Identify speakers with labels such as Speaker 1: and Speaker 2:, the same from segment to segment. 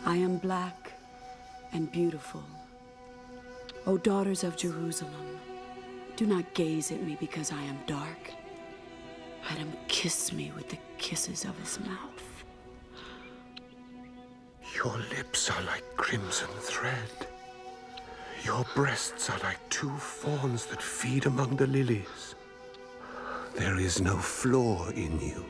Speaker 1: I am black and beautiful. O daughters of Jerusalem, do not gaze at me because I am dark. Let him kiss me with the kisses of his mouth.
Speaker 2: Your lips are like crimson thread. Your breasts are like two fawns that feed among the lilies. There is no flaw in you.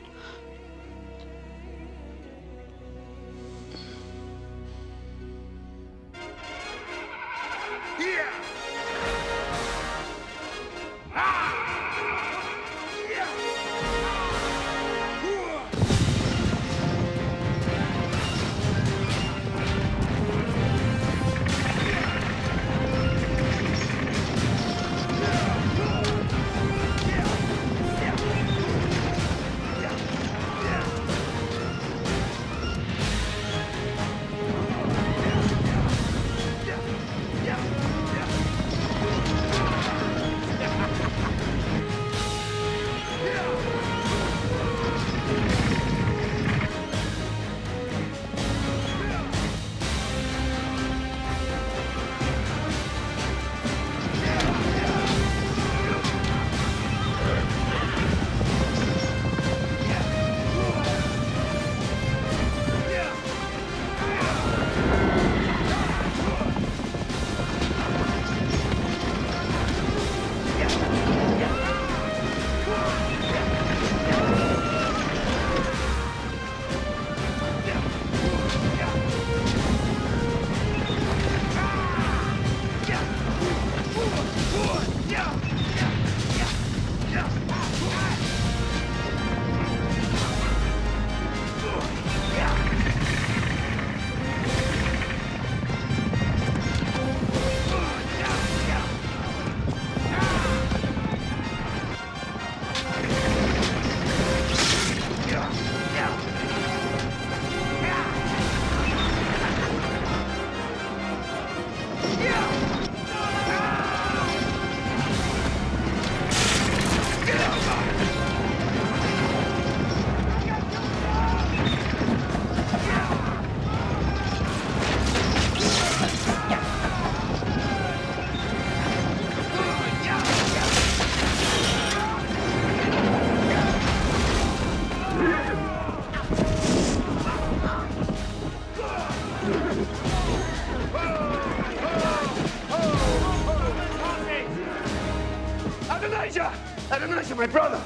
Speaker 3: Adonijah, my brother!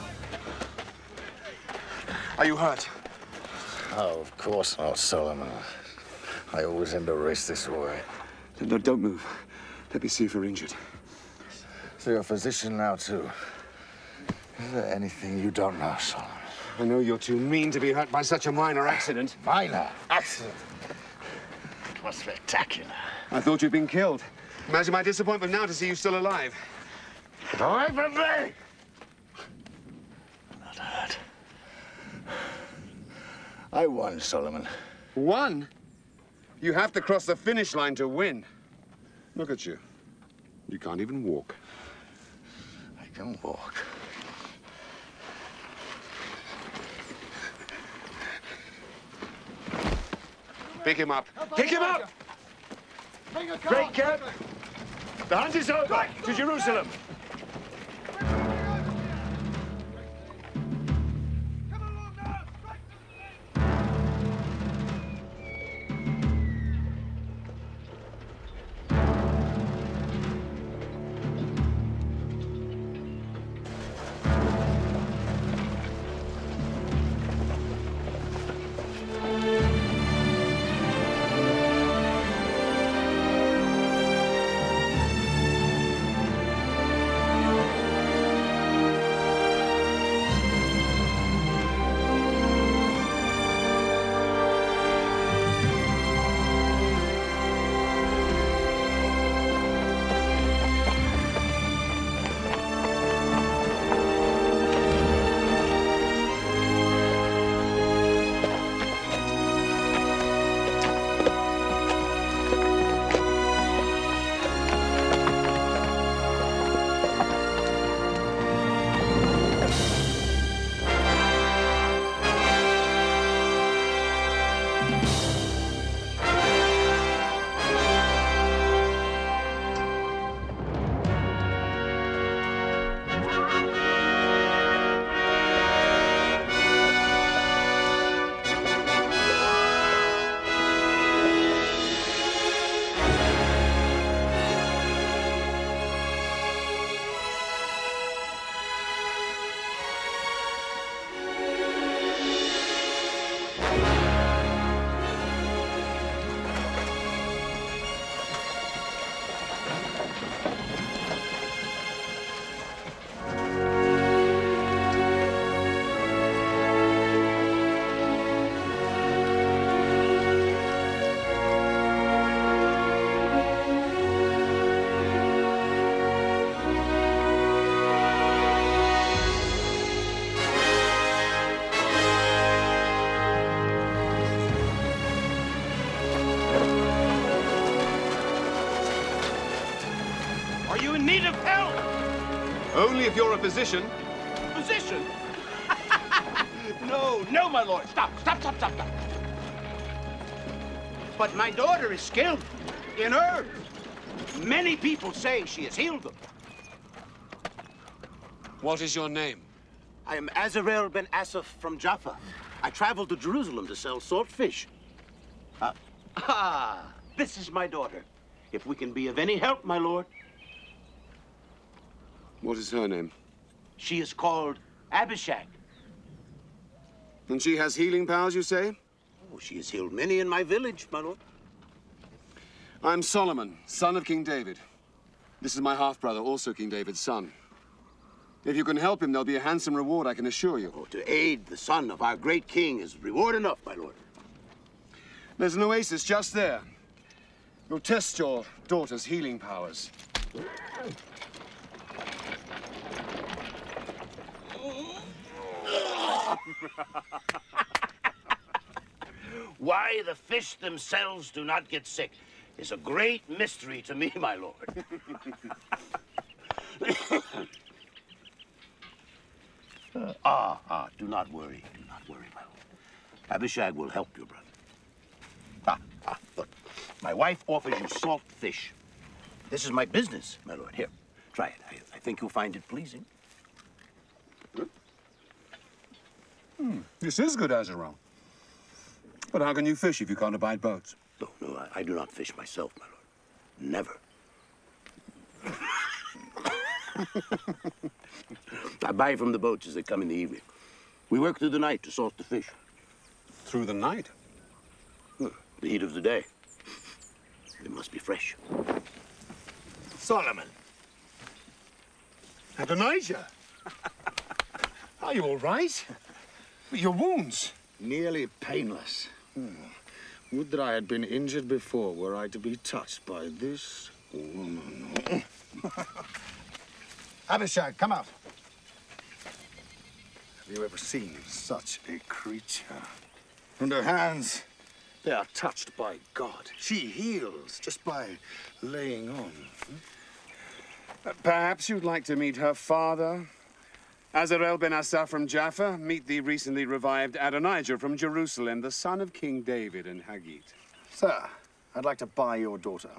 Speaker 3: Are you hurt?
Speaker 4: Oh, of course not, Solomon. I always end a race this way.
Speaker 3: No, don't move. Let me see if you're injured.
Speaker 4: So you're a physician now, too. Is there anything you don't know, Solomon?
Speaker 3: I know you're too mean to be hurt by such a minor accident.
Speaker 4: Minor accident? It was spectacular.
Speaker 3: I thought you'd been killed. Imagine my disappointment now to see you still alive.
Speaker 4: Get away from me! I'm not hurt. I won, Solomon.
Speaker 3: Won? You have to cross the finish line to win. Look at you. You can't even walk.
Speaker 4: I can walk.
Speaker 3: Pick him up. Pick him up!
Speaker 5: Great camp. The hunt is over. To Jerusalem.
Speaker 6: need of help.
Speaker 3: Only if you're a physician.
Speaker 6: Physician? No, no, my lord. Stop. But my daughter is skilled in herbs. Many people say she has healed them.
Speaker 3: What is your name?
Speaker 6: I am Azarel ben Asaf from Jaffa. I traveled to Jerusalem to sell salt fish. This is my daughter. If we can be of any help, my lord.
Speaker 3: What is her name?
Speaker 6: She is called Abishag.
Speaker 3: And she has healing powers, you say?
Speaker 6: Oh, she has healed many in my village, my lord.
Speaker 3: I'm Solomon, son of King David. This is my half-brother, also King David's son. If you can help him, there'll be a handsome reward, I can assure you.
Speaker 6: Oh, to aid the son of our great king is reward enough, my lord.
Speaker 3: There's an oasis just there. You'll test your daughter's healing powers.
Speaker 6: Why the fish themselves do not get sick is a great mystery to me, my lord. Do not worry, my lord. Abishag will help your brother. Look, my wife offers you salt fish. This is my business, my lord. Here, try it. I think you'll find it pleasing.
Speaker 3: This is good, Azarel. But how can you fish if you can't abide boats?
Speaker 6: No, I do not fish myself, my lord. Never. I buy from the boats as they come in the evening. We work through the night to salt the fish.
Speaker 3: Through the night?
Speaker 6: The heat of the day. They must be fresh.
Speaker 5: Solomon. Adonijah. Are you all right? Your wounds?
Speaker 4: Nearly painless. Would that I had been injured before were I to be touched by this woman. Abishag, come out. Have you ever seen such a creature? From her hands, they are touched by God. She heals just by laying on.
Speaker 3: Perhaps you'd like to meet her father? Azarel ben Asaf from Jaffa, meet the recently revived Adonijah from Jerusalem, the son of King David and Haggit.
Speaker 4: Sir, I'd like to buy your daughter.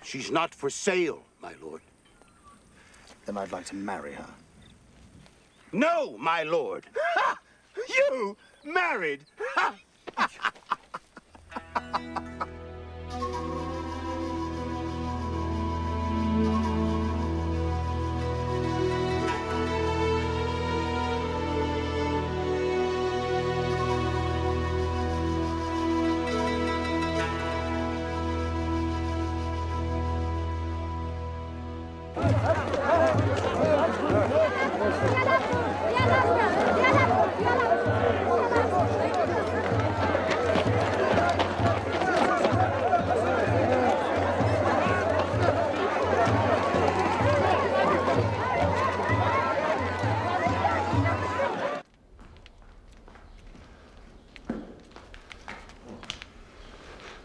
Speaker 6: She's not for sale, my lord.
Speaker 4: Then I'd like to marry her.
Speaker 6: No, my lord.
Speaker 5: You married?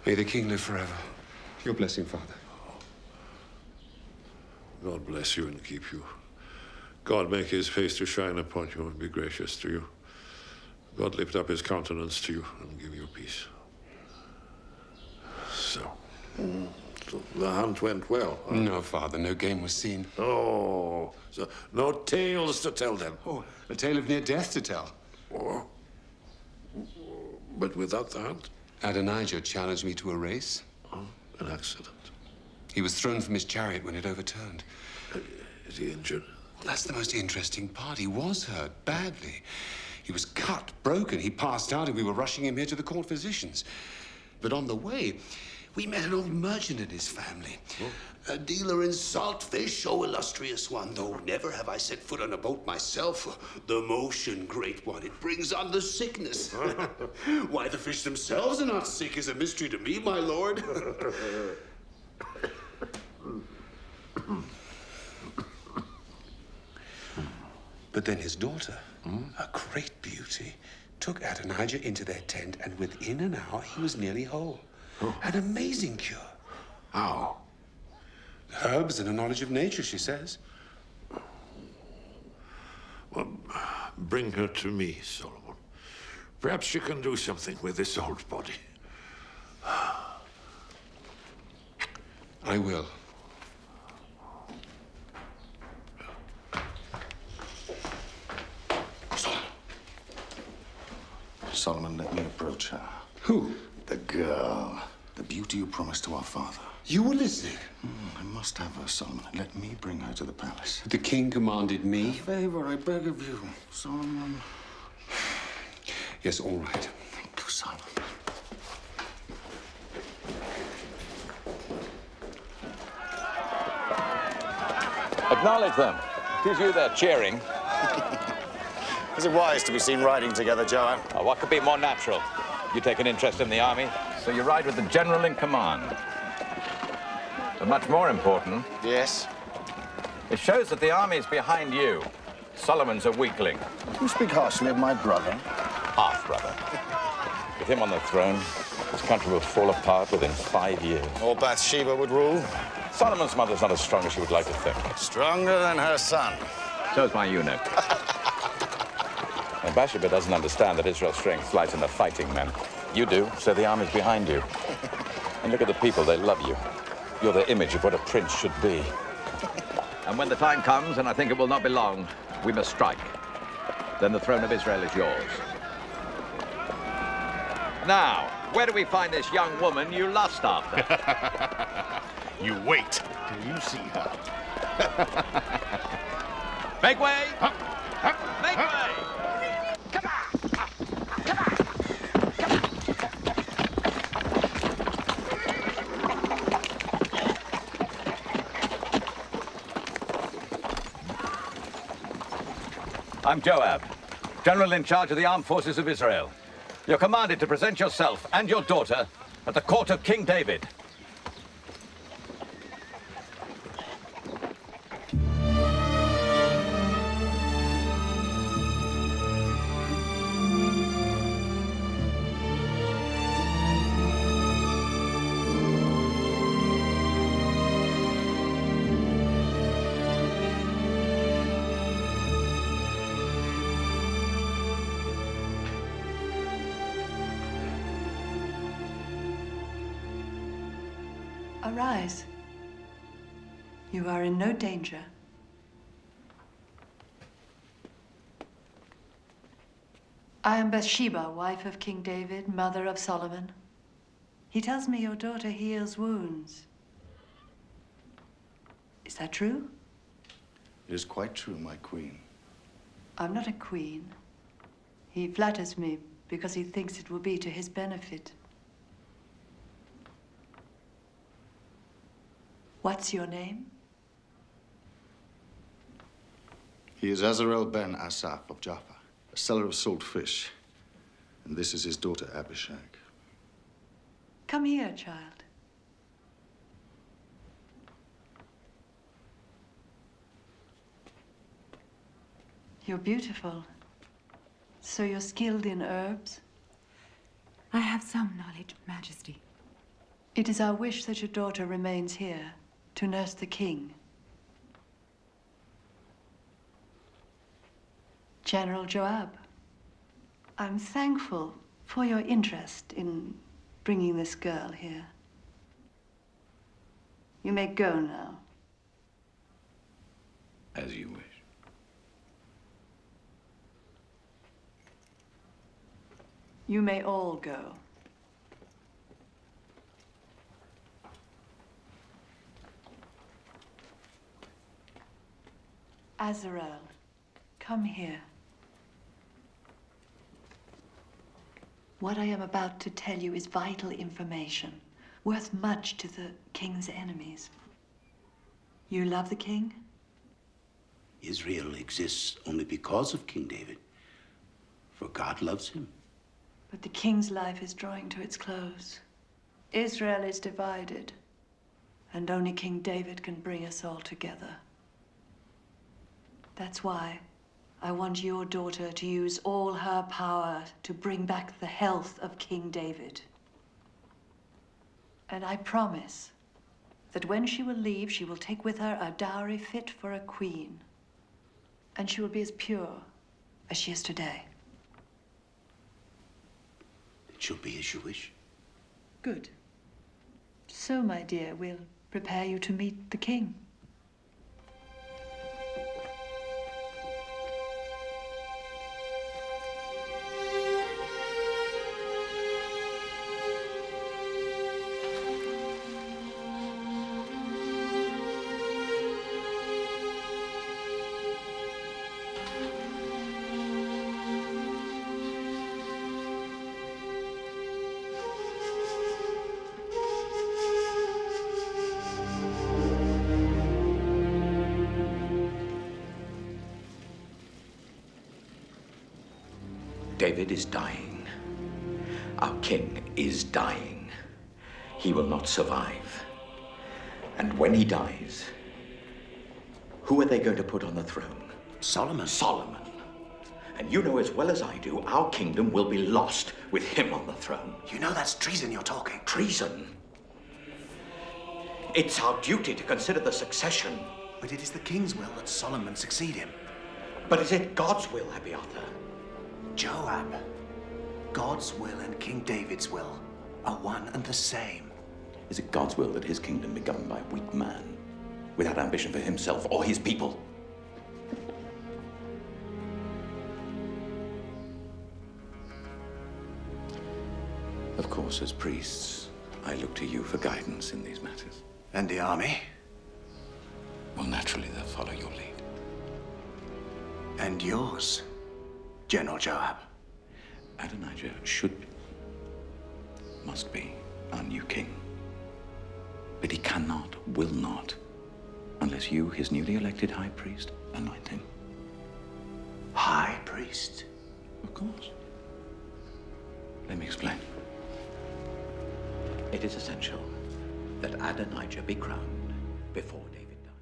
Speaker 2: May the king live forever. Your blessing, Father.
Speaker 7: God bless you and keep you. God make his face to shine upon you and be gracious to you. God lift up his countenance to you and give you peace. So the hunt went well. Huh?
Speaker 2: No, Father, no game was seen.
Speaker 7: Oh, so no tales to tell then.
Speaker 2: Oh, a tale of near death to tell.
Speaker 7: Oh, but without the hunt?
Speaker 2: Adonijah challenged me to a race.
Speaker 7: Oh, an accident.
Speaker 2: He was thrown from his chariot when it overturned.
Speaker 7: Is he injured?
Speaker 2: Well, that's the most interesting part. He was hurt badly. He was cut, broken. He passed out, and we were rushing him here to the court physicians. But on the way, we met an old merchant and his family. Oh. A dealer in salt fish, oh illustrious one, though never have I set foot on a boat myself. The motion, great one, it brings on the sickness. Why the fish themselves are not sick is a mystery to me, my lord. But then his daughter, a great beauty, took Adonijah into their tent, and within an hour he was nearly whole. Oh. An amazing cure.
Speaker 7: How?
Speaker 2: Herbs and a knowledge of nature, she says.
Speaker 7: Well, bring her to me, Solomon. Perhaps she can do something with this old body.
Speaker 2: I will.
Speaker 4: Solomon, let me approach her.
Speaker 2: Who?
Speaker 4: The girl. The beauty you promised to our father.
Speaker 2: You were listening.
Speaker 4: I must have her, Solomon. Let me bring her to the palace.
Speaker 2: The king commanded me.
Speaker 4: A favor, I beg of you, Solomon.
Speaker 2: Yes, all right.
Speaker 4: Thank you, Solomon.
Speaker 8: Acknowledge them. It is you they're cheering.
Speaker 4: Is it wise to be seen riding together, Joab?
Speaker 8: Oh, what could be more natural? You take an interest in the army, so you ride with the general in command. But much more important,
Speaker 4: Yes.
Speaker 8: it shows that the army is behind you. Solomon's a weakling.
Speaker 4: You speak harshly of my brother.
Speaker 8: Half-brother. With him on the throne, this country will fall apart within 5 years.
Speaker 4: Or Bathsheba would rule.
Speaker 8: Solomon's mother's not as strong as she would like to think.
Speaker 4: Stronger than her son.
Speaker 8: So's my eunuch. And Bathsheba doesn't understand that Israel's strength lies in the fighting men. You do, so the army's behind you. And look at the people, they love you. You're the image of what a prince should be. And when the time comes, and I think it will not be long, we must strike. Then the throne of Israel is yours. Now, where do we find this young woman you lust after?
Speaker 4: You wait till you see her.
Speaker 8: Make way! Make way! I'm Joab, general in charge of the armed forces of Israel. You're commanded to present yourself and your daughter at the court of King David.
Speaker 9: Arise. You are in no danger. I am Bathsheba, wife of King David, mother of Solomon. He tells me your daughter heals wounds. Is that true?
Speaker 4: It is quite true, my queen.
Speaker 9: I'm not a queen. He flatters me because he thinks it will be to his benefit. What's your name?
Speaker 4: He is Azarel ben Asaph of Jaffa, a seller of salt fish. And this is his daughter, Abishag.
Speaker 9: Come here, child. You're beautiful. So you're skilled in herbs?
Speaker 10: I have some knowledge, Majesty.
Speaker 9: It is our wish that your daughter remains here to nurse the king. General Joab, I'm thankful for your interest in bringing this girl here. You may go now.
Speaker 6: As you wish.
Speaker 9: You may all go. Azarel, come here. What I am about to tell you is vital information, worth much to the king's enemies. You love the king?
Speaker 6: Israel exists only because of King David, for God loves him.
Speaker 9: But the king's life is drawing to its close. Israel is divided, and only King David can bring us all together. That's why I want your daughter to use all her power to bring back the health of King David. And I promise that when she will leave, she will take with her a dowry fit for a queen. And she will be as pure as she is today.
Speaker 6: It shall be as you wish.
Speaker 9: Good. So, my dear, we'll prepare you to meet the king.
Speaker 11: David is dying. Our king is dying. He will not survive. And when he dies, who are they going to put on the throne?
Speaker 6: Solomon.
Speaker 11: Solomon. And you know as well as I do, our kingdom will be lost with him on the throne.
Speaker 6: You know that's treason you're talking.
Speaker 11: Treason? It's our duty to consider the succession.
Speaker 6: But it is the king's will that Solomon succeed him.
Speaker 11: But is it God's will, Abiathar?
Speaker 6: Joab, God's will and King David's will are one and the same.
Speaker 11: Is it God's will that his kingdom be governed by a weak man, without ambition for himself or his people? Of course, as priests, I look to you for guidance in these matters.
Speaker 6: And the army?
Speaker 11: Well, naturally, they'll follow your lead.
Speaker 6: And yours, General Joab.
Speaker 11: Adonijah must be our new king. But he cannot, will not, unless you, his newly elected high priest, anoint him.
Speaker 6: High priest?
Speaker 11: Of course. Let me explain. It is essential that Adonijah be crowned before David dies.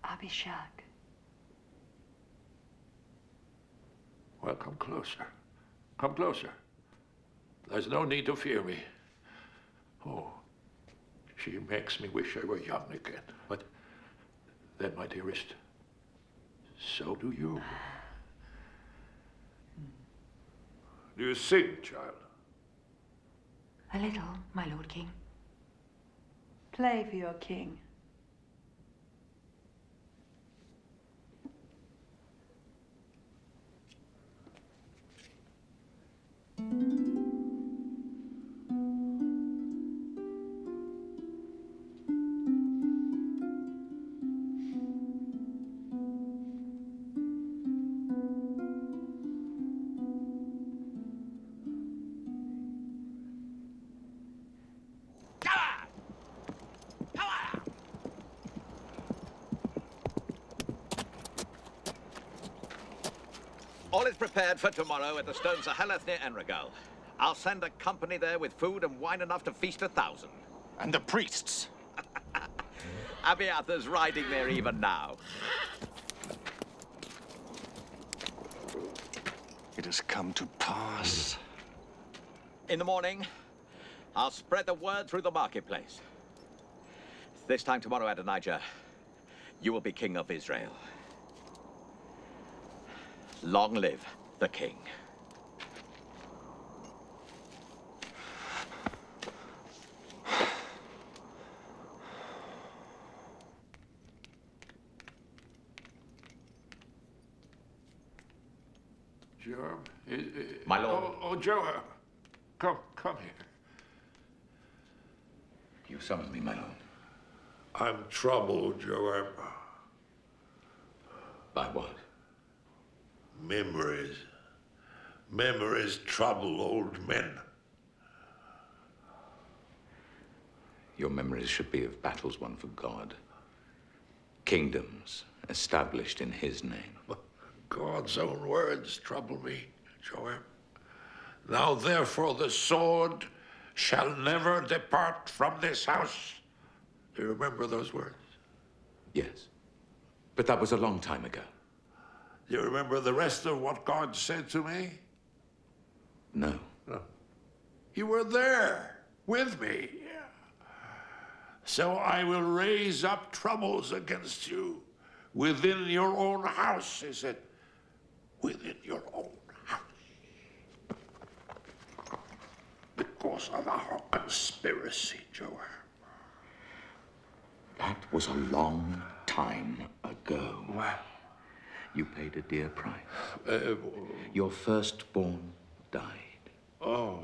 Speaker 9: Abishag.
Speaker 7: Well, come closer. Come closer. There's no need to fear me. Oh, she makes me wish I were young again. But then, my dearest, so do you. Do you sing, child?
Speaker 10: A little, my lord king.
Speaker 9: Play for your king.
Speaker 8: All is prepared for tomorrow at the Stones of Heleth near Enregal. I'll send a company there with food and wine enough to feast 1,000.
Speaker 4: And the priests?
Speaker 8: Abiathar's riding there even now.
Speaker 4: It has come to pass.
Speaker 8: In the morning, I'll spread the word through the marketplace. This time tomorrow, Adonijah, you will be king of Israel. Long live the king.
Speaker 7: Joab?
Speaker 8: My lord.
Speaker 7: Oh, Joab. Come here.
Speaker 11: You summoned me, my lord.
Speaker 7: I'm troubled, Joab.
Speaker 11: By what?
Speaker 7: Memories. Memories trouble old men.
Speaker 11: Your memories should be of battles won for God. Kingdoms established in his name.
Speaker 7: God's own words trouble me, Joab. Now therefore the sword shall never depart from this house. Do you remember those words?
Speaker 11: Yes. But that was a long time ago.
Speaker 7: Do you remember the rest of what God said to me?
Speaker 11: No.
Speaker 7: No. You were there with me. So I will raise up troubles against you within your own house, he said. Within your own house. Because of our conspiracy, Joab.
Speaker 11: That was a long time ago.
Speaker 7: Well,
Speaker 11: you paid a dear price. Your firstborn died.
Speaker 7: Oh,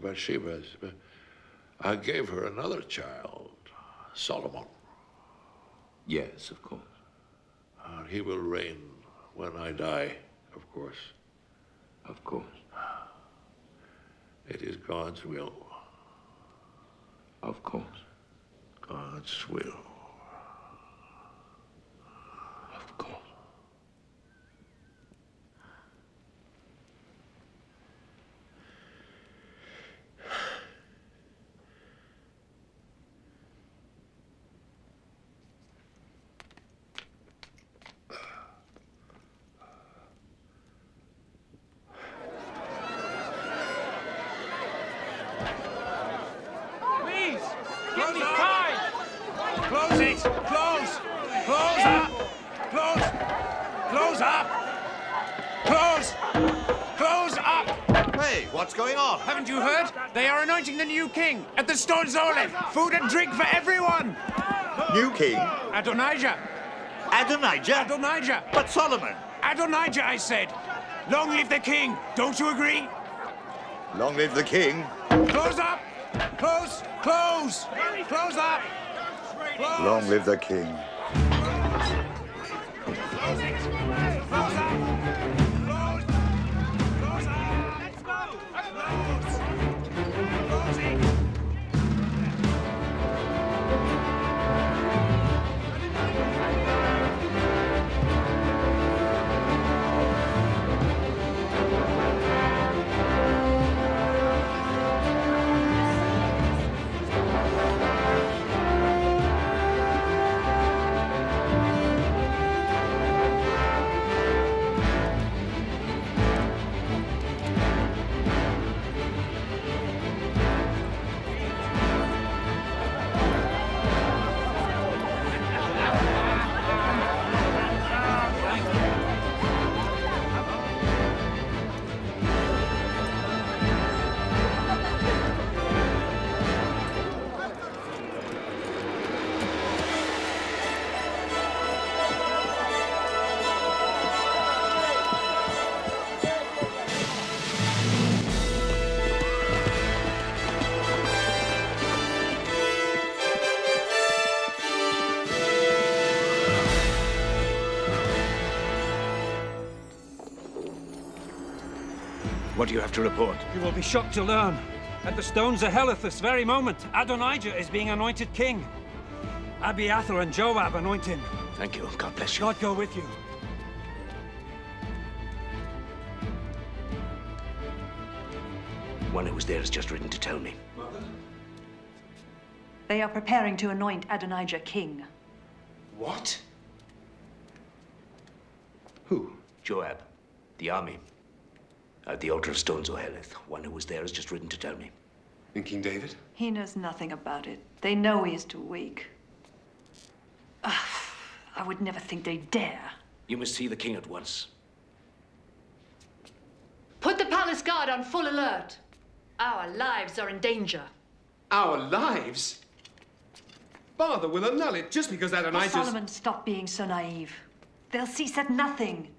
Speaker 7: Bathsheba. I gave her another child, Solomon.
Speaker 11: Yes, of course.
Speaker 7: He will reign when I die, of course.
Speaker 11: Of course.
Speaker 7: It is God's will.
Speaker 11: Of course.
Speaker 7: God's will.
Speaker 11: Of course.
Speaker 5: Close it! Close! Close up! Close! Close up! Close! Close up!
Speaker 6: Hey, what's going on?
Speaker 5: Haven't you heard? They are anointing the new king at the Stone Zoleth. Food and drink for everyone.
Speaker 6: New king?
Speaker 5: Adonijah.
Speaker 6: Adonijah?
Speaker 5: Adonijah.
Speaker 6: But Solomon.
Speaker 5: Adonijah, I said. Long live the king. Don't you agree?
Speaker 6: Long live the king.
Speaker 5: Close up! Close! Close! Close up! Close.
Speaker 4: Long live the king.
Speaker 5: Close it! Close up! Close! Close up! Let's go! Close! Close it!
Speaker 12: What do you have to report?
Speaker 13: You will be shocked to learn. At the Stones of Heleth this very moment, Adonijah is being anointed king. Abiathar and Joab anoint him.
Speaker 12: Thank you. God bless you.
Speaker 13: God go with you.
Speaker 12: One who was there has just written to tell me.
Speaker 9: They are preparing to anoint Adonijah king.
Speaker 12: What? Who? Joab. The army. At the altar of Stones of Heleth. One who was there has just written to tell me.
Speaker 3: And King David?
Speaker 9: He knows nothing about it. They know he is too weak. I would never think they'd dare.
Speaker 12: You must see the king at once.
Speaker 14: Put the palace guard on full alert. Our lives are in danger.
Speaker 3: Our lives? Father will annul it just because Adonijah's...
Speaker 9: Solomon, stop being so naive. They'll cease at nothing.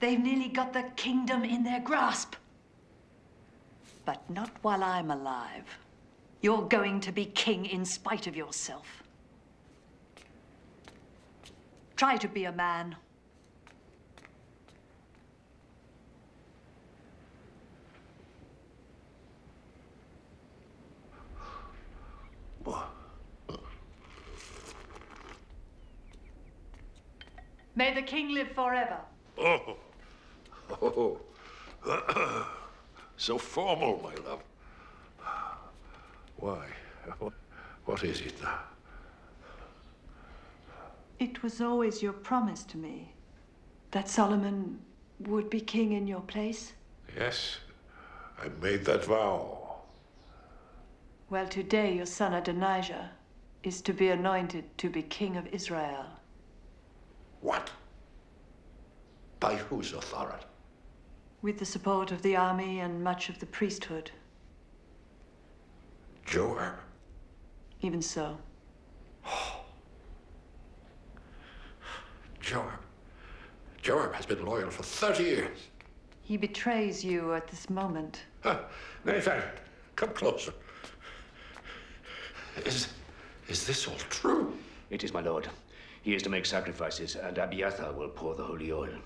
Speaker 9: They've nearly got the kingdom in their grasp. But not while I'm alive. You're going to be king in spite of yourself. Try to be a man. May the king live forever.
Speaker 7: Oh. Oh. So formal, my love. Why? What is it now?
Speaker 9: It was always your promise to me that Solomon would be king in your place.
Speaker 7: Yes, I made that vow.
Speaker 9: Well, today your son Adonijah is to be anointed to be king of Israel.
Speaker 7: What? By whose authority?
Speaker 9: With the support of the army and much of the priesthood.
Speaker 7: Joab?
Speaker 9: Even so.
Speaker 7: Joab has been loyal for 30 years.
Speaker 9: He betrays you at this moment.
Speaker 7: Nathan, come closer. Is this all true?
Speaker 12: It is, my lord. He is to make sacrifices, and Abiathar will pour the holy oil.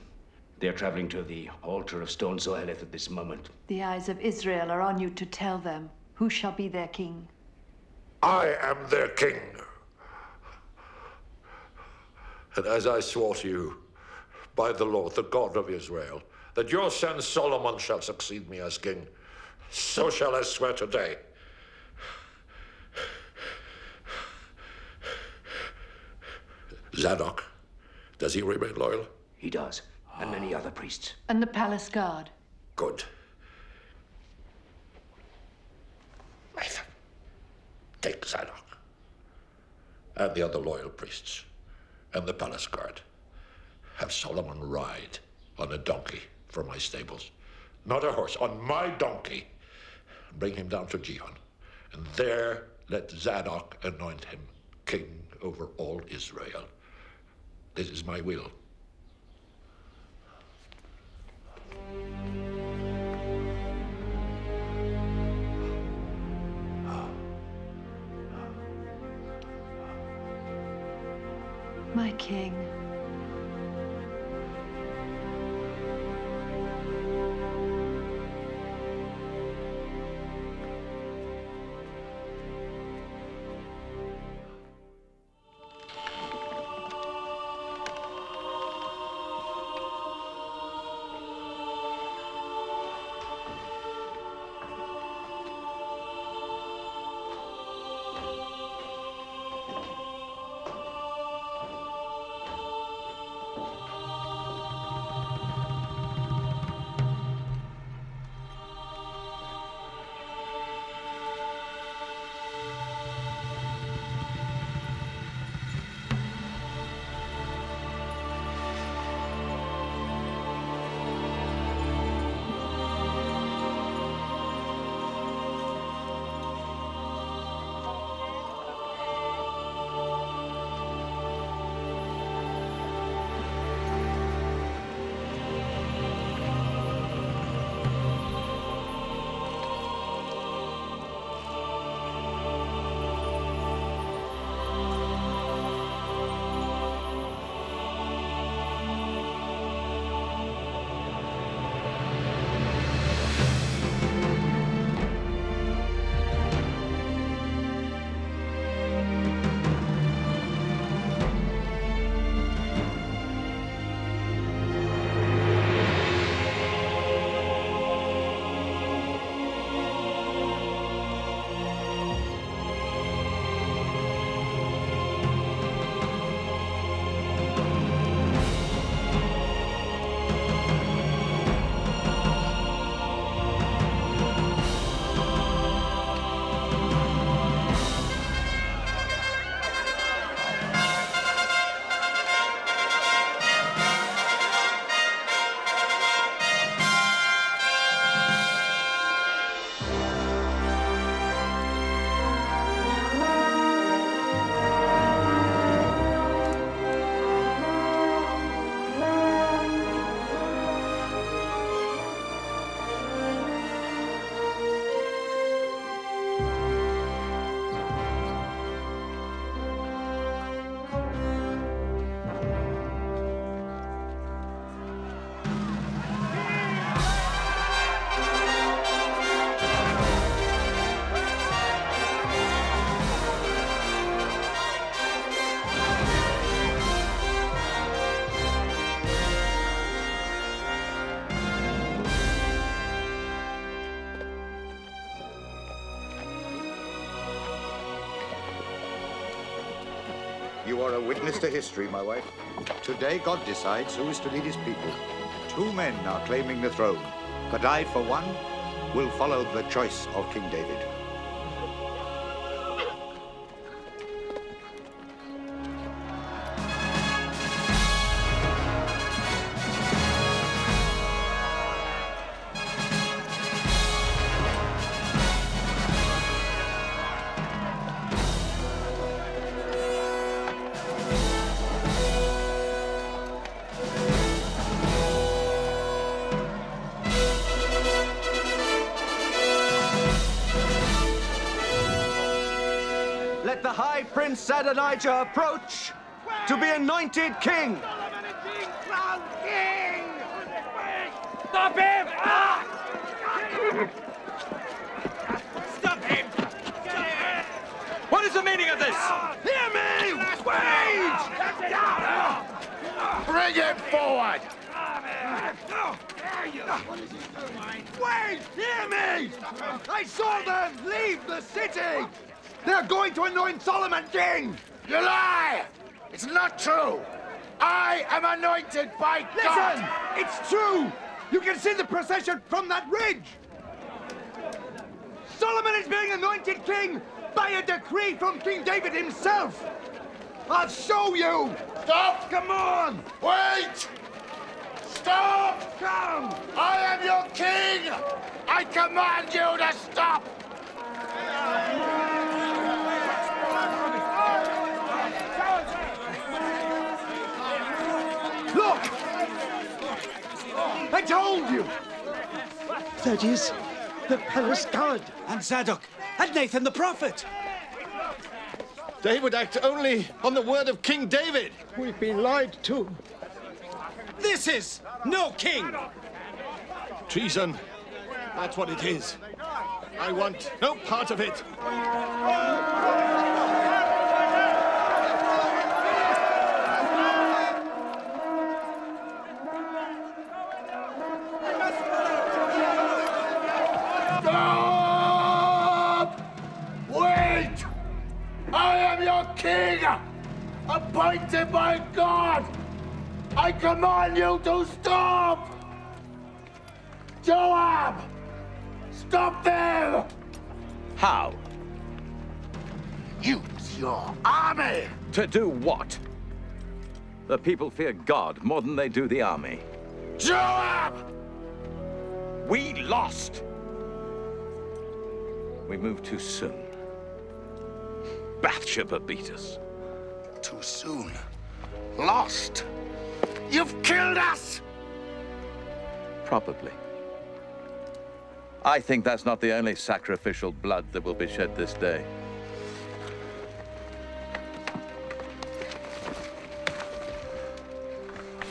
Speaker 12: They are traveling to the altar of stone Zoheleth at this moment.
Speaker 9: The eyes of Israel are on you to tell them who shall be their king.
Speaker 7: I am their king. And as I swore to you, by the Lord, the God of Israel, that your son Solomon shall succeed me as king, so shall I swear today. Zadok, does he remain loyal?
Speaker 12: He does, and many other priests.
Speaker 9: And the palace guard.
Speaker 7: Good. Nathan, take Zadok and the other loyal priests and the palace guard. Have Solomon ride on a donkey from my stables. Not a horse, on my donkey. Bring him down to Gihon, and there let Zadok anoint him king over all Israel. This is my will.
Speaker 9: My king.
Speaker 4: You are a witness to history, my wife. Today, God decides who is to lead his people. 2 men are claiming the throne, but I, for one, will follow the choice of King David.
Speaker 15: Let the High Prince Adonijah approach to be anointed king.
Speaker 13: Stop him! Stop him!
Speaker 15: What is the meaning of this?
Speaker 5: Hear me! Wait! Bring him forward! Wait! Hear me! I saw them leave the city! They're going to anoint Solomon king! You lie! It's not true! I am anointed by God! Listen! It's true! You can see the procession from that ridge! Solomon is being anointed king by a decree from King David himself! I'll show you! Stop! Come on! Wait! Stop! Come! I am your king! I command you to stop! Look! I told you!
Speaker 16: That is the palace guard.
Speaker 17: And Zadok, and Nathan the prophet.
Speaker 16: They would act only on the word of King David. We've been lied to.
Speaker 17: This is no king!
Speaker 16: Treason. That's what it is. I want no part of it.
Speaker 5: Stop! Wait! I am your king! Appointed by God! I command you to stop! Joab! Stop them!
Speaker 8: How?
Speaker 5: Use your army!
Speaker 8: To do what? The people fear God more than they do the army.
Speaker 5: Joab!
Speaker 8: We lost! We moved too soon. Bathsheba beat us.
Speaker 5: Too soon. Lost. You've killed us!
Speaker 8: Probably. I think that's not the only sacrificial blood that will be shed this day.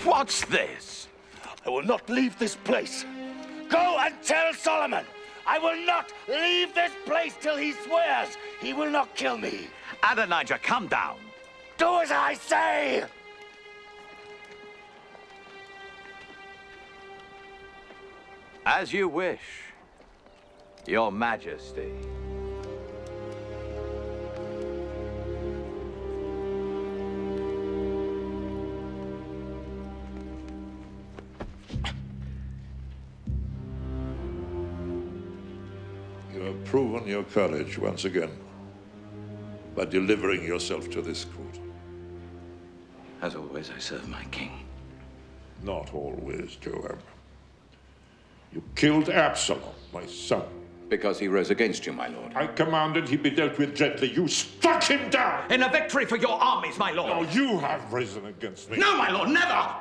Speaker 8: What's this?
Speaker 5: I will not leave this place. Go and tell Solomon! I will not leave this place till he swears he will not kill me.
Speaker 8: Adonijah, calm down.
Speaker 5: Do as I say!
Speaker 8: As you wish, Your Majesty.
Speaker 7: You have proven your courage once again by delivering yourself to this court.
Speaker 11: As always, I serve my king.
Speaker 7: Not always, Joab. You killed Absalom, my son.
Speaker 11: Because he rose against you, my lord.
Speaker 7: I commanded he be dealt with gently. You struck him down!
Speaker 17: In a victory for your armies, my lord.
Speaker 7: No, you have risen against me.
Speaker 17: No, my lord, never!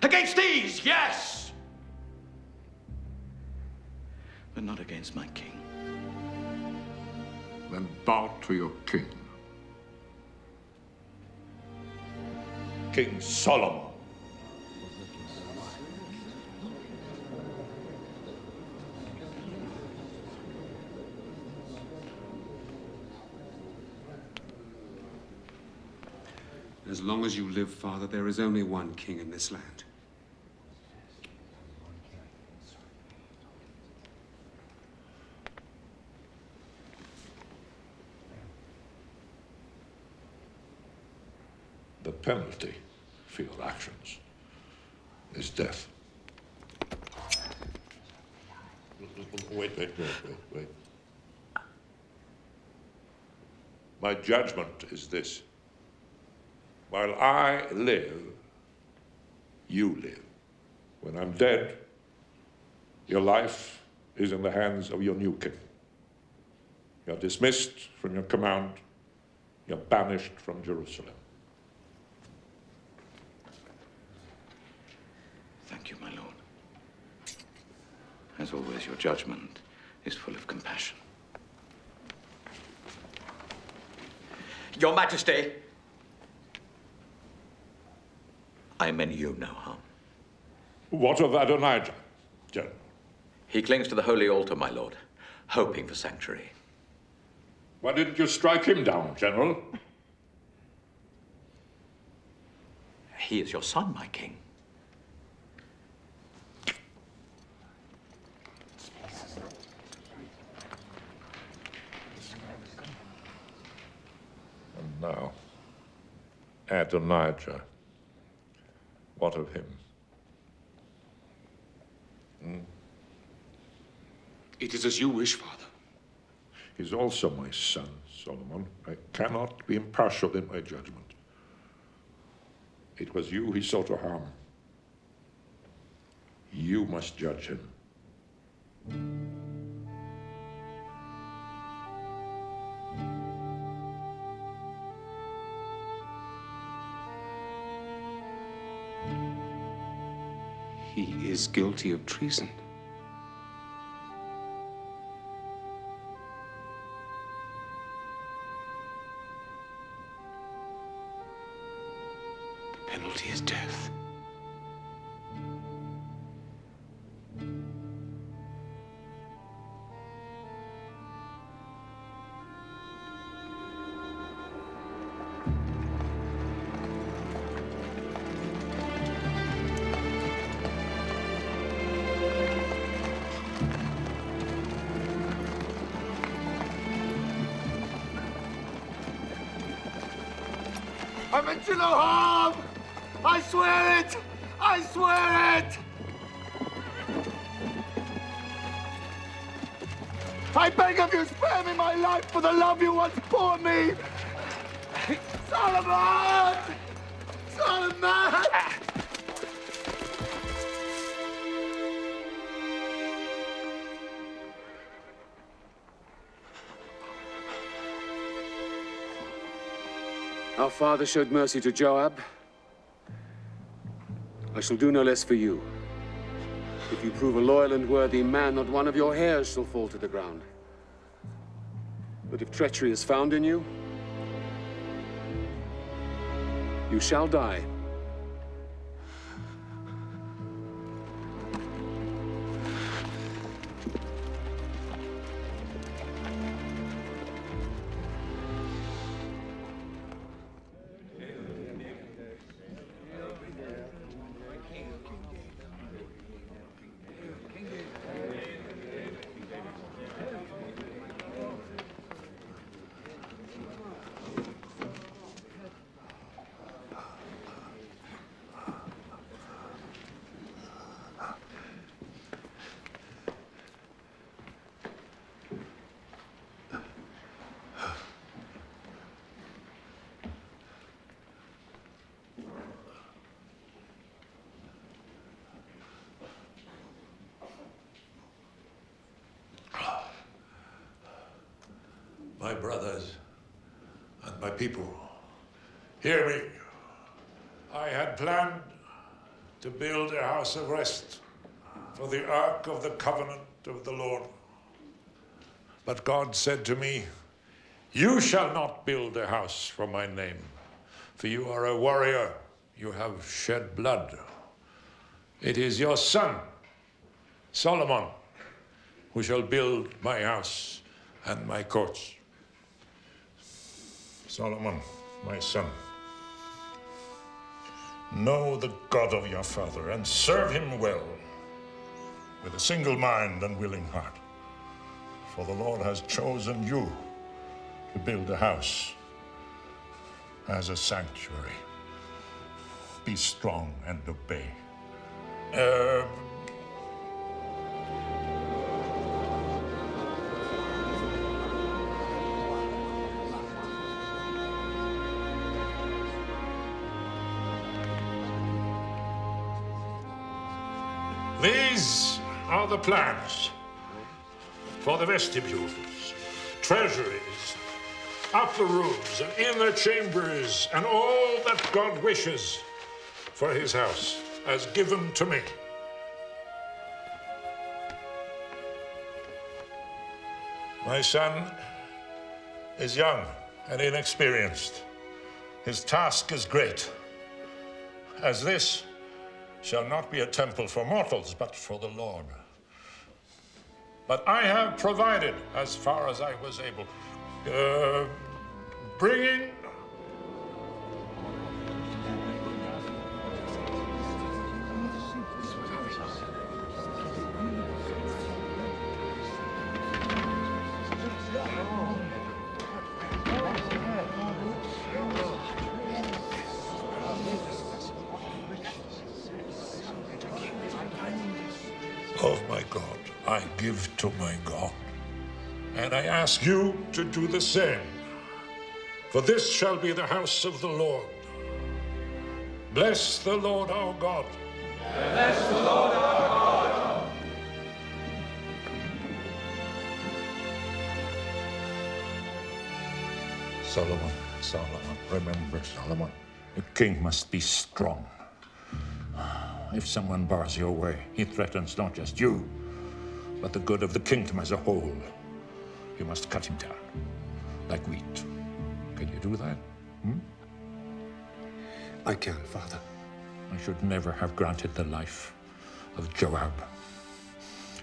Speaker 17: Against these, yes!
Speaker 11: But not against my king.
Speaker 7: Then bow to your king. King Solomon.
Speaker 18: As long as you live, Father, there is only one king in this land.
Speaker 7: The penalty for your actions is death. Wait. My judgment is this. While I live, you live. When I'm dead, your life is in the hands of your new king. You're dismissed from your command. You're banished from Jerusalem.
Speaker 11: Thank you, my lord. As always, your judgment is full of compassion. Your Majesty! I meant you no harm.
Speaker 7: What of Adonijah, General?
Speaker 11: He clings to the holy altar, my lord, hoping for sanctuary.
Speaker 7: Why didn't you strike him down, General?
Speaker 11: He is your son, my king.
Speaker 7: And now, Adonijah. What of him?
Speaker 2: It is as you wish, Father.
Speaker 7: He's also my son, Solomon. I cannot be impartial in my judgment. It was you he sought to harm. You must judge him.
Speaker 2: He is guilty of treason. The penalty is death.
Speaker 5: I meant you no harm! I swear it! I swear it! I beg of you, spare me my life for the love you once bore me! Solomon! Solomon!
Speaker 3: Our father showed mercy to Joab. I shall do no less for you. If you prove a loyal and worthy man, not one of your hairs shall fall to the ground. But if treachery is found in you, you shall die.
Speaker 7: My brothers and my people, hear me. I had planned to build a house of rest for the Ark of the Covenant of the Lord. But God said to me, you shall not build a house for my name, for you are a warrior, you have shed blood. It is your son, Solomon, who shall build my house and my courts. Solomon, my son, know the God of your father and serve him well, with a single mind and willing heart. For the Lord has chosen you to build a house as a sanctuary be strong and obey. These are the plans for the vestibules, treasuries, upper rooms, and inner chambers, and all that God wishes for his house, as given to me. My son is young and inexperienced. His task is great, as this shall not be a temple for mortals, but for the Lord. But I have provided, as far as I was able, bringing of my God, I give to my God. And I ask you to do the same. For this shall be the house of the Lord. Bless the Lord our God.
Speaker 17: Bless the Lord our God.
Speaker 7: Solomon, remember, Solomon, a king must be strong. If someone bars your way, he threatens not just you, but the good of the kingdom as a whole. You must cut him down, like wheat. Can you do that?
Speaker 2: I can, Father.
Speaker 7: I should never have granted the life of Joab.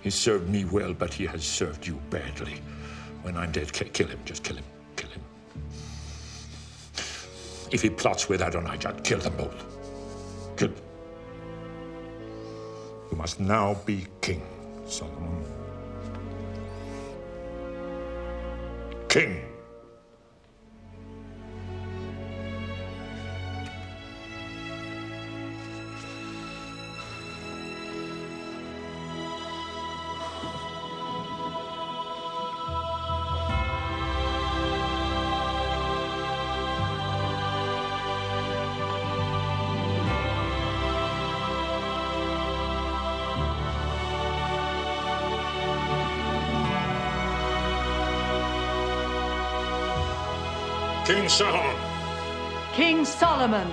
Speaker 7: He served me well, but he has served you badly. When I'm dead, kill him. Just kill him. Kill him. If he plots with Adonijah, kill them both. Kill them. You must now be king, Solomon. King. King Solomon.
Speaker 9: King Solomon.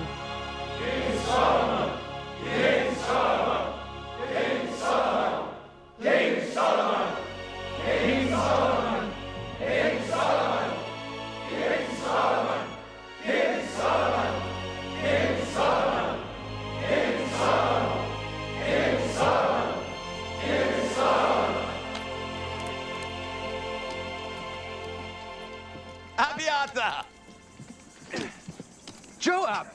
Speaker 17: King Solomon. King Solomon. King Solomon. King Solomon. King Solomon. King Solomon. King Solomon. King Solomon. King Solomon. King Solomon. King Solomon. King Solomon.
Speaker 15: Abiathar! Joab!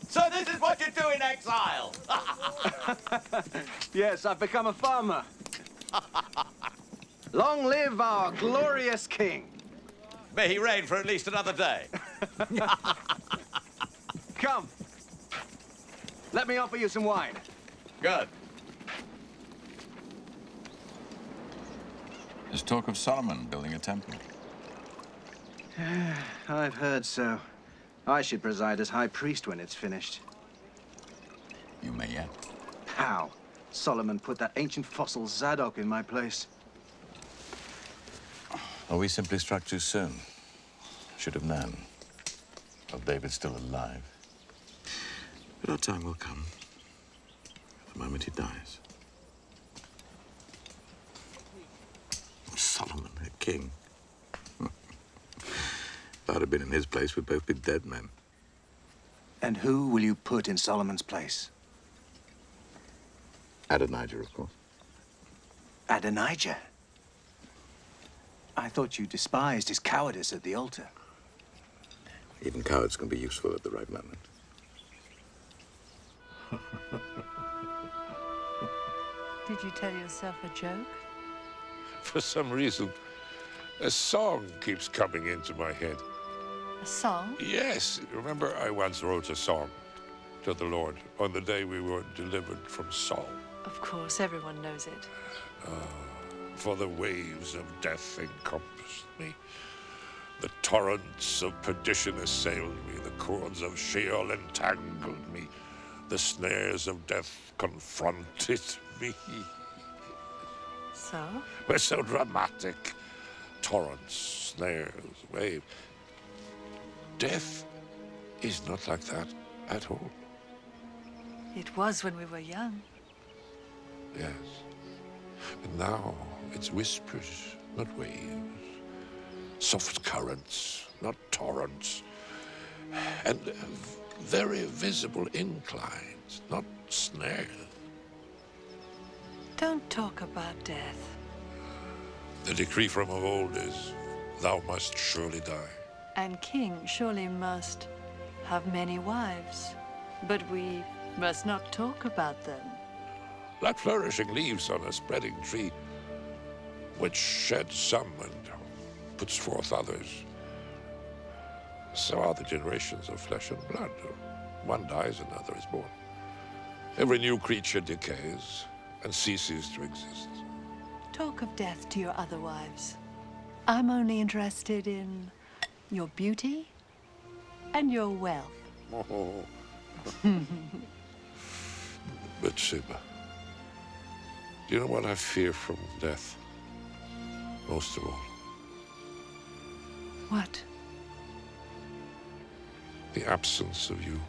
Speaker 19: So this is what you do in exile?
Speaker 15: Yes, I've become a farmer. Long live our glorious king.
Speaker 19: May he reign for at least another day.
Speaker 15: Come. Let me offer you some wine.
Speaker 19: Good.
Speaker 8: There's talk of Solomon building a temple.
Speaker 15: I've heard so. I should preside as high priest when it's finished.
Speaker 8: You may yet.
Speaker 15: How? Solomon put that ancient fossil Zadok in my place.
Speaker 8: Or we simply struck too soon. Should have known. Well, David's still alive. But our time will come. The moment he dies. Solomon, a king. If I'd have been in his place, we'd both be dead men.
Speaker 15: And who will you put in Solomon's place?
Speaker 8: Adonijah, of course.
Speaker 15: Adonijah? I thought you despised his cowardice at the altar.
Speaker 8: Even cowards can be useful at the right moment.
Speaker 9: Did you tell yourself a joke?
Speaker 7: For some reason, a song keeps coming into my head.
Speaker 9: A song?
Speaker 7: Yes. Remember, I once wrote a song. to the Lord on the day we were delivered from Saul.
Speaker 9: Of course, everyone knows it.
Speaker 7: For the waves of death encompassed me. The torrents of perdition assailed me. The cords of Sheol entangled me. The snares of death confronted me.
Speaker 9: So?
Speaker 7: We're so dramatic. Torrents, snares, waves. Death is not like that at all.
Speaker 9: It was when we were young.
Speaker 7: Yes. And now it's whispers, not waves. Soft currents, not torrents. And very visible inclines, not snares.
Speaker 9: Don't talk about death.
Speaker 7: The decree from of old is, thou must surely die.
Speaker 9: And king surely must have many wives. But we must not talk about them.
Speaker 7: Like flourishing leaves on a spreading tree, which sheds some and puts forth others. So are the generations of flesh and blood. One dies, another is born. Every new creature decays and ceases to exist.
Speaker 9: Talk of death to your other wives. I'm only interested in your beauty and your wealth.
Speaker 7: Oh. Bathsheba, do you know what I fear from death most of all?
Speaker 9: What?
Speaker 7: The absence of you.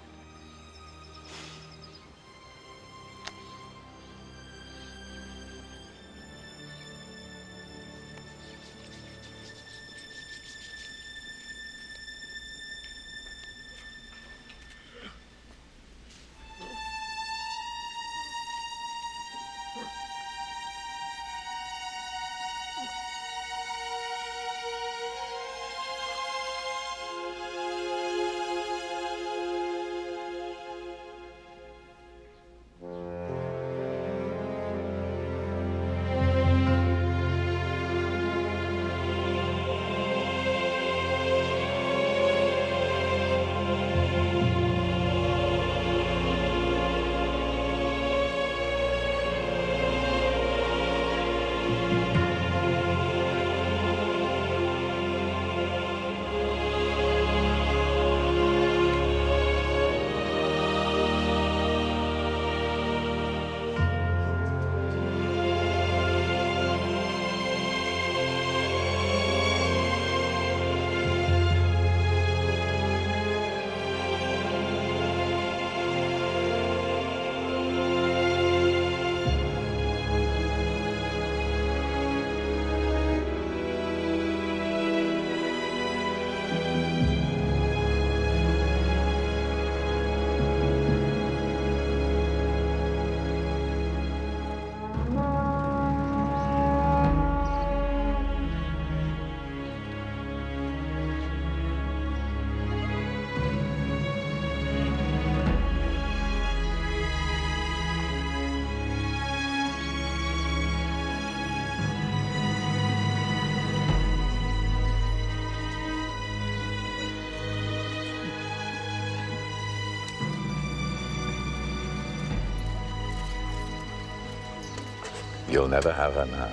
Speaker 8: You'll never have her now.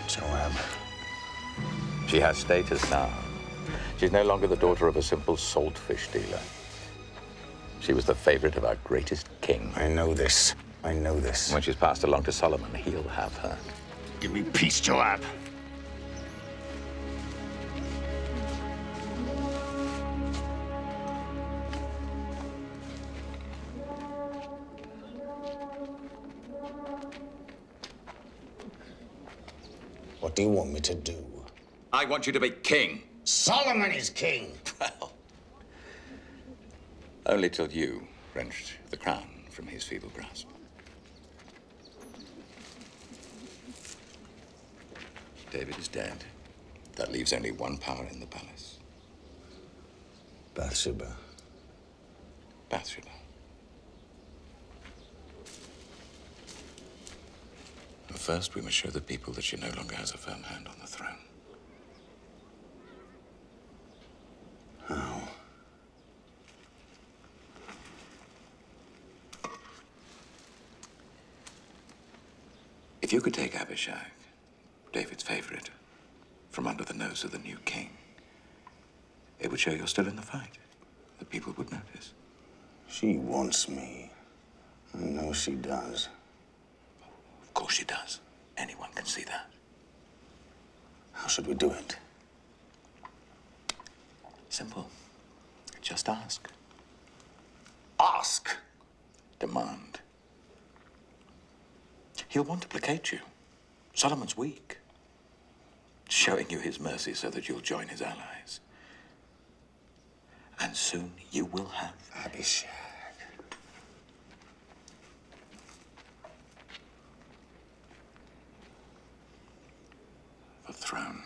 Speaker 4: Joab.
Speaker 8: She has status now. She's no longer the daughter of a simple saltfish dealer. She was the favorite of our greatest king.
Speaker 4: I know this. I know this.
Speaker 8: When she's passed along to Solomon, he'll have her.
Speaker 4: Give me peace, Joab.
Speaker 5: What do you want me to do?
Speaker 11: I want you to be king.
Speaker 5: Solomon is king.
Speaker 11: Well,
Speaker 8: Only till you wrenched the crown from his feeble grasp. David is dead. That leaves only one power in the palace.
Speaker 5: Bathsheba.
Speaker 8: Bathsheba. But first, we must show the people that she no longer has a firm hand on the throne.
Speaker 5: How?
Speaker 11: If you could take Abishag, David's favorite, from under the nose of the new king, it would show you're still in the fight. The people would notice.
Speaker 20: She wants me. I know she does.
Speaker 11: Of course she does. Anyone can see that.
Speaker 20: How should we do it?
Speaker 11: Simple. Just ask.
Speaker 20: Ask?
Speaker 11: Demand. He'll want to placate you. Solomon's weak. Showing you his mercy so that you'll join his allies. And soon you will have
Speaker 20: Abishag.
Speaker 11: The throne.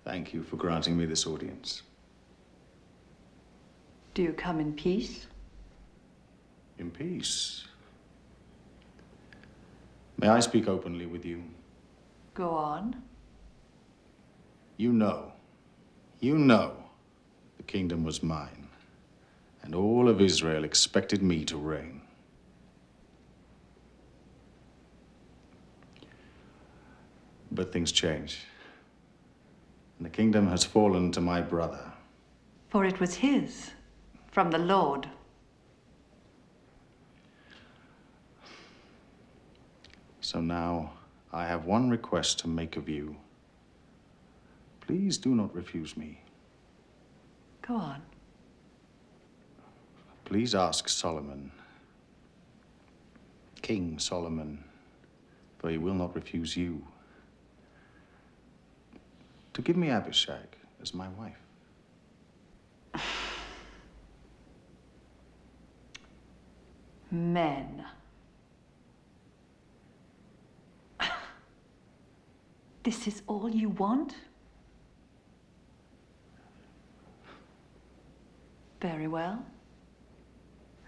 Speaker 21: Thank you for granting me this audience.
Speaker 9: Do you come in peace?
Speaker 21: In peace. May I speak openly with you?
Speaker 9: Go on.
Speaker 21: You know, the kingdom was mine, and all of Israel expected me to reign. But things change, and the kingdom has fallen to my brother.
Speaker 9: For it was his, from the Lord.
Speaker 21: So now I have one request to make of you. Please do not refuse me.
Speaker 9: Go on.
Speaker 21: Please ask Solomon, King Solomon, for he will not refuse you, to give me Abishag as my wife.
Speaker 9: Men. This is all you want? Very well.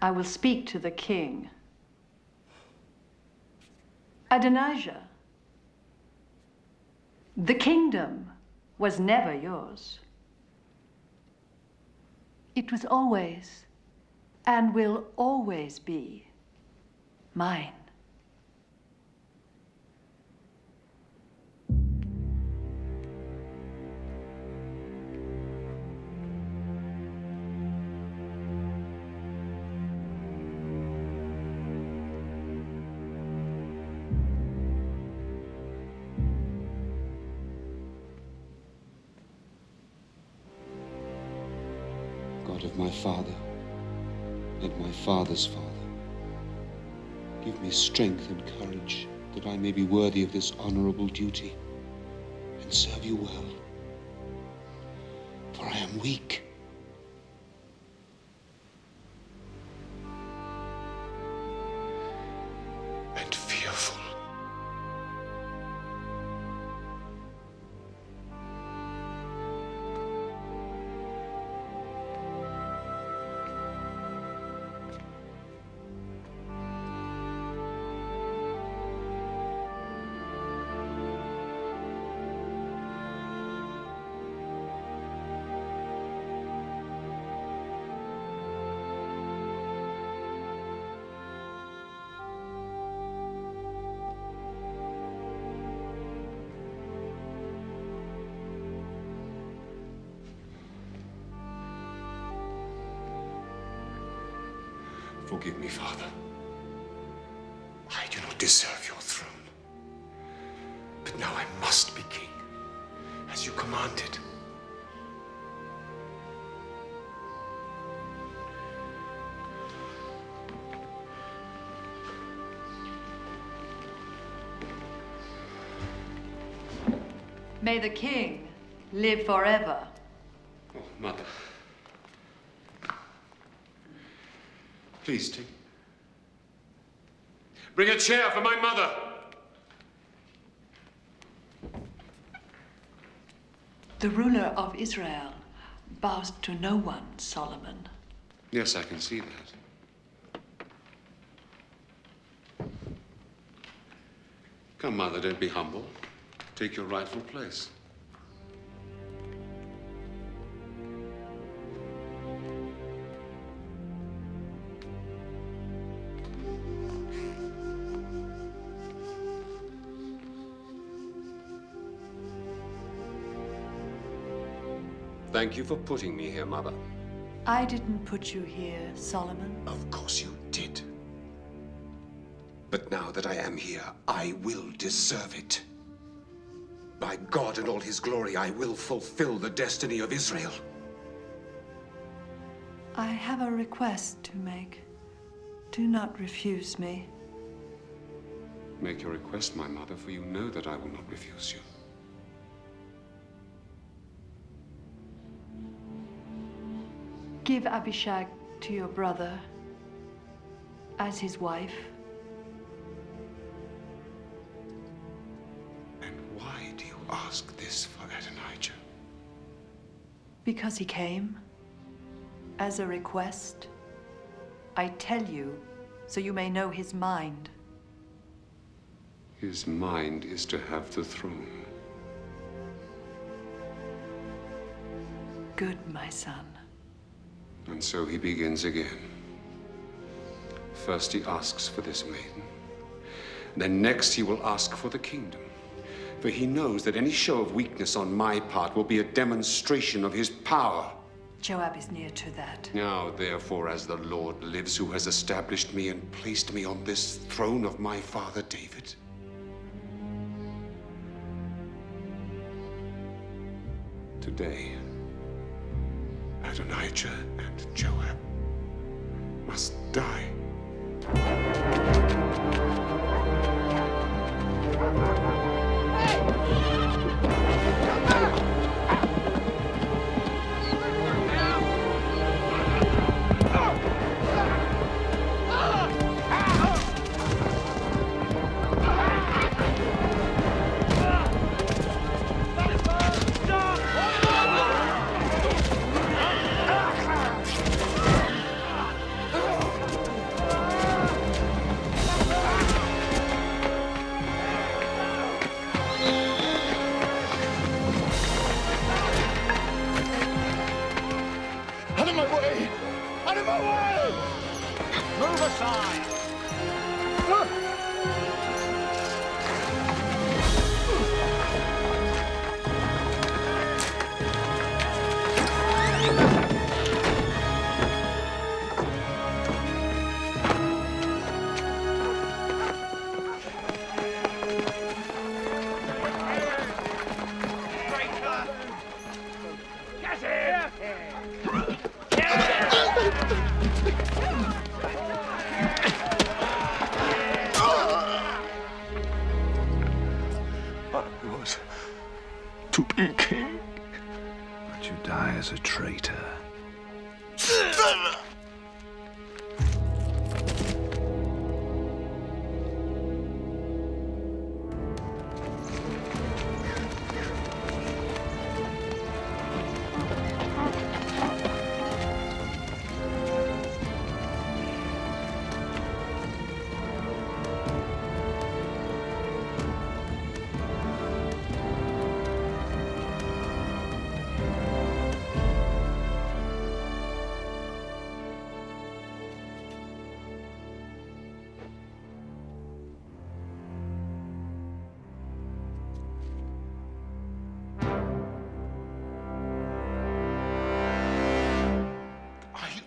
Speaker 9: I will speak to the king. Adonijah, the kingdom was never yours. It was always, and will always be, mine.
Speaker 18: God of my father and my father's father, give me strength and courage that I may be worthy of this honorable duty and serve you well. For I am weak.
Speaker 2: And fearful. Forgive me, Father. I do not deserve your throne. But now I must be king, as you commanded.
Speaker 9: May the king live forever.
Speaker 2: Oh, Mother. Please take. Bring a chair for my mother.
Speaker 9: The ruler of Israel bows to no one, Solomon.
Speaker 2: Yes, I can see that. Come, Mother, don't be humble. Take your rightful place. Thank you for putting me here, Mother.
Speaker 9: I didn't put you here, Solomon.
Speaker 2: Of course you did. But now that I am here, I will deserve it. By God and all his glory, I will fulfill the destiny of Israel.
Speaker 9: I have a request to make. Do not refuse me.
Speaker 2: Make your request, my mother, for you know that I will not refuse you.
Speaker 9: Give Abishag to your brother as his wife.
Speaker 2: And why do you ask this for Adonijah?
Speaker 9: Because he came as a request. I tell you, so you may know his mind.
Speaker 2: His mind is to have the throne.
Speaker 9: Good, my son.
Speaker 2: And so he begins again. First he asks for this maiden. Then next he will ask for the kingdom. For he knows that any show of weakness on my part will be a demonstration of his power.
Speaker 9: Joab is near to that.
Speaker 2: Now, therefore, as the Lord lives, who has established me and placed me on this throne of my father David, today, Adonijah and Joab must die.
Speaker 5: Out of my way! Out of my way! Move aside!
Speaker 2: I was to be king. But you die as a traitor.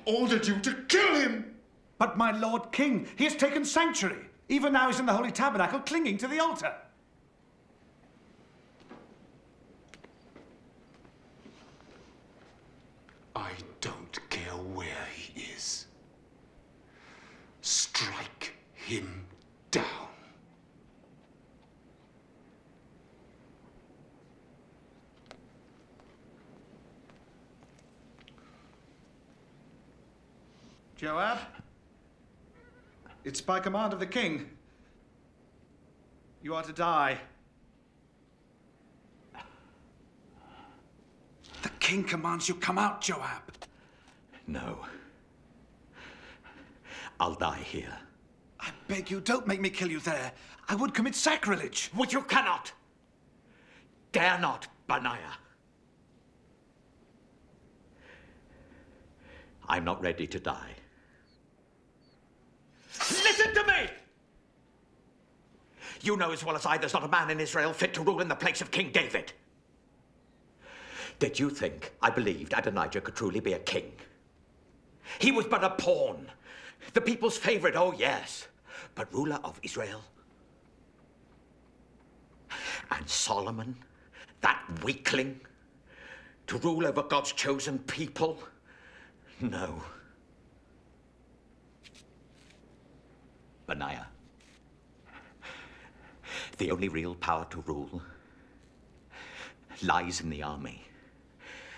Speaker 5: Ordered you to kill him!
Speaker 1: But my Lord King, he has taken sanctuary. Even now he's in the Holy Tabernacle, clinging to the altar.
Speaker 2: I don't care where he is. Strike him down.
Speaker 1: Joab, it's by command of the king. You are to die. The king commands you come out, Joab.
Speaker 11: No. I'll die here.
Speaker 1: I beg you, don't make me kill you there. I would commit sacrilege.
Speaker 11: Which you cannot. Dare not, Benaiah. I'm not ready to die. Listen to me! You know as well as I there's not a man in Israel fit to rule in the place of King David. Did you think I believed Adonijah could truly be a king? He was but a pawn. The people's favorite, oh yes, but ruler of Israel. And Solomon, that weakling, to rule over God's chosen people? No. Benaiah, the only real power to rule lies in the army.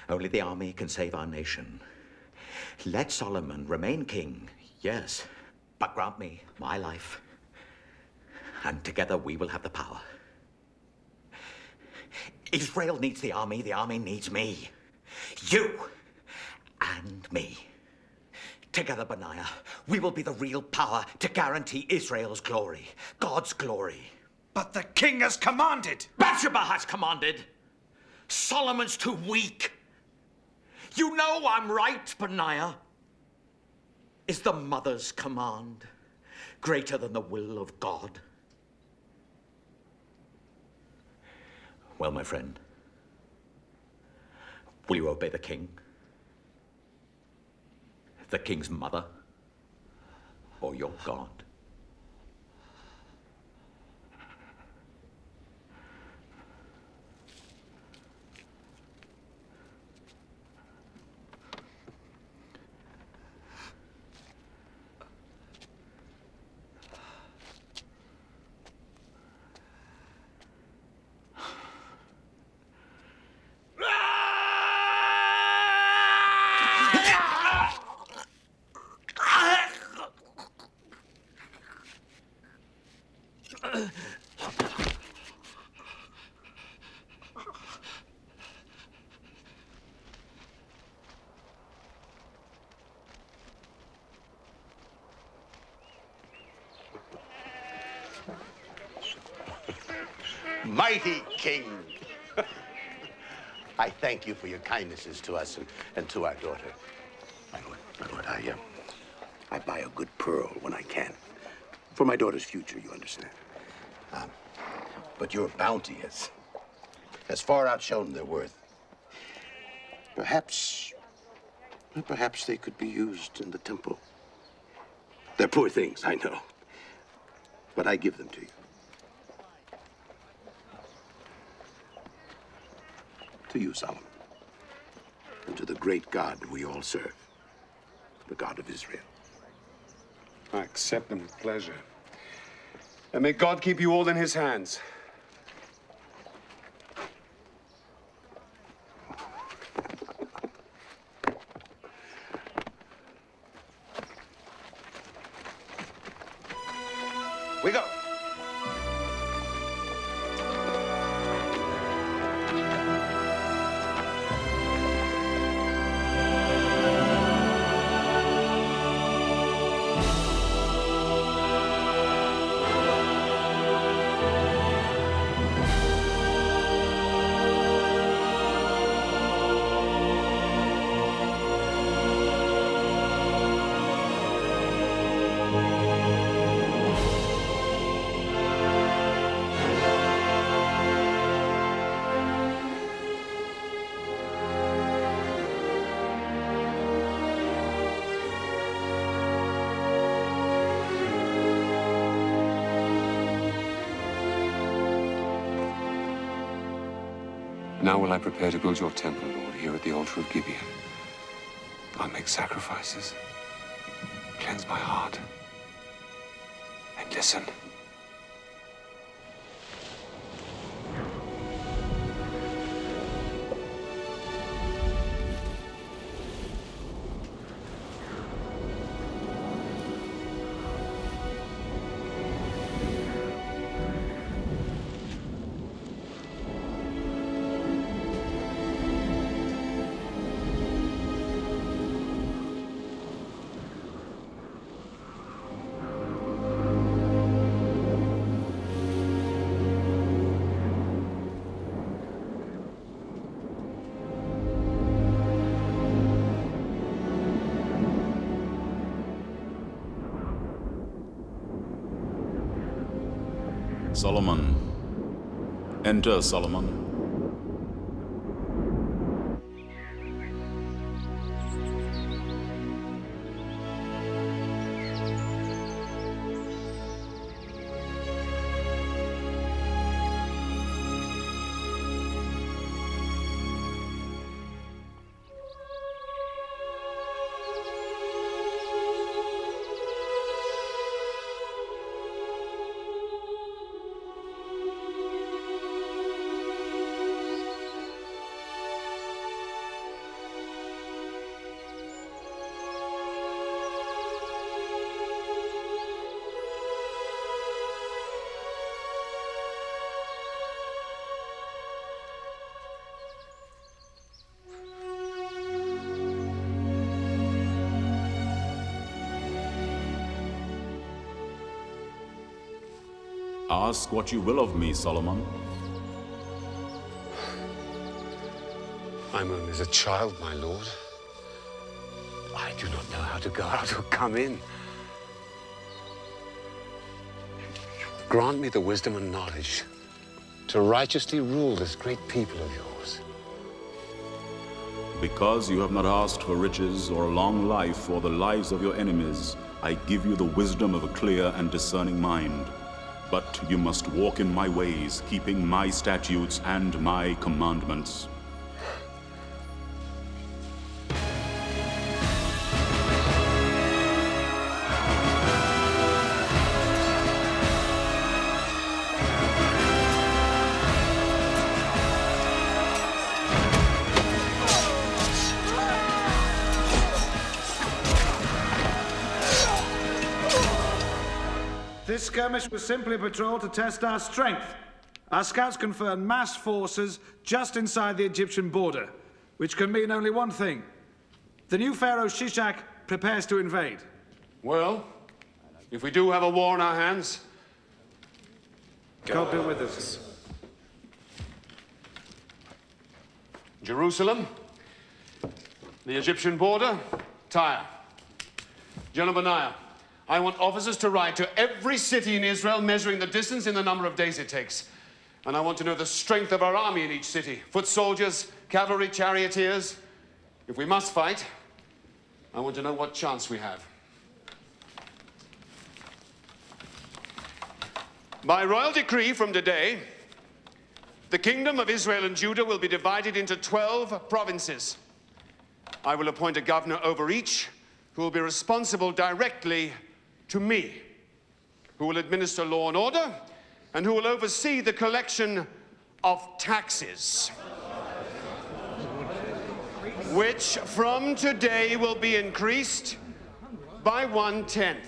Speaker 11: Only the army can save our nation. Let Solomon remain king, yes, but grant me my life, and together we will have the power. Israel needs the army needs me. You and me. Together, Benaiah, we will be the real power to guarantee Israel's glory, God's glory.
Speaker 1: But the king has commanded.
Speaker 11: Bathsheba has commanded. Solomon's too weak. You know I'm right, Benaiah. Is the mother's command greater than the will of God? Well, my friend, will you obey the king? The king's mother, or your God?
Speaker 6: Mighty King, I thank you for your kindnesses to us and to our daughter. My lord, I buy a good pearl when I can. For my daughter's future, you understand. But your bounty has far outshone their worth. Perhaps they could be used in the temple. They're poor things, I know. But I give them to you. To you, Solomon, and to the great God we all serve, the God of Israel.
Speaker 3: I accept them with pleasure. And may God keep you all in his hands.
Speaker 6: We go.
Speaker 2: Now will I prepare to build your temple, Lord, here at the altar of Gibeon. I'll make sacrifices, cleanse my heart, and listen.
Speaker 10: Solomon. Enter, Solomon. Ask what you will of me, Solomon.
Speaker 2: I'm only as a child, my lord. I do not know how to go out or come in. Grant me the wisdom and knowledge to righteously rule this great people of yours.
Speaker 10: Because you have not asked for riches or a long life or the lives of your enemies, I give you the wisdom of a clear and discerning mind. But you must walk in my ways, keeping my statutes and my commandments.
Speaker 1: This skirmish was simply a patrol to test our strength. Our scouts confirmed massed forces just inside the Egyptian border, which can mean only one thing. The new pharaoh Shishak prepares to invade.
Speaker 3: Well, if we do have a war on our hands,
Speaker 1: God be with us.
Speaker 3: Jerusalem, the Egyptian border, Tyre. General Benaiah, I want officers to ride to every city in Israel, measuring the distance in the number of days it takes. And I want to know the strength of our army in each city. Foot soldiers, cavalry, charioteers. If we must fight, I want to know what chance we have. By royal decree from today, the kingdom of Israel and Judah will be divided into 12 provinces. I will appoint a governor over each, who will be responsible directly to me, who will administer law and order, and who will oversee the collection of taxes, which from today will be increased by 1/10.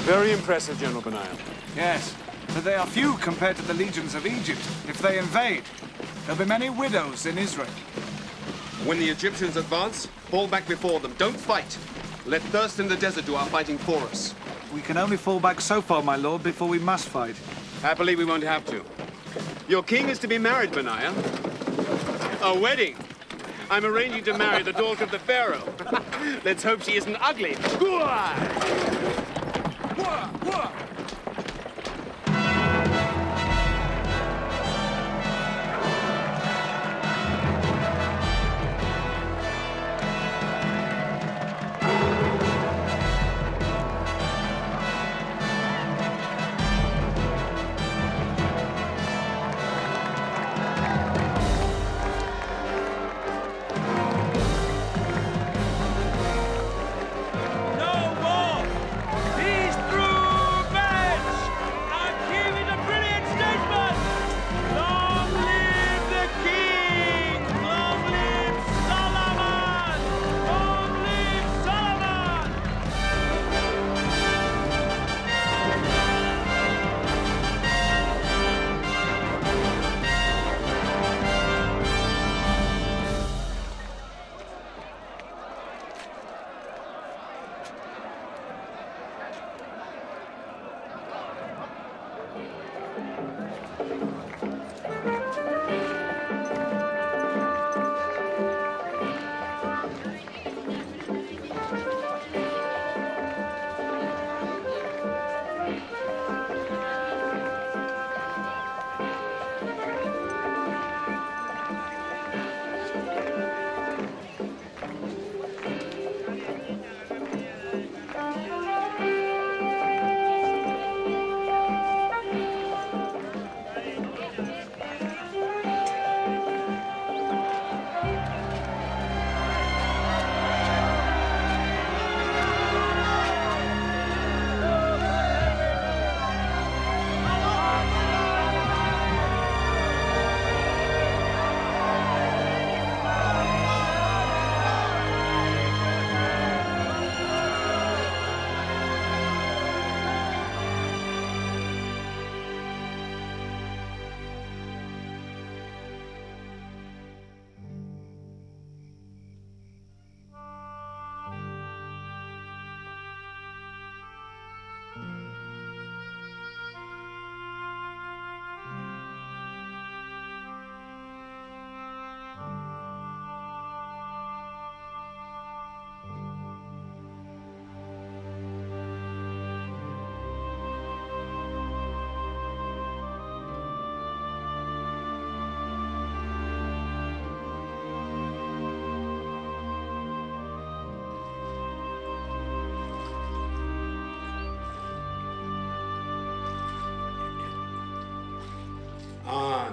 Speaker 3: Very impressive, General Benaiah.
Speaker 1: Yes, but they are few compared to the legions of Egypt. If they invade, there'll be many widows in Israel.
Speaker 3: When the Egyptians advance, fall back before them. Don't fight. Let thirst in the desert do our fighting for us.
Speaker 1: We can only fall back so far, my lord, before we must fight.
Speaker 3: Happily, we won't have to. Your king is to be married, Benaiah. A wedding. I'm arranging to marry the daughter of the pharaoh. Let's hope she isn't ugly.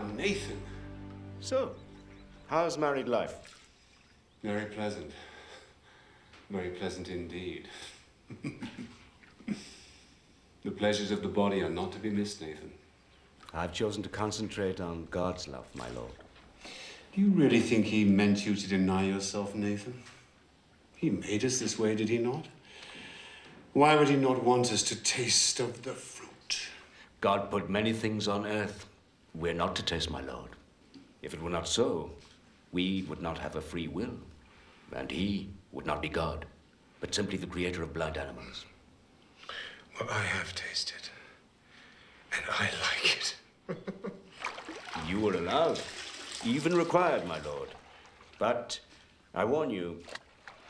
Speaker 2: Nathan.
Speaker 21: So, how's married life?
Speaker 2: Very pleasant. Very pleasant indeed. The pleasures of the body are not to be missed, Nathan.
Speaker 21: I've chosen to concentrate on God's love, my lord.
Speaker 2: Do you really think he meant you to deny yourself, Nathan? He made us this way, did he not? Why would he not want us to taste of the fruit?
Speaker 12: God put many things on earth we're not to taste, my lord. If it were not so, we would not have a free will, and he would not be God, but simply the creator of blind animals.
Speaker 2: Well, I have tasted, and I like it.
Speaker 12: You were allowed, even required, my lord. But I warn you,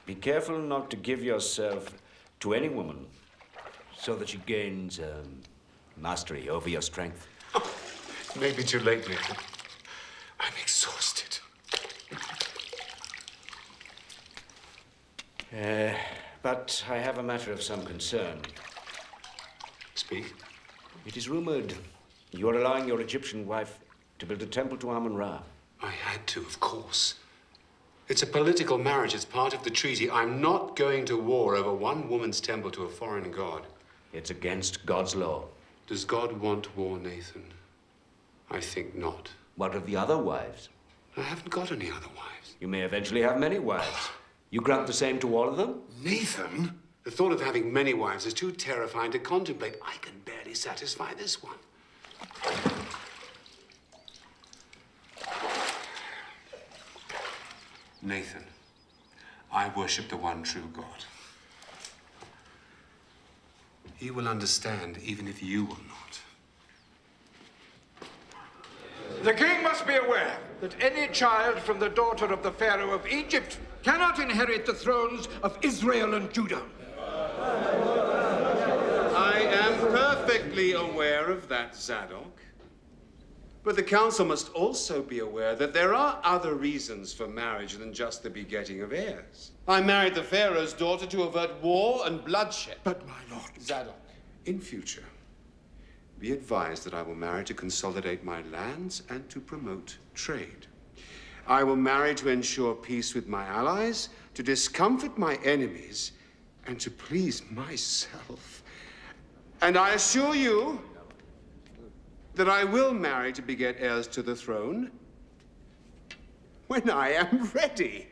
Speaker 12: be careful not to give yourself to any woman so that she gains mastery over your strength.
Speaker 2: Maybe too late, Nathan. I'm exhausted.
Speaker 12: But I have a matter of some concern.
Speaker 2: Speak.
Speaker 12: It is rumored you are allowing your Egyptian wife to build a temple to Amun-Ra.
Speaker 2: I had to, of course. It's a political marriage. It's part of the treaty. I'm not going to war over one woman's temple to a foreign god.
Speaker 12: It's against God's law.
Speaker 2: Does God want war, Nathan? I think not.
Speaker 12: What of the other wives?
Speaker 2: I haven't got any other wives.
Speaker 12: You may eventually have many wives. You grant the same to all of them?
Speaker 2: Nathan? The thought of having many wives is too terrifying to contemplate. I can barely satisfy this one. Nathan, I worship the one true God. He will understand even if you will not.
Speaker 17: The king must be aware that any child from the daughter of the Pharaoh of Egypt cannot inherit the thrones of Israel and Judah.
Speaker 3: I am perfectly aware of that, Zadok. But the council must also be aware that there are other reasons for marriage than just the begetting of heirs. I married the Pharaoh's daughter to avert war and bloodshed.
Speaker 17: But, my lord...
Speaker 3: Zadok, in future, be advised that I will marry to consolidate my lands and to promote trade. I will marry to ensure peace with my allies, to discomfort my enemies, and to please myself. And I assure you that I will marry to beget heirs to the throne when I am ready.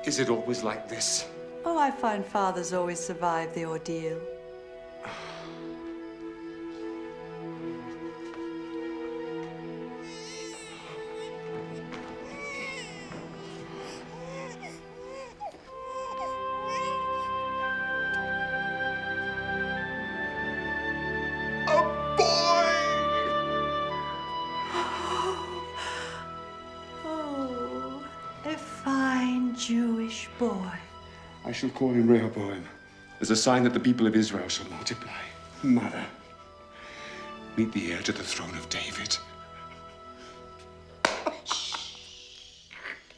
Speaker 3: Is it always like this?
Speaker 9: Oh, I find fathers always survive the ordeal. Jewish boy.
Speaker 18: I shall call him Rehoboam, as a sign that the people of Israel shall multiply. Mother, meet the heir to the throne of David.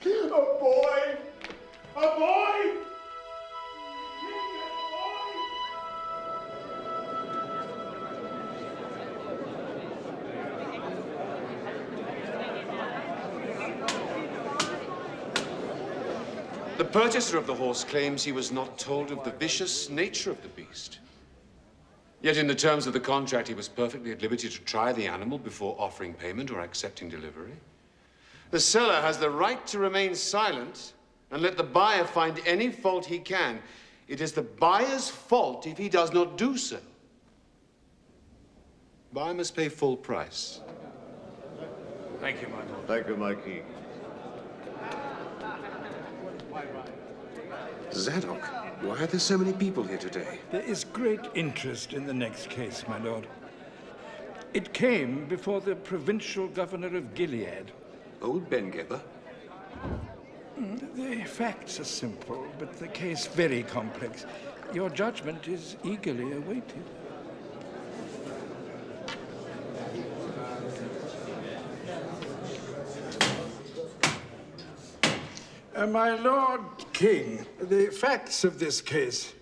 Speaker 5: A boy! A boy!
Speaker 3: The purchaser of the horse claims he was not told of the vicious nature of the beast. Yet in the terms of the contract, he was perfectly at liberty to try the animal before offering payment or accepting delivery. The seller has the right to remain silent and let the buyer find any fault he can. It is the buyer's fault if he does not do so. Buyer must pay full price.
Speaker 7: Thank you, my lord.
Speaker 19: Thank you, my king.
Speaker 2: Zadok, why are there so many people here today?
Speaker 17: There is great interest in the next case, my lord. It came before the provincial governor of Gilead.
Speaker 2: Old Ben-Geber?
Speaker 17: The facts are simple, but the case very complex. Your judgment is eagerly awaited. My Lord King, the facts of this case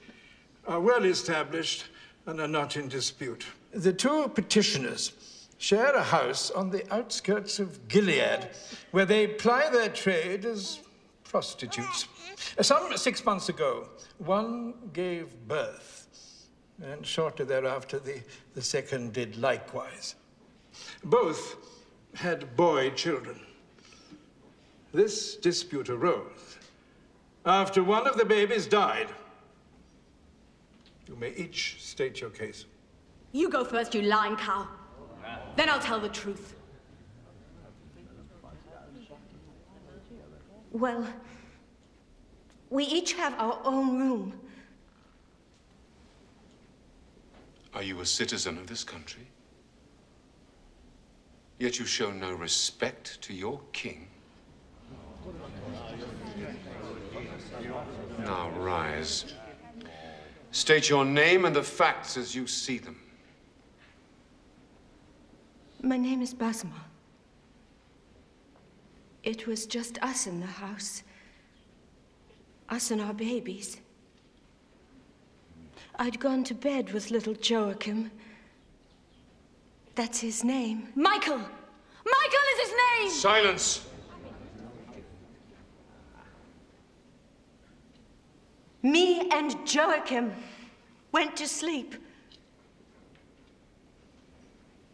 Speaker 17: are well established and are not in dispute. The two petitioners share a house on the outskirts of Gilead, where they ply their trade as prostitutes. Some 6 months ago, one gave birth, and shortly thereafter, the second did likewise. Both had boy children. This dispute arose after one of the babies died. You may each state your case.
Speaker 14: You go first, you lying cow. Then I'll tell the truth.
Speaker 22: Well, we each have our own room.
Speaker 3: Are you a citizen of this country? Yet you show no respect to your king. Now rise. State your name and the facts as you see them.
Speaker 22: My name is Basma. It was just us in the house. Us and our babies. I'd gone to bed with little Joachim. That's his name.
Speaker 14: Michael! Michael is his name!
Speaker 3: Silence!
Speaker 22: Me and Joachim went to sleep.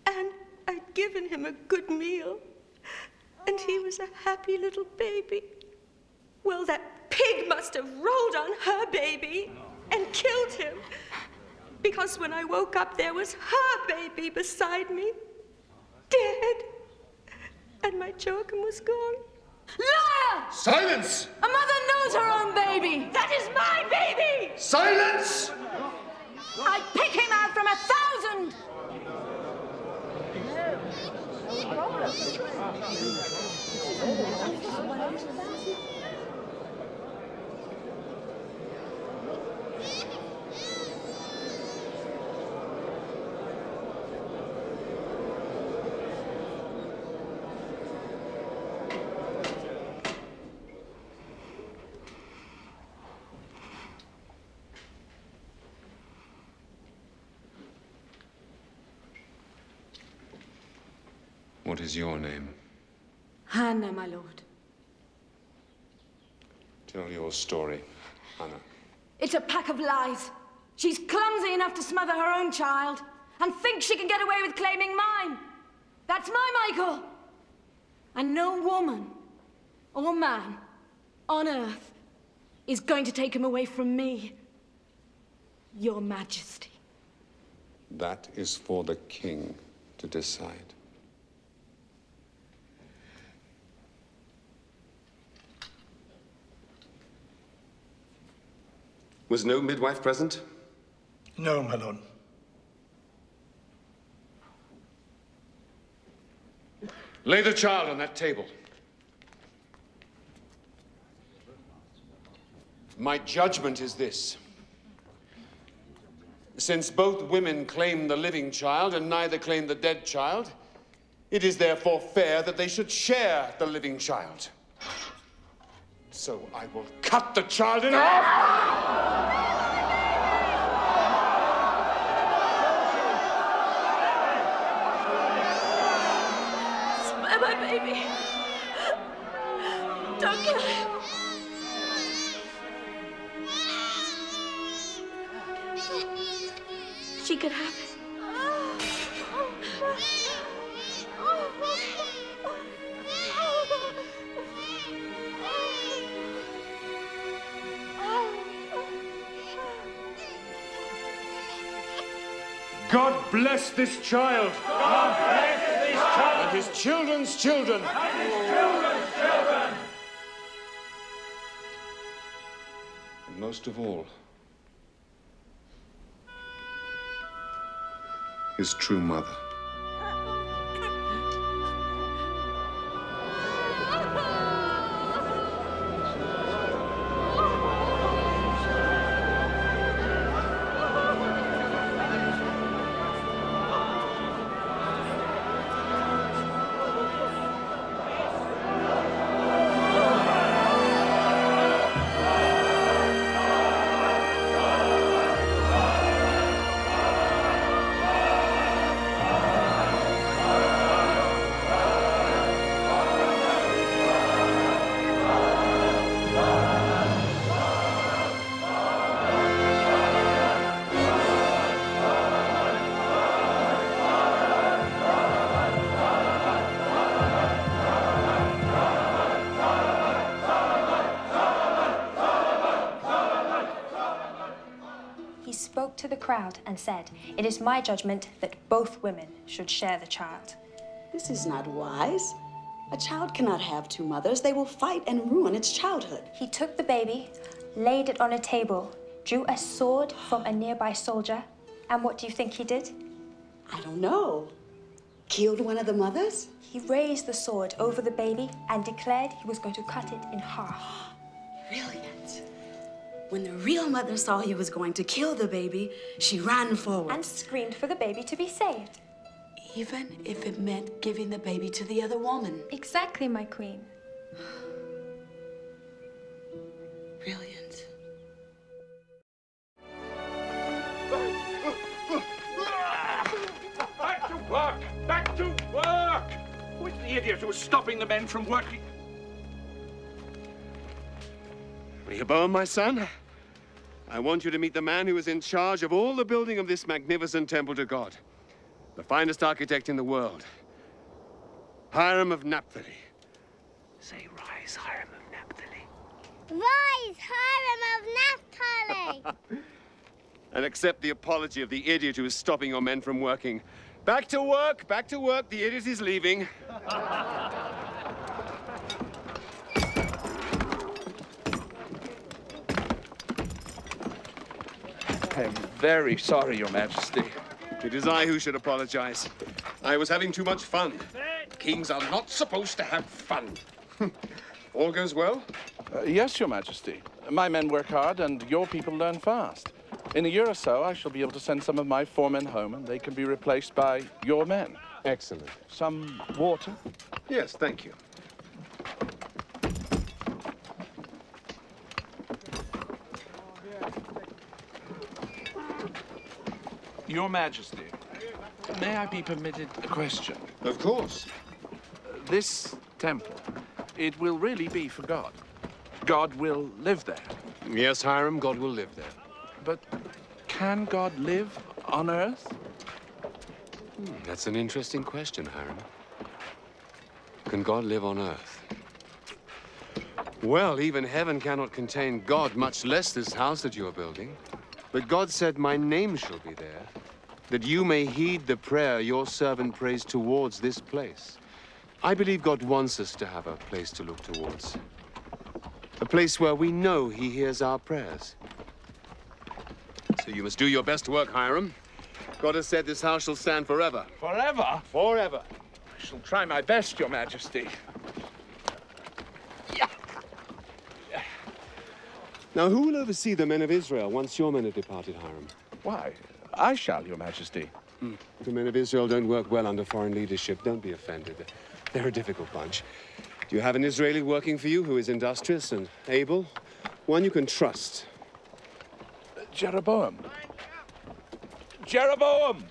Speaker 22: And I'd given him a good meal. And he was a happy little baby. Well, that pig must have rolled on her baby and killed him. Because when I woke up, there was her baby beside me, dead. And my Joachim was gone.
Speaker 14: Liar!
Speaker 3: Silence!
Speaker 14: A mother knows her own baby.
Speaker 22: That is my baby!
Speaker 3: Silence!
Speaker 14: I'd pick him out from 1,000.
Speaker 3: What is your name?
Speaker 14: Hannah, my lord.
Speaker 3: Tell your story, Hannah.
Speaker 14: It's a pack of lies. She's clumsy enough to smother her own child and thinks she can get away with claiming mine. That's my Michael. And no woman or man on earth is going to take him away from me, Your Majesty.
Speaker 3: That is for the king to decide.
Speaker 2: Was no midwife present?
Speaker 17: No, my lord.
Speaker 3: Lay the child on that table. My judgment is this. Since both women claim the living child and neither claim the dead child, it is therefore fair that they should share the living child. So I will cut the child in half!
Speaker 14: Spare my baby. Don't kill him. She could have it.
Speaker 3: God bless this child.
Speaker 7: God bless this child.
Speaker 3: And his children's children.
Speaker 7: And his children's children.
Speaker 3: And most of all, his true mother.
Speaker 13: To the crowd and said, "It is my judgment that both women should share the child."
Speaker 16: This is not wise. A child cannot have two mothers. They will fight and ruin its childhood.
Speaker 13: He took the baby, laid it on a table, drew a sword from a nearby soldier, and what do you think he did?
Speaker 16: I don't know. Killed one of the mothers?
Speaker 13: He raised the sword over the baby and declared he was going to cut it in half.
Speaker 16: Brilliant. When the real mother saw he was going to kill the baby, she ran forward.
Speaker 13: And screamed for the baby to be saved.
Speaker 16: Even if it meant giving the baby to the other woman.
Speaker 13: Exactly, my queen.
Speaker 16: Brilliant.
Speaker 7: Back to work! Back to work! Who is the idiot who is stopping the men from working?
Speaker 3: Rehoboam, my son, I want you to meet the man who is in charge of all the building of this magnificent temple to God. The finest architect in the world. Hiram of Naphtali. Say, rise, Hiram of Naphtali.
Speaker 23: Rise, Hiram of Naphtali!
Speaker 3: And accept the apology of the idiot who is stopping your men from working. Back to work, back to work. The idiot is leaving.
Speaker 24: I am very sorry, Your Majesty.
Speaker 3: It is I who should apologize. I was having too much fun. Kings are not supposed to have fun. All goes well?
Speaker 24: Yes, Your Majesty. My men work hard and your people learn fast. In a year or so, I shall be able to send some of my foremen home and they can be replaced by your men.
Speaker 3: Excellent.
Speaker 24: Some water?
Speaker 3: Yes, thank you.
Speaker 24: Your Majesty, may I be permitted a question?
Speaker 3: Of course.
Speaker 24: This temple, it will really be for God. God will live there.
Speaker 3: Yes, Hiram, God will live there.
Speaker 24: But can God live on Earth?
Speaker 3: That's an interesting question, Hiram. Can God live on Earth? Well, even heaven cannot contain God, much less this house that you are building. But God said, my name shall be there, that you may heed the prayer your servant prays towards this place. I believe God wants us to have a place to look towards. A place where we know he hears our prayers. So you must do your best work, Hiram. God has said this house shall stand forever.
Speaker 24: Forever?
Speaker 3: Forever.
Speaker 24: I shall try my best, Your Majesty.
Speaker 18: Now, who will oversee the men of Israel once your men have departed, Hiram?
Speaker 24: Why, I shall, Your Majesty.
Speaker 18: The men of Israel don't work well under foreign leadership. Don't be offended. They're a difficult bunch. Do you have an Israeli working for you who is industrious and able? One you can trust?
Speaker 24: Jeroboam. Jeroboam!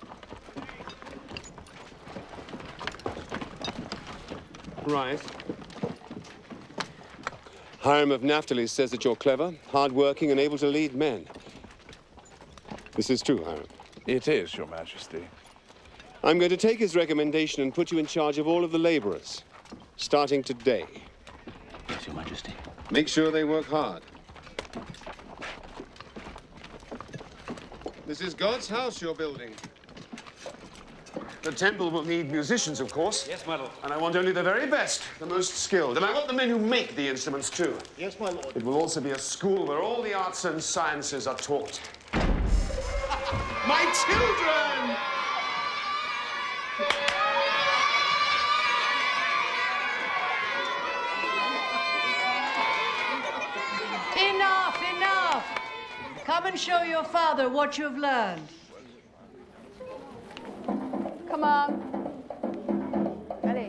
Speaker 18: Right. Hiram of Naphtali says that you're clever, hard-working, and able to lead men. This is true, Hiram.
Speaker 24: It is, Your Majesty.
Speaker 18: I'm going to take his recommendation and put you in charge of all of the laborers, starting today.
Speaker 6: Yes, Your Majesty.
Speaker 18: Make sure they work hard. This is God's house you're building.
Speaker 3: The temple will need musicians, of course.
Speaker 4: Yes, my lord.
Speaker 3: And I want only the very best, the most skilled. And I want the men who make the instruments, too.
Speaker 4: Yes, my lord.
Speaker 3: It will also be a school where all the arts and sciences are taught. My children!
Speaker 9: Enough, enough! Come and show your father what you've learned.
Speaker 8: Come on. Allez.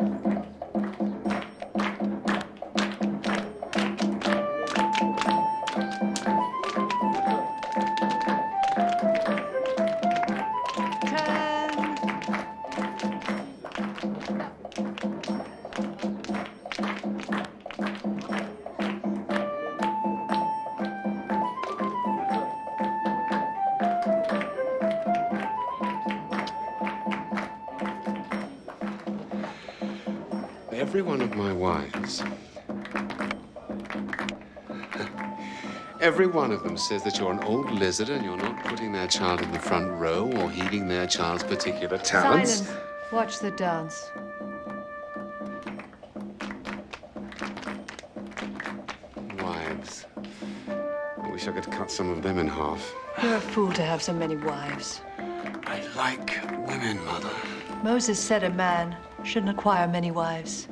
Speaker 18: Every one of my wives, every one of them says that you're an old lizard and you're not putting their child in the front row or heeding their child's particular talents.
Speaker 9: Silence. Watch the dance.
Speaker 18: Wives. I wish I could cut some of them in half.
Speaker 9: You're a fool to have so many wives.
Speaker 18: I like women, Mother.
Speaker 9: Moses said a man shouldn't acquire many wives,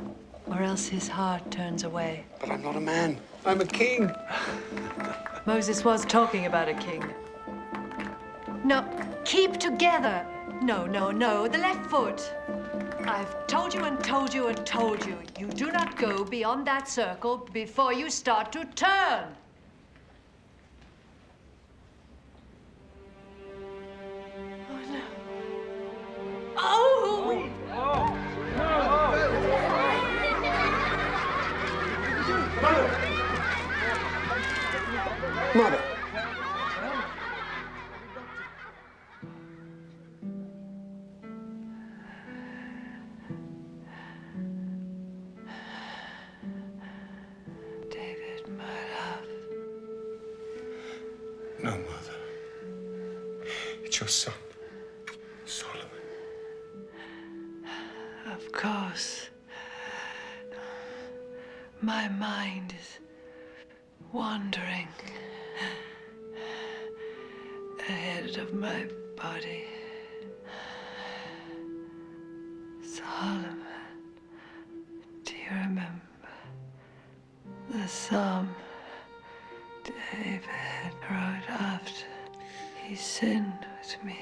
Speaker 9: or else his heart turns away.
Speaker 18: But I'm not a man. I'm a king.
Speaker 9: Moses was talking about a king. No, keep together. No, no, no, the left foot. I've told you and told you and told you. You do not go beyond that circle before you start to turn. Oh, no. Oh!
Speaker 18: Mother!
Speaker 9: David, my love.
Speaker 2: No, Mother. It's your son, Solomon.
Speaker 9: Of course. My mind is wandering ahead of my body. Solomon, do you remember the psalm David wrote after he sinned with me?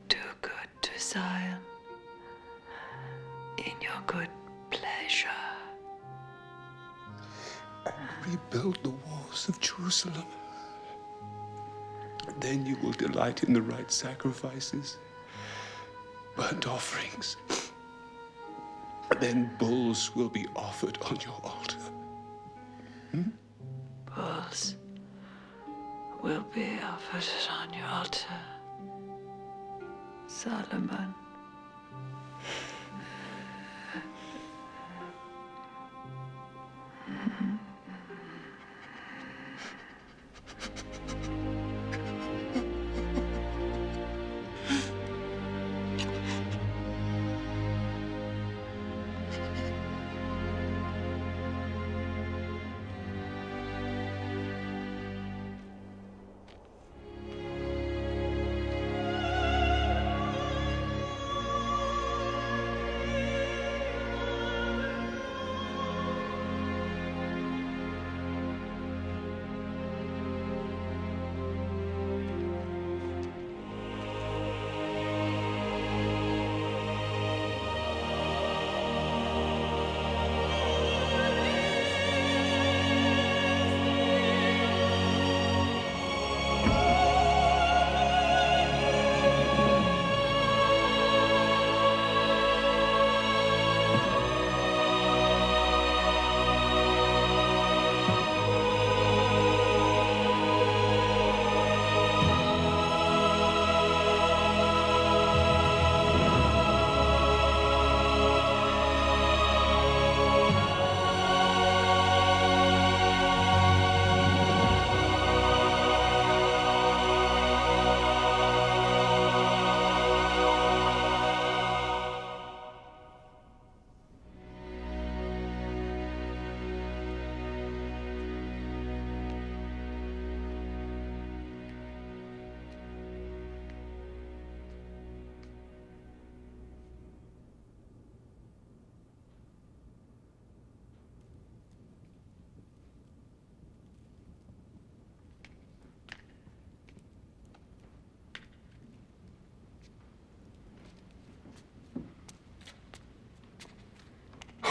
Speaker 9: Do good to Zion in your good pleasure.
Speaker 2: And rebuild the walls of Jerusalem. Then you will delight in the right sacrifices, burnt offerings. Then bulls will be offered on your altar.
Speaker 9: Bulls will be offered on your altar, Solomon.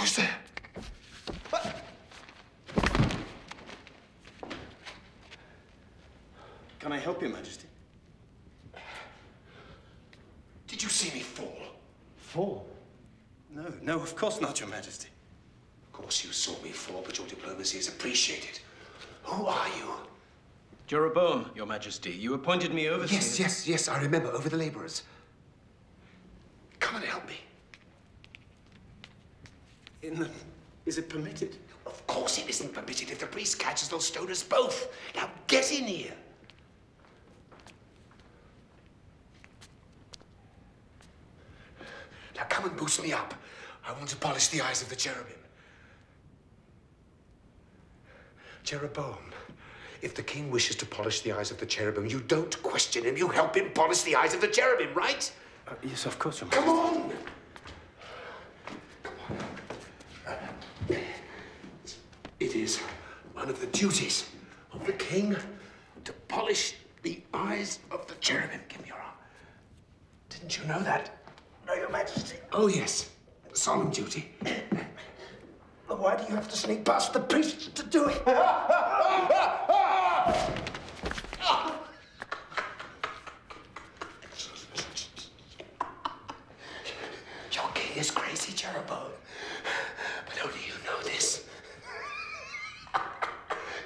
Speaker 2: Who's there?
Speaker 4: Can I help you, Majesty?
Speaker 2: Did you see me fall?
Speaker 4: Fall? No, no, of course not, Your Majesty.
Speaker 2: Of course you saw me fall, but your diplomacy is appreciated. Who are you?
Speaker 4: Jeroboam, Your Majesty. You appointed me overseer.
Speaker 2: Yes, I remember. Over the laborers. Come and help me.
Speaker 4: Is it permitted?
Speaker 2: Of course it isn't permitted. If the priest catches, they'll stone us both. Now get in here. Now come and boost me up. I want to polish the eyes of the cherubim. Jeroboam, if the king wishes to polish the eyes of the cherubim, you don't question him. You help him polish the eyes of the cherubim, right?
Speaker 4: Yes, of course, Your Majesty.
Speaker 2: Come on! It is one of the duties of the king to polish the eyes of the cherubim. Give me your arm. Didn't you know that? No, Your Majesty. Oh, yes. Solemn duty. But why do you have to sneak past the priest to do it? Your king is crazy, Jeroboam. But only you know this.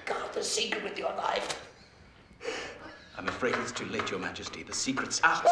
Speaker 2: Guard the secret with your life.
Speaker 4: I'm afraid it's too late, Your Majesty. The secret's out.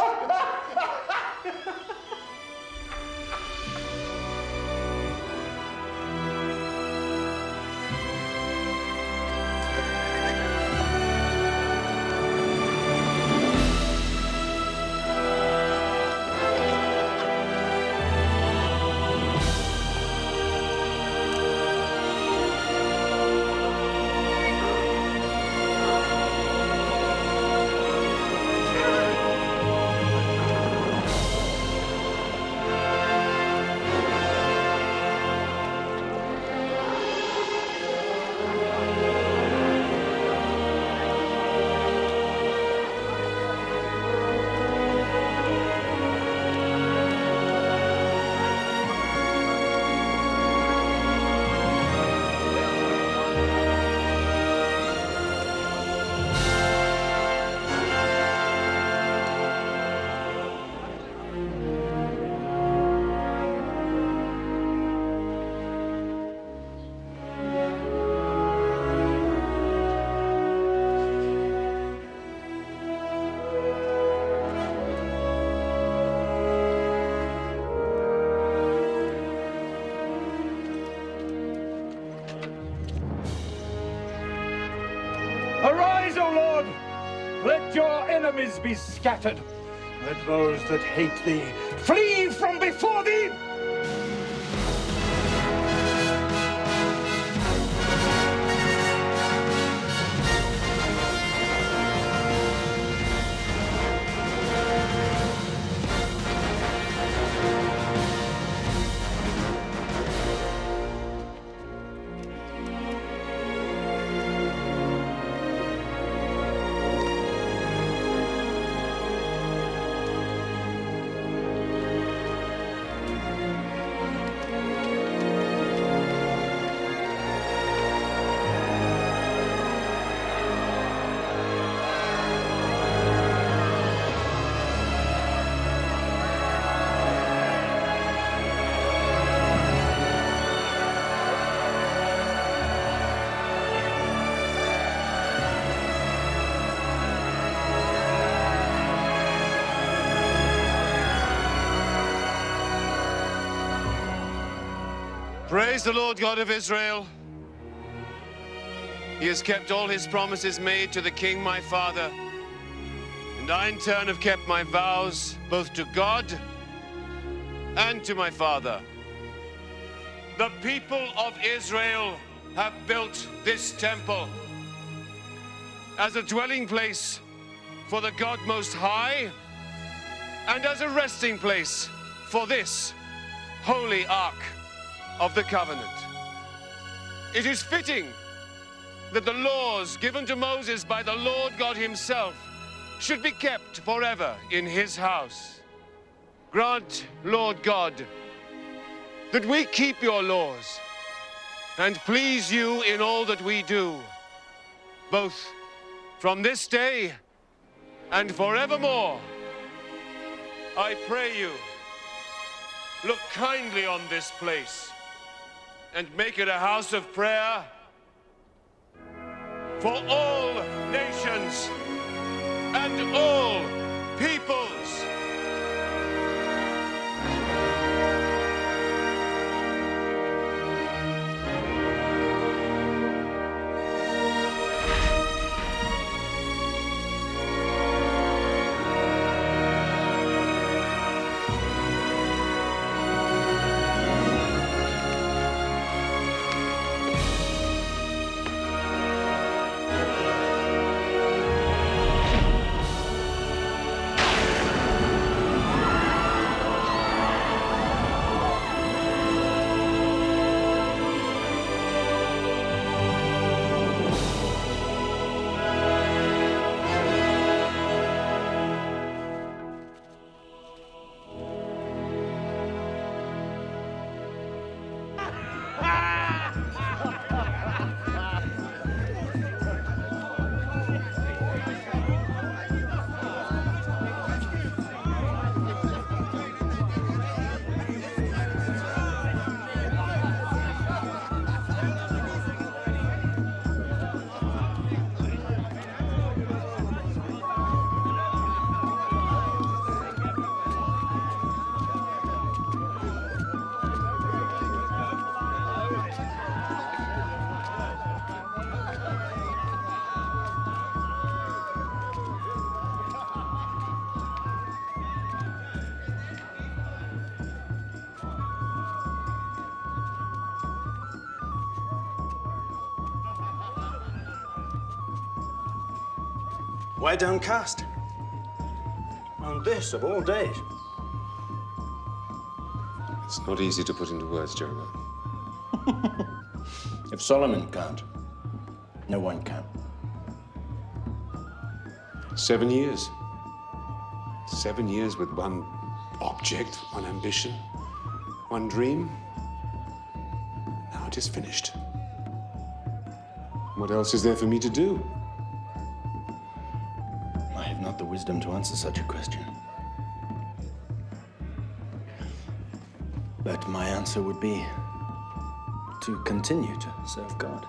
Speaker 17: Arise, O Lord! Let your enemies be scattered. Let those that hate thee flee from before thee!
Speaker 3: Praise the Lord God of Israel. He has kept all his promises made to the king, my father. And I, in turn, have kept my vows both to God and to my father. The people of Israel have built this temple as a dwelling place for the God Most High and as a resting place for this holy ark of the covenant. It is fitting that the laws given to Moses by the Lord God himself should be kept forever in his house. Grant, Lord God, that we keep your laws and please you in all that we do, both from this day and forevermore. I pray you, look kindly on this place and make it a house of prayer for all nations and all peoples.
Speaker 11: Why downcast? On this of all days.
Speaker 18: It's not easy to put into words, Jeroboam.
Speaker 11: If Solomon can't, no one can.
Speaker 2: 7 years. 7 years with one object, one ambition, one dream. Now it is finished. What else is there for me to do?
Speaker 11: I have not the wisdom to answer such a question. But my answer would be to continue to serve God.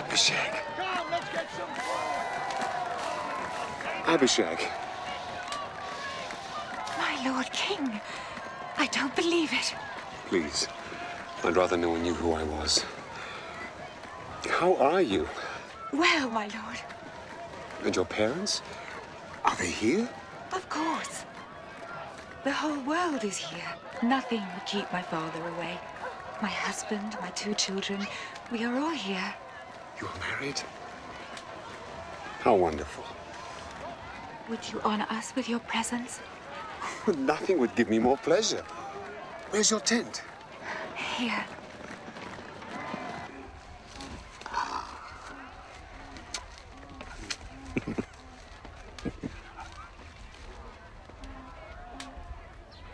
Speaker 2: Abishag. Abishag.
Speaker 22: My Lord King, I don't believe it.
Speaker 2: Please, I'd rather no one knew who I was. How are you?
Speaker 22: Well, my lord.
Speaker 2: And your parents? Are they here?
Speaker 22: Of course. The whole world is here. Nothing would keep my father away. My husband, my 2 children, we are all here.
Speaker 2: You're married? How wonderful.
Speaker 22: Would you honor us with your presence?
Speaker 2: Nothing would give me more pleasure. Where's your tent?
Speaker 22: Here.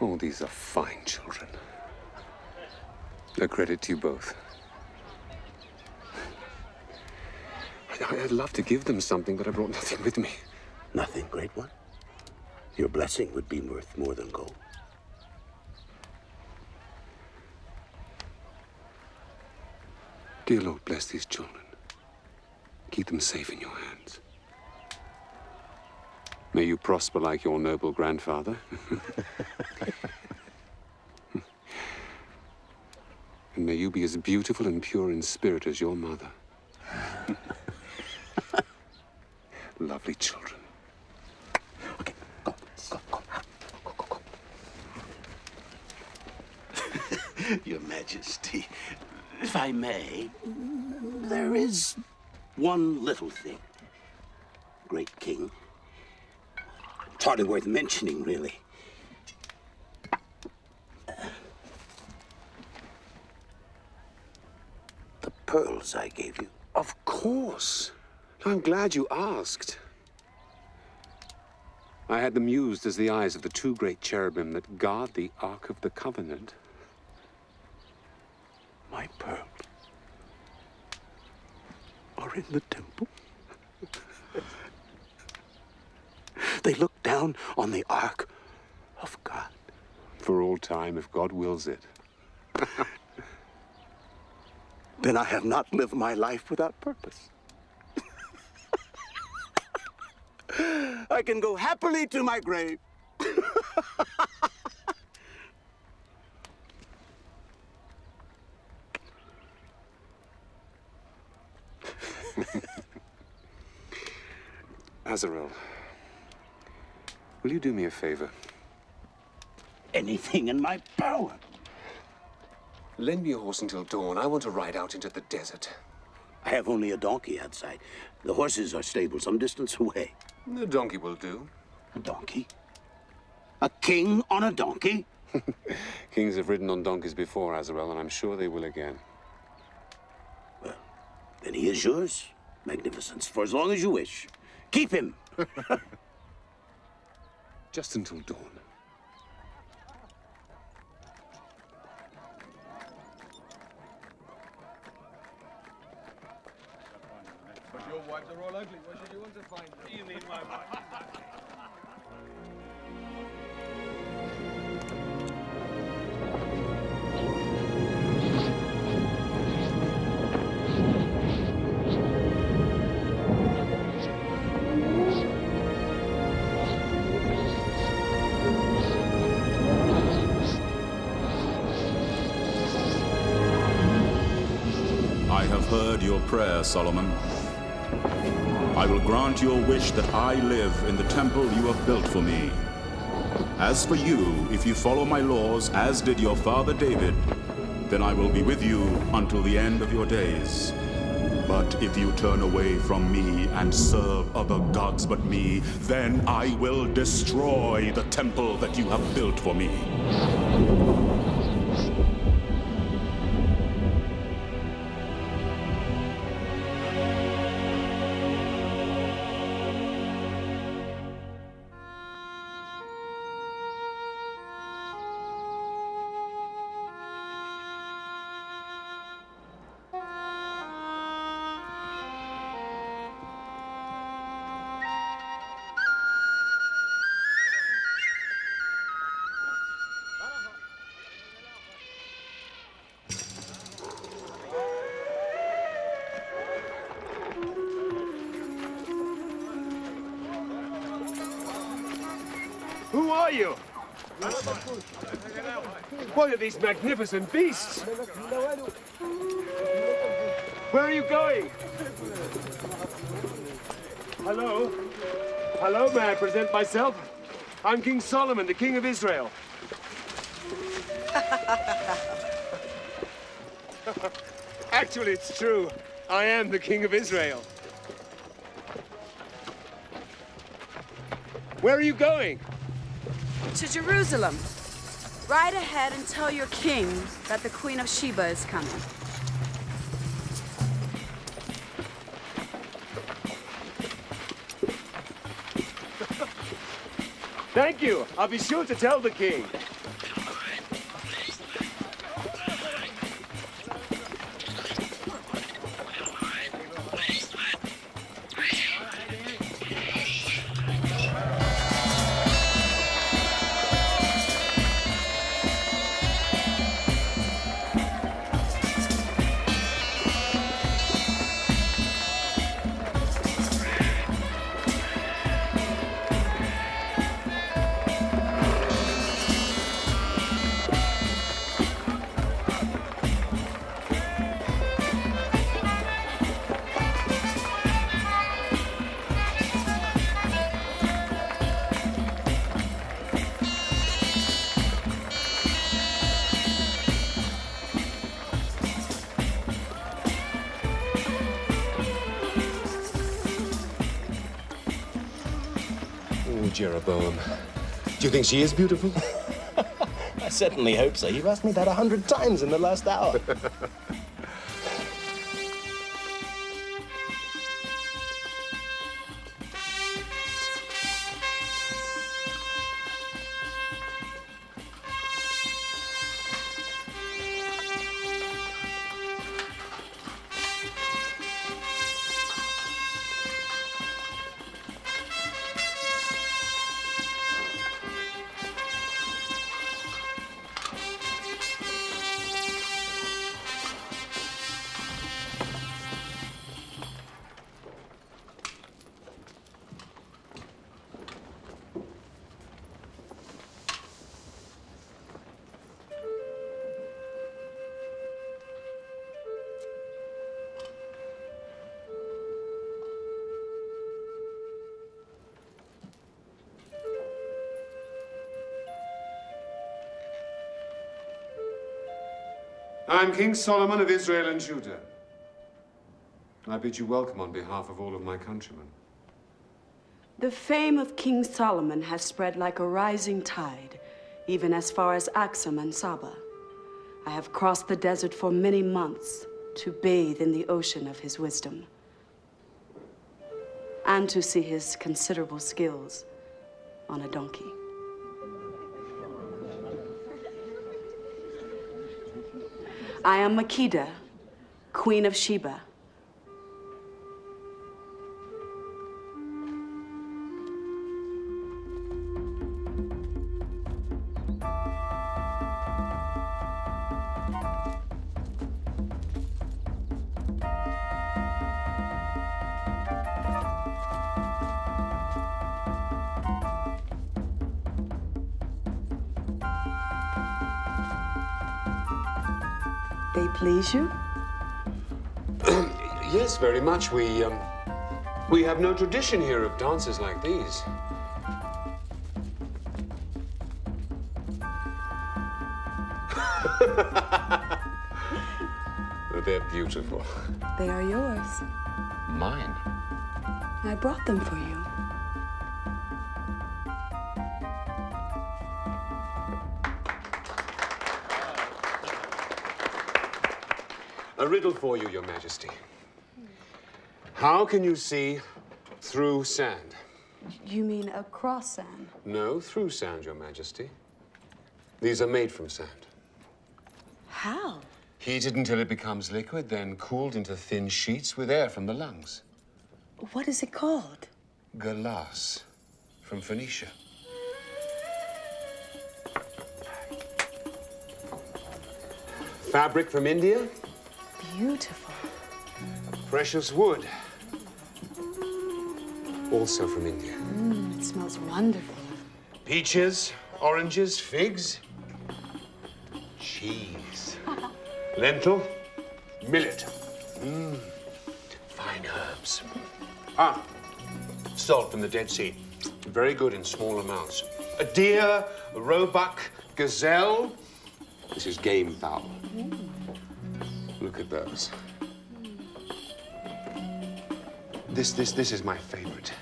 Speaker 2: Oh, these are fine children. A credit to you both. I'd love to give them something, but I brought nothing with me.
Speaker 6: Nothing, great one? Your blessing would be worth more than gold.
Speaker 2: Dear Lord, bless these children. Keep them safe in your hands. May you prosper like your noble grandfather. And may you be as beautiful and pure in spirit as your mother. Lovely children.
Speaker 6: Okay, go. Your Majesty, if I may, there is one little thing. Great king. It's hardly worth mentioning, really. The pearls I gave you.
Speaker 2: Of course. I'm glad you asked. I had them used as the eyes of the two great cherubim that guard the Ark of the Covenant.
Speaker 6: My pearls are in the temple. They look down on the Ark of God.
Speaker 2: For all time, if God wills it.
Speaker 6: Then I have not lived my life without purpose. I can go happily to my grave.
Speaker 2: Azarel, will you do me a favor?
Speaker 6: Anything in my power.
Speaker 2: Lend me a horse until dawn. I want to ride out into the desert.
Speaker 6: I have only a donkey outside. The horses are stabled some distance away.
Speaker 2: The donkey will do.
Speaker 6: A donkey? A king on a donkey?
Speaker 2: Kings have ridden on donkeys before, Azarel, and I'm sure they will again.
Speaker 6: Well, then he is yours, Magnificence, for as long as you wish. Keep him.
Speaker 2: Just until dawn.
Speaker 10: Your wives are all ugly. What should you want to find? You mean my wife?
Speaker 15: I have heard your prayer, Solomon. I will grant your wish that I live in the temple you have built for me. As for you, if you follow my laws, as did your father David, then I will be with you until the end of your days. But if you turn away from me and serve other gods but me, then I will destroy the temple that you have built for me.
Speaker 20: Who are you? What are these magnificent beasts? Where are you going? Hello? Hello, may I present myself? I'm King Solomon, the King of Israel. Actually, it's true. I am the King of Israel. Where are you going?
Speaker 16: To Jerusalem. Ride ahead and tell your king that the Queen of Sheba is coming.
Speaker 20: Thank you. I'll be sure to tell the king.
Speaker 2: Jeroboam. Do you think she is beautiful?
Speaker 11: I certainly hope so. You've asked me that 100 times in the last hour.
Speaker 3: I'm King Solomon of Israel and Judah. I bid you welcome on behalf of all of my countrymen.
Speaker 16: The fame of King Solomon has spread like a rising tide, even as far as Axum and Saba. I have crossed the desert for many months to bathe in the ocean of his wisdom and to see his considerable skills on a donkey. I am Makeda, Queen of Sheba. They please you?
Speaker 3: Yes, very much. We have no tradition here of dances like these. They're beautiful.
Speaker 16: They are yours.
Speaker 3: Mine?
Speaker 16: I brought them for you.
Speaker 3: A riddle for you, Your Majesty. How can you see through sand?
Speaker 16: You mean across sand?
Speaker 3: No, through sand, Your Majesty. These are made from sand.
Speaker 16: How?
Speaker 3: Heated until it becomes liquid, then cooled into thin sheets with air from the lungs.
Speaker 16: What is it called?
Speaker 3: Galas, from Phoenicia. Fabric from India.
Speaker 16: Beautiful.
Speaker 3: Precious wood. Also from India.
Speaker 16: It smells wonderful.
Speaker 3: Peaches, oranges, figs. Cheese. Lentil. Millet. Fine herbs. Salt from the Dead Sea. Very good in small amounts. A deer, a roebuck, gazelle. This is game fowl. Look at those. This is my favorite.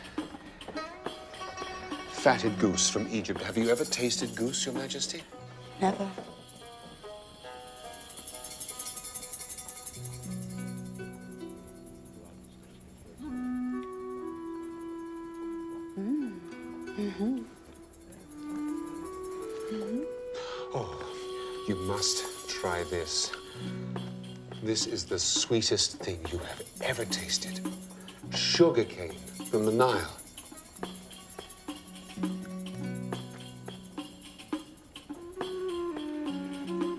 Speaker 3: Fatted goose from Egypt. Have you ever tasted goose, Your Majesty?
Speaker 16: Never.
Speaker 3: Oh, you must try this. This is the sweetest thing you have ever tasted. Sugar cane from the Nile.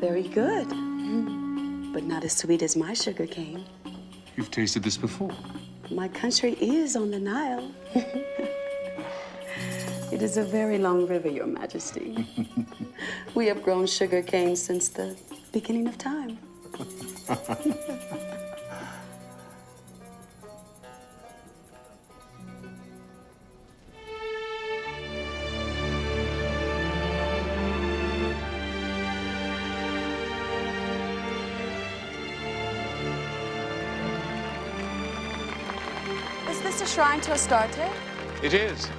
Speaker 16: Very good. But not as sweet as my sugar cane.
Speaker 3: You've tasted this before.
Speaker 16: My country is on the Nile. It is a very long river, Your Majesty. We have grown sugar cane since the beginning of time.
Speaker 8: Is this a shrine to Astarte?
Speaker 3: It is.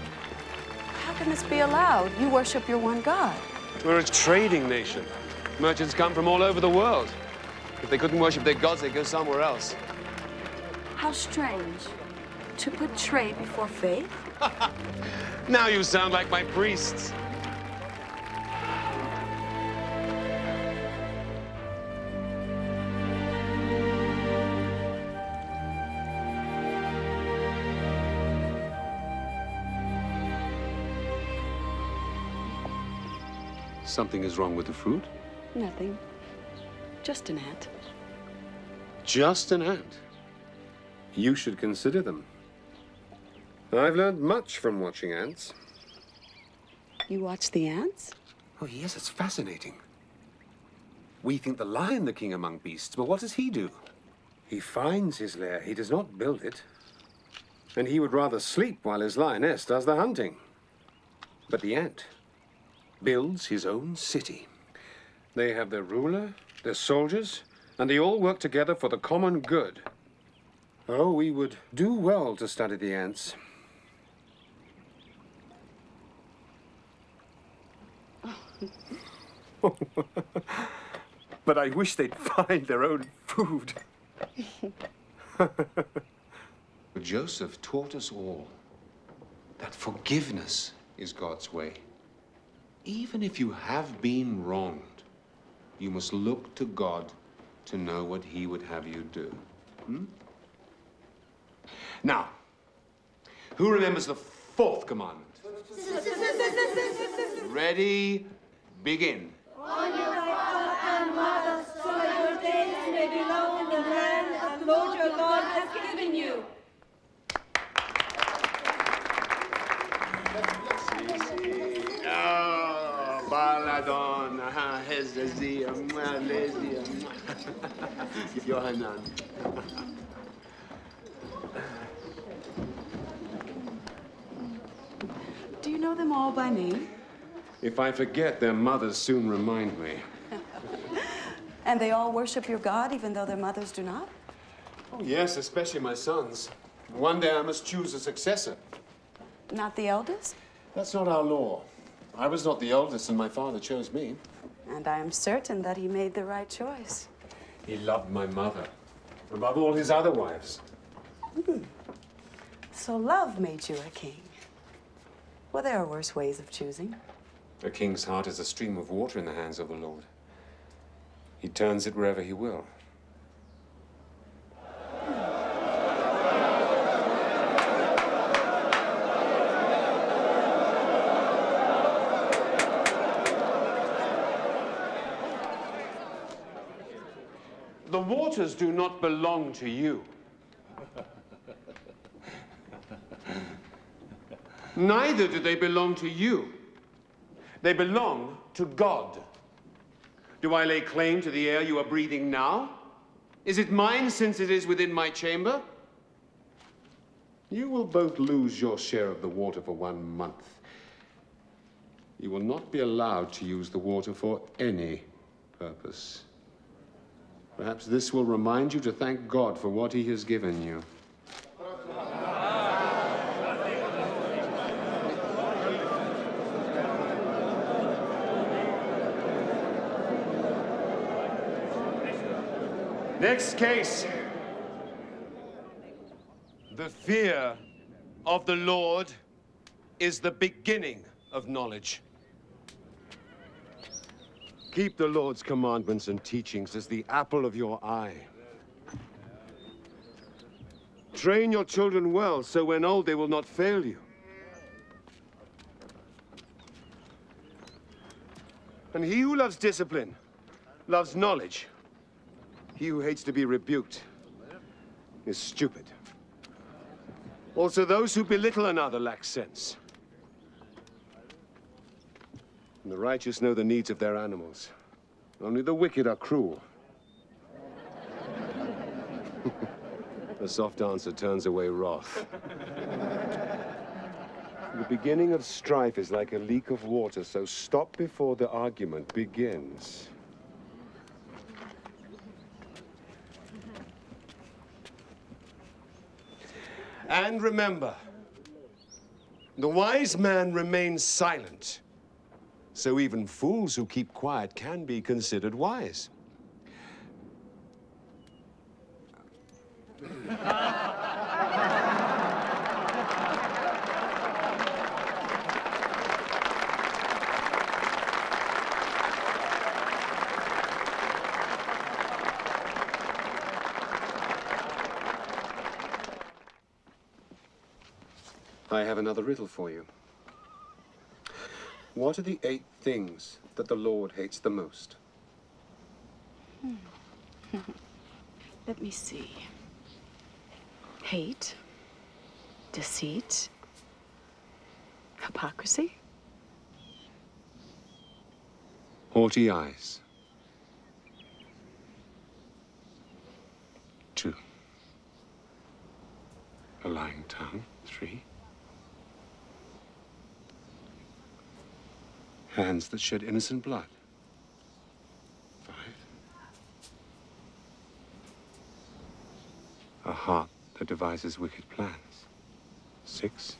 Speaker 16: How How can this be allowed? You worship your one God.
Speaker 3: We're a trading nation. Merchants come from all over the world. If they couldn't worship their gods, they'd go somewhere else.
Speaker 16: How strange. To put trade before faith?
Speaker 3: Now you sound like my priests.
Speaker 2: Something is wrong with the fruit?
Speaker 16: Nothing. Just an ant.
Speaker 2: Just an ant? You should consider them. I've learned much from watching ants.
Speaker 16: You watch the ants?
Speaker 2: Oh, yes, it's fascinating. We think the lion the king among beasts, but what does he do? He finds his lair. He does not build it. And he would rather sleep while his lioness does the hunting. But the ant builds his own city. They have their ruler, their soldiers, and they all work together for the common good. Oh, we would do well to study the ants. But I wish they'd find their own food. Joseph taught us all that forgiveness is God's way. Even if you have been wronged, you must look to God to know what he would have you do. Now, who remembers the fourth commandment? Ready, begin.
Speaker 22: Honor your father and mother, so that your days may be long in the land that the Lord your God has given you.
Speaker 3: Oh, Baladon, Hezazia, Malaysia, Yohanan.
Speaker 16: Do you know them all by name?
Speaker 2: If I forget, their mothers soon remind me.
Speaker 16: And they all worship your God, even though their mothers do not?
Speaker 2: Oh, yes, especially my sons. One day I must choose a successor.
Speaker 16: Not the eldest?
Speaker 2: That's not our law. I was not the oldest, and my father chose me.
Speaker 16: And I am certain that he made the right choice.
Speaker 2: He loved my mother above all his other wives.
Speaker 16: So love made you a king. Well, there are worse ways of choosing.
Speaker 2: A king's heart is a stream of water in the hands of the Lord. He turns it wherever he will.
Speaker 3: The waters do not belong to you. Neither do they belong to you. They belong to God. Do I lay claim to the air you are breathing now? Is it mine since it is within my chamber?
Speaker 2: You will both lose your share of the water for 1 month. You will not be allowed to use the water for any purpose. Perhaps this will remind you to thank God for what he has given you.
Speaker 3: Next case. The fear of the Lord is the beginning of knowledge.
Speaker 2: Keep the Lord's commandments and teachings as the apple of your eye. Train your children well, so when old they will not fail you. And he who loves discipline loves knowledge. He who hates to be rebuked is stupid. Also, those who belittle another lack sense. And the righteous know the needs of their animals. Only the wicked are cruel. A soft answer turns away wrath. The beginning of strife is like a leak of water, so stop before the argument begins.
Speaker 3: And remember, The wise man remains silent. So even fools who keep quiet can be considered wise.
Speaker 2: I have another riddle for you. What are the 8 things that the Lord hates the most?
Speaker 16: Let me see. Hate, deceit, hypocrisy,
Speaker 2: Haughty eyes. 2. A lying tongue. 3. Hands that shed innocent blood. 5. A heart that devises wicked plans. 6.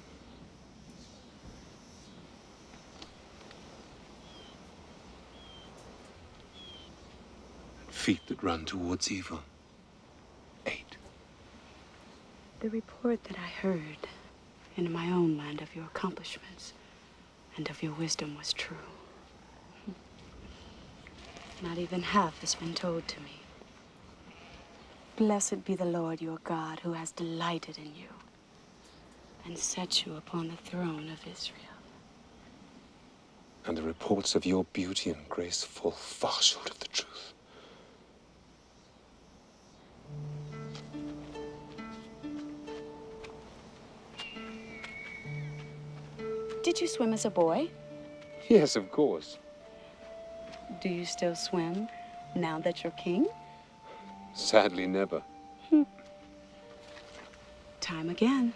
Speaker 2: Feet that run towards evil. 8.
Speaker 16: The report that I heard in my own land of your accomplishments and of your wisdom was true. Not even half has been told to me. Blessed be the Lord your God, who has delighted in you and set you upon the throne of Israel.
Speaker 2: And the reports of your beauty and grace fall far short of the truth.
Speaker 16: Did you swim as a boy?
Speaker 2: Yes, of course.
Speaker 16: Do you still swim now that you're king?
Speaker 2: Sadly, never.
Speaker 16: Time again.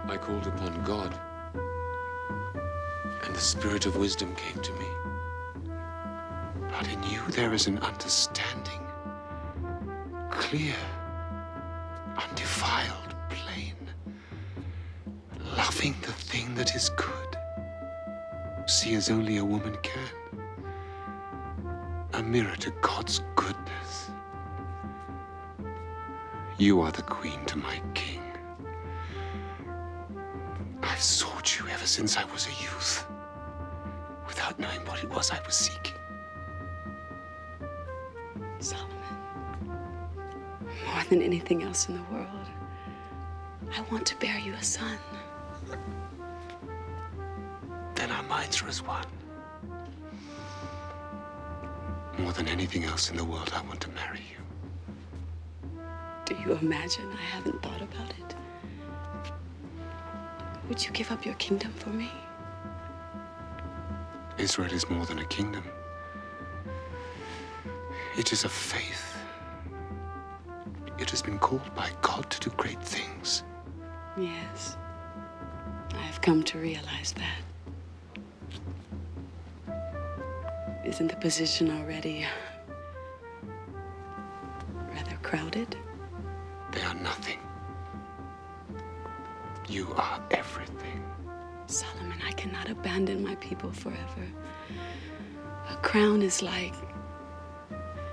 Speaker 2: I called upon God, and the Spirit of wisdom came to me. But in you there is an understanding, clear, undefiled, plain, loving the thing that is good. See as only a woman can, a mirror to God's goodness. You are the queen to my king. I've sought you ever since I was a youth, without knowing what it was I was seeking.
Speaker 16: Solomon, more than anything else in the world, I want to bear you a son.
Speaker 2: Then our minds are as one. More than anything else in the world, I want to marry you.
Speaker 16: Do you imagine I haven't thought about it? Would you give up your kingdom for me?
Speaker 2: Israel is more than a kingdom. It is a faith. It has been called by God to do great things.
Speaker 16: Yes, I have come to realize that. Isn't the position already rather crowded?
Speaker 2: They are nothing. You are everything.
Speaker 16: Solomon, I cannot abandon my people forever. A crown is like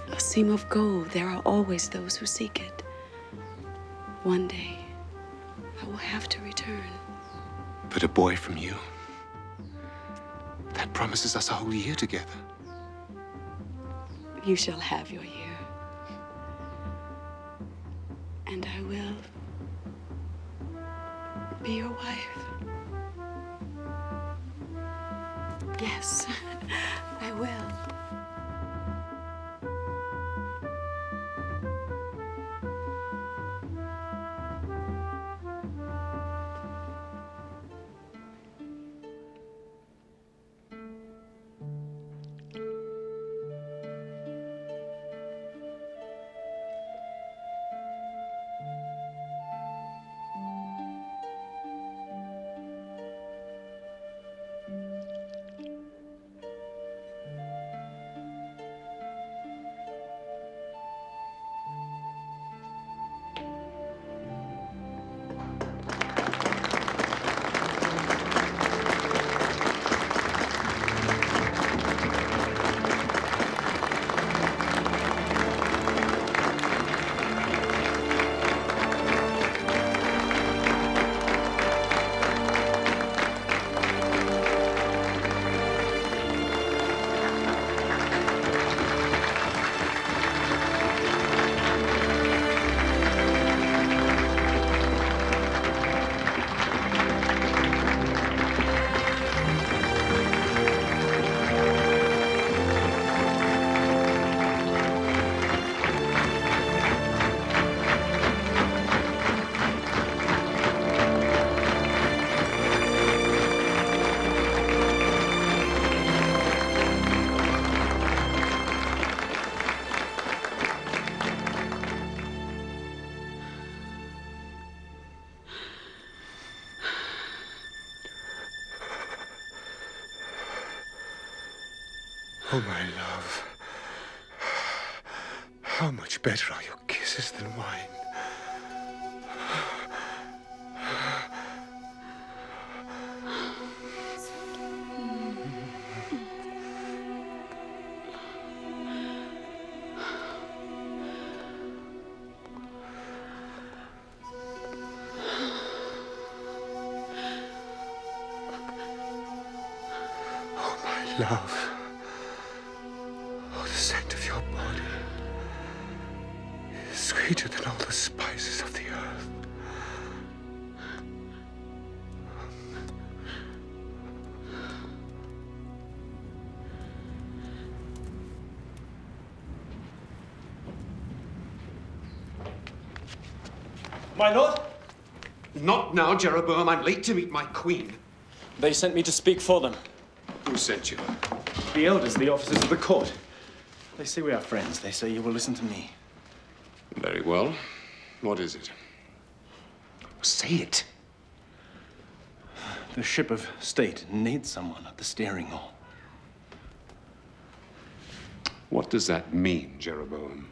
Speaker 16: a seam of gold. There are always those who seek it. One day, I will have to return.
Speaker 2: But a boy from you, that promises us a whole year together.
Speaker 16: You shall have your year. And I will be your wife. Yes, I will.
Speaker 2: Oh, my love. How much better are your kisses than wine? Oh, my love. Sweeter than all the spices of the earth.
Speaker 11: My lord?
Speaker 3: Not now, Jeroboam. I'm late to meet my queen.
Speaker 11: They sent me to speak for them.
Speaker 3: Who sent you?
Speaker 11: The elders, the officers of the court. They say we are friends. They say you will listen to me.
Speaker 3: Very well. What is it? Say it.
Speaker 11: The ship of state needs someone at the steering oar.
Speaker 3: What does that mean, Jeroboam?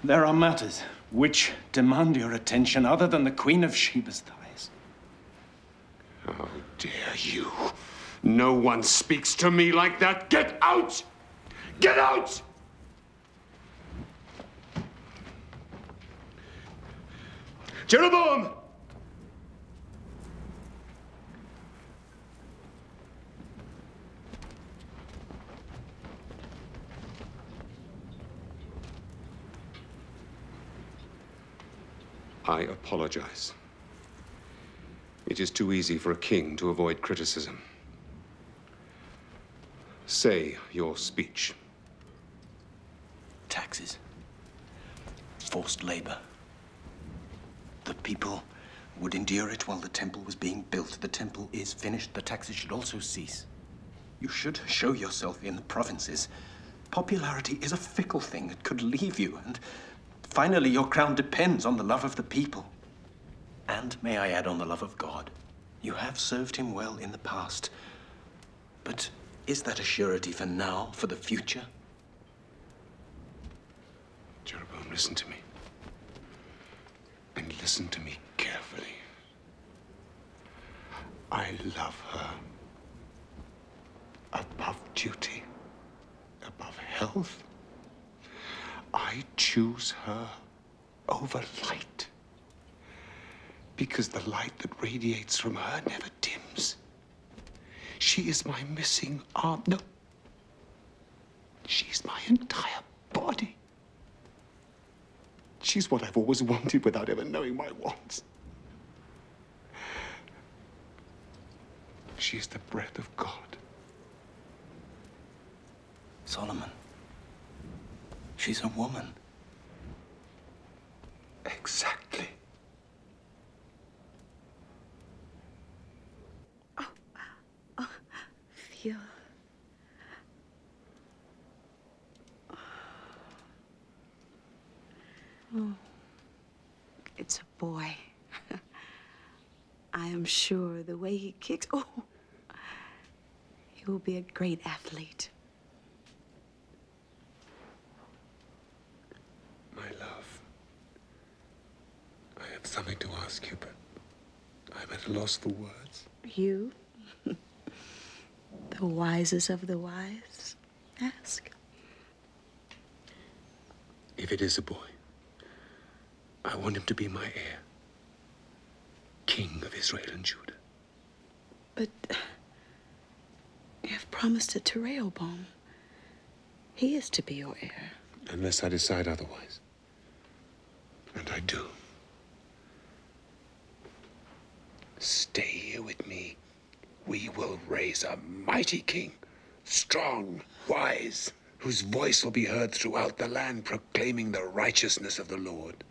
Speaker 11: There are matters which demand your attention other than the Queen of Sheba's thighs.
Speaker 3: How dare you? No one speaks to me like that. Get out! Get out! Jeroboam! I apologize. It is too easy for a king to avoid criticism. Say your speech.
Speaker 11: Taxes. Forced labor. The people would endure it while the temple was being built. The temple is finished. The taxes should also cease. You should show yourself in the provinces. Popularity is a fickle thing. It could leave you, and finally your crown depends on the love of the people. And, may I add, on the love of God. You have served him well in the past. But is that a surety for now, for the future?
Speaker 3: Jeroboam, listen to me. And listen to me carefully.
Speaker 2: I love her above duty, above health. I choose her over light, because the light that radiates from her never dims. She is my missing arm. No, she's my entire body. She's what I've always wanted without ever knowing my wants. She's the breath of God.
Speaker 11: Solomon, she's a woman.
Speaker 2: Exactly.
Speaker 16: Feel. Oh, it's a boy. I am sure the way he kicks, he will be a great athlete.
Speaker 2: My love, I have something to ask you, but I'm at a loss for words.
Speaker 16: You, the wisest of the wise, ask.
Speaker 2: If it is a boy, I want him to be my heir, King of Israel and Judah.
Speaker 16: But you have promised it to Rehoboam. He is to be your heir.
Speaker 2: Unless I decide otherwise. And I do. Stay here with me. We will raise a mighty king, strong, wise, whose voice will be heard throughout the land, proclaiming the righteousness of the Lord.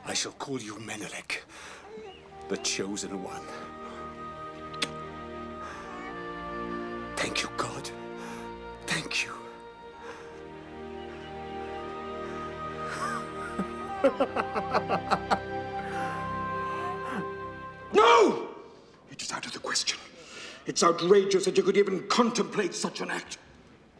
Speaker 2: I shall call you Menelik, the chosen one. Thank you, God. Thank you.
Speaker 5: No! It is out of the question. It's outrageous that you could even contemplate such an act.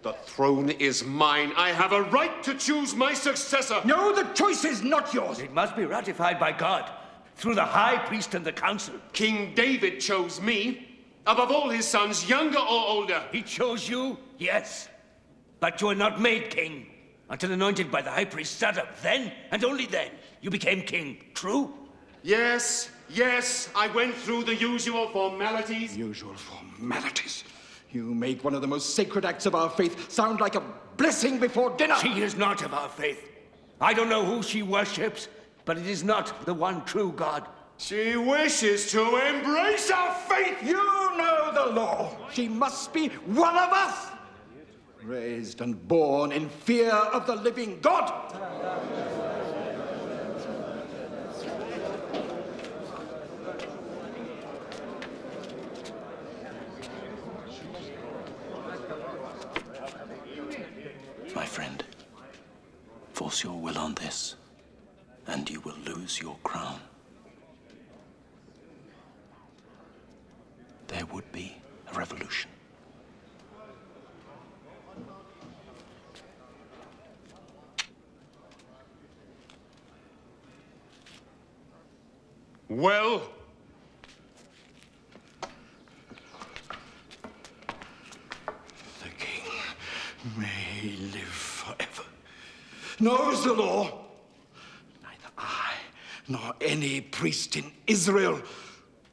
Speaker 3: The throne is mine. I have a right to choose my successor.
Speaker 5: No, the choice is not yours.
Speaker 1: It must be ratified by God, through the high priest and the council.
Speaker 3: King David chose me, above all his sons, younger or older.
Speaker 1: He chose you, yes. But you were not made king until anointed by the high priest Zadok. Then, and only then, you became king. True?
Speaker 3: Yes, yes, I went through the usual formalities.
Speaker 5: Usual formalities? You make one of the most sacred acts of our faith sound like a blessing before dinner.
Speaker 1: She is not of our faith. I don't know who she worships, but it is not the one true God.
Speaker 3: She wishes to embrace our faith.
Speaker 5: You know the law. She must be one of us. Raised and born in fear of the living God.
Speaker 11: My friend, force your will on this, and you will lose your crown. There would be a revolution.
Speaker 3: Well,
Speaker 5: the king may live forever. Knows the law. Neither I nor any priest in Israel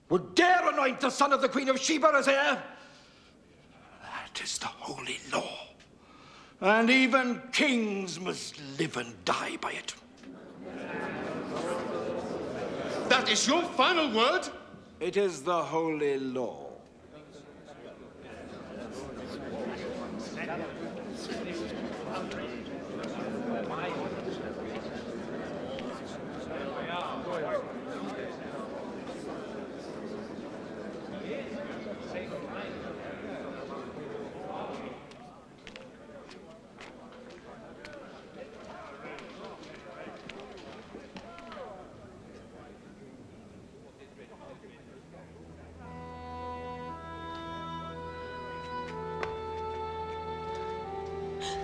Speaker 5: would dare anoint the son of the Queen of Sheba as heir. That
Speaker 2: That is the holy law. And even kings must live and die by it.
Speaker 3: That is your final word?
Speaker 17: It is the holy law.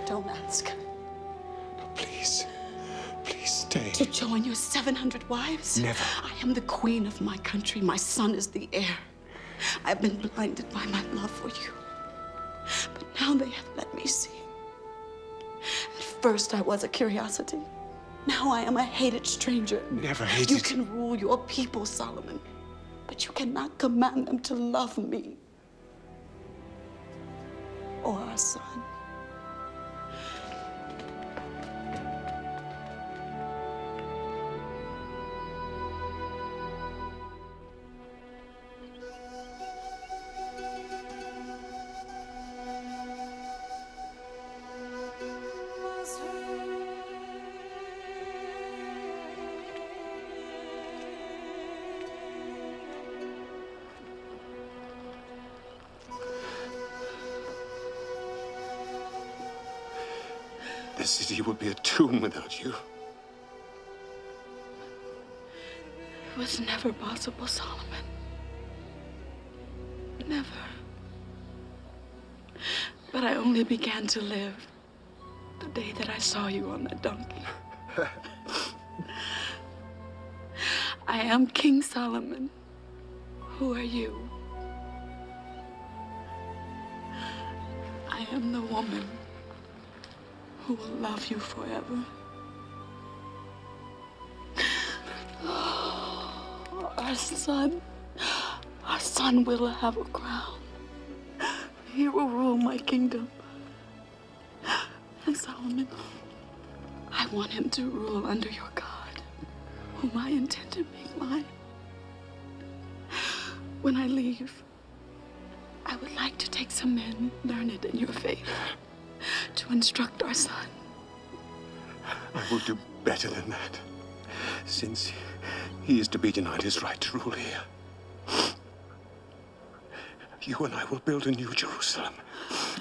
Speaker 16: Don't ask.
Speaker 2: Please. Please stay.
Speaker 16: To join your 700 wives?
Speaker 2: Never.
Speaker 16: I am the queen of my country. My son is the heir. I've been blinded by my love for you. But now they have let me see. At first I was a curiosity. Now I am a hated stranger.
Speaker 2: Never hated.
Speaker 16: You can rule your people, Solomon, but you cannot command them to love me or our son.
Speaker 2: The city would be a tomb without you.
Speaker 16: It was never possible, Solomon. Never. But I only began to live the day that I saw you on that donkey. I am King Solomon. Who are you? I am the woman who will love you forever. Our son will have a crown. He will rule my kingdom. And Solomon, I want him to rule under your God, whom I intend to make mine. When I leave, I would like to take some men learned in your faith to instruct our son.
Speaker 2: I will do better than that, since he is to be denied his right to rule here. You and I will build a new Jerusalem,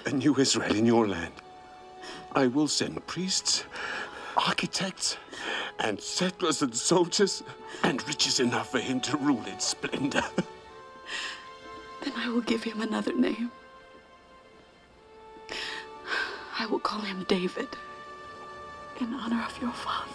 Speaker 2: a new Israel in your land. I will send priests, architects, and settlers and soldiers, and riches enough for him to rule in splendor.
Speaker 16: Then I will give him another name. I will call him David, in honor of your father.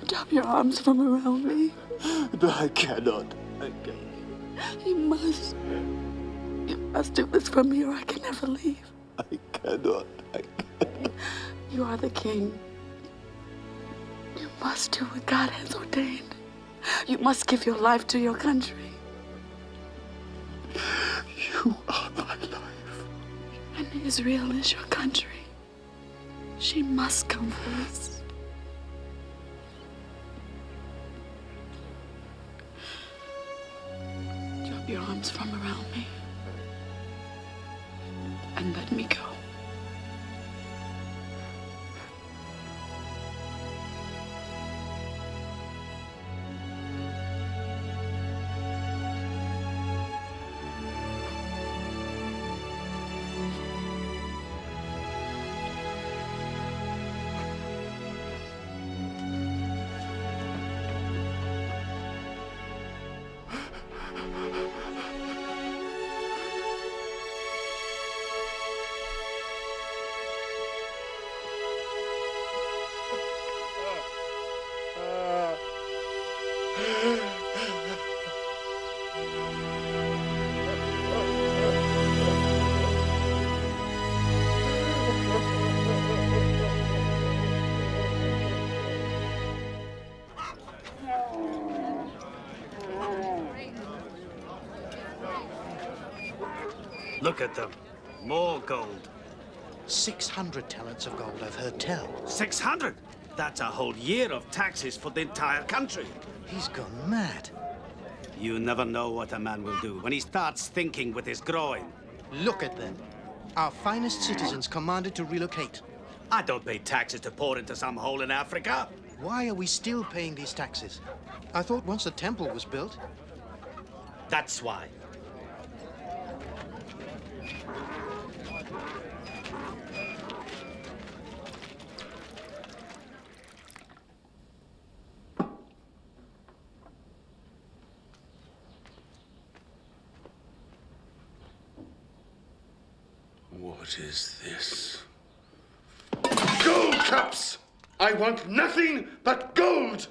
Speaker 16: Drop your arms from around me.
Speaker 2: But I cannot. I cannot.
Speaker 16: You must. You must do this for me or I can never leave.
Speaker 2: I cannot. I cannot.
Speaker 16: You are the king. You must do what God has ordained. You must give your life to your country.
Speaker 2: You are my life.
Speaker 16: And Israel is your country. She must come first. Drop your arms from around me and let me go.
Speaker 12: Look at them. More gold.
Speaker 19: 600 talents of gold, I've heard tell.
Speaker 12: 600? That's a whole year of taxes for the entire country.
Speaker 19: He's gone mad.
Speaker 12: You never know what a man will do when he starts thinking with his groin.
Speaker 19: Look at them. Our finest citizens commanded to relocate.
Speaker 12: I don't pay taxes to pour into some hole in Africa.
Speaker 19: Why are we still paying these taxes? I thought once the temple was built...
Speaker 12: That's why.
Speaker 2: What is this? Gold cups! I want nothing but gold!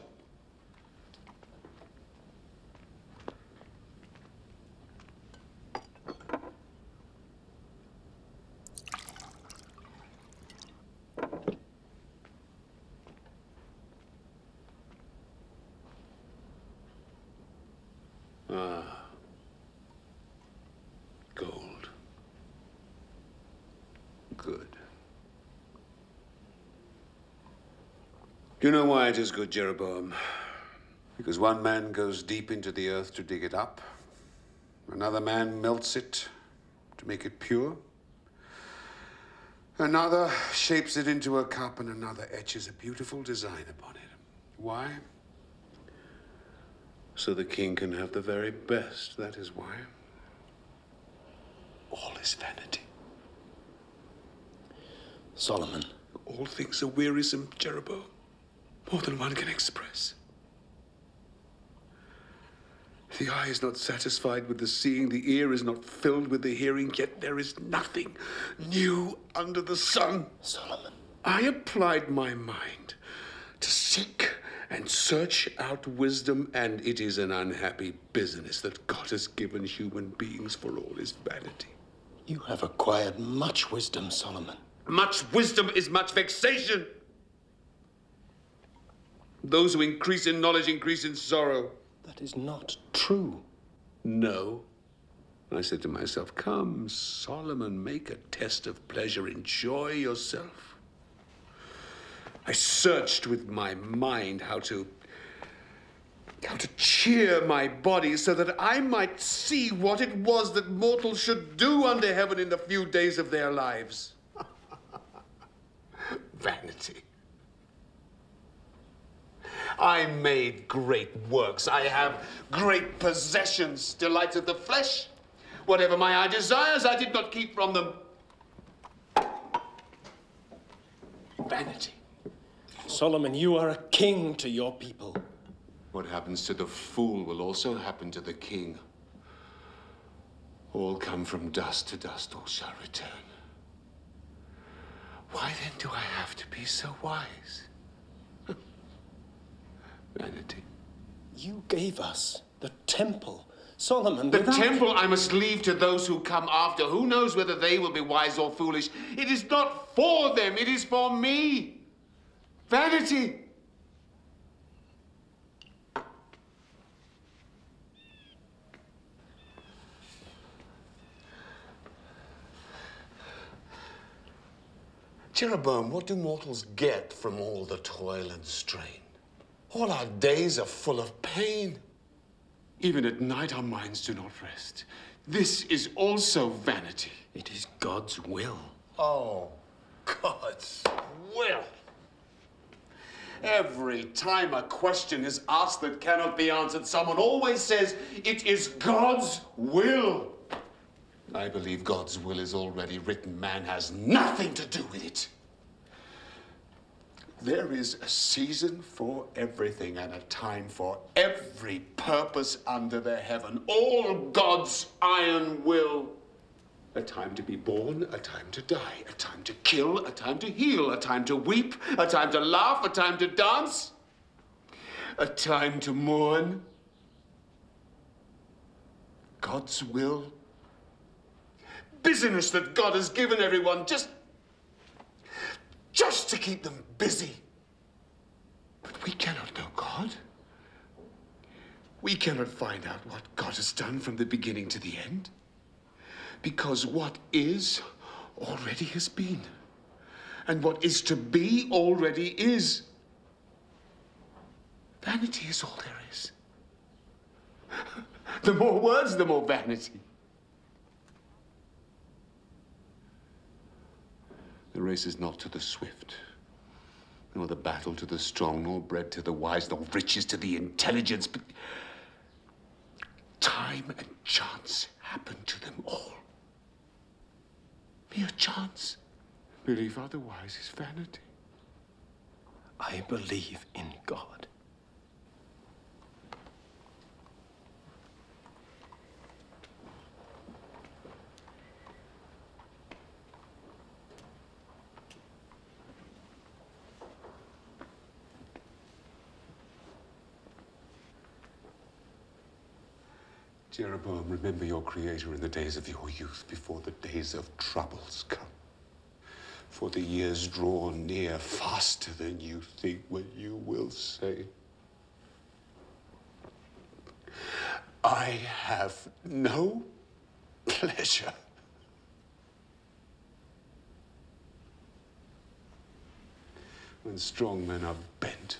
Speaker 2: Ah. Gold. Good. Do you know why it is good, Jeroboam? Because one man goes deep into the earth to dig it up. Another man melts it to make it pure. Another shapes it into a cup, and another etches a beautiful design upon it. Why? So the king can have the very best, that is why. All is vanity.
Speaker 19: Solomon.
Speaker 2: All things are wearisome, Jeroboam. More than one can express. The eye is not satisfied with the seeing, the ear is not filled with the hearing, yet there is nothing new under the sun.
Speaker 19: Solomon.
Speaker 2: I applied my mind to seek and search out wisdom, and it is an unhappy business that God has given human beings for all his vanity.
Speaker 19: You have acquired much wisdom, Solomon.
Speaker 2: Much wisdom is much vexation. Those who increase in knowledge increase in sorrow.
Speaker 19: That is not true.
Speaker 2: No. I said to myself, come, Solomon, make a test of pleasure. Enjoy yourself. I searched with my mind how to cheer my body so that I might see what it was that mortals should do under heaven in the few days of their lives. Vanity. I made great works. I have great possessions, delights of the flesh. Whatever my eye desires, I did not keep from them. Vanity.
Speaker 19: Solomon, you are a king to your people.
Speaker 2: What happens to the fool will also happen to the king. All come from dust to dust, all shall return. Why then do I have to be so wise? Vanity.
Speaker 19: You gave us the temple. Solomon,
Speaker 2: the temple I must leave to those who come after. Who knows whether they will be wise or foolish? It is not for them, it is for me. Vanity. Jeroboam, what do mortals get from all the toil and strain? All our days are full of pain. Even at night, our minds do not rest. This is also vanity.
Speaker 19: It is God's will.
Speaker 2: Oh, God's will. Every time a question is asked that cannot be answered, someone always says, it is God's will. I believe God's will is already written. Man has nothing to do with it. There is a season for everything and a time for every purpose under the heaven. All God's iron will. A time to be born, a time to die, a time to kill, a time to heal, a time to weep, a time to laugh, a time to dance, a time to mourn. God's will. Business that God has given everyone just to keep them busy. But we cannot know God. We cannot find out what God has done from the beginning to the end. Because what is already has been. And what is to be already is. Vanity is all there is. The more words, the more vanity. The race is not to the swift, nor the battle to the strong, nor bread to the wise, nor riches to the intelligent, but time and chance happen to them all. Mere chance. Belief otherwise is vanity.
Speaker 11: I believe in God.
Speaker 2: Jeroboam, remember your Creator in the days of your youth, before the days of troubles come. For the years draw near faster than you think when you will say, I have no pleasure. When strong men are bent,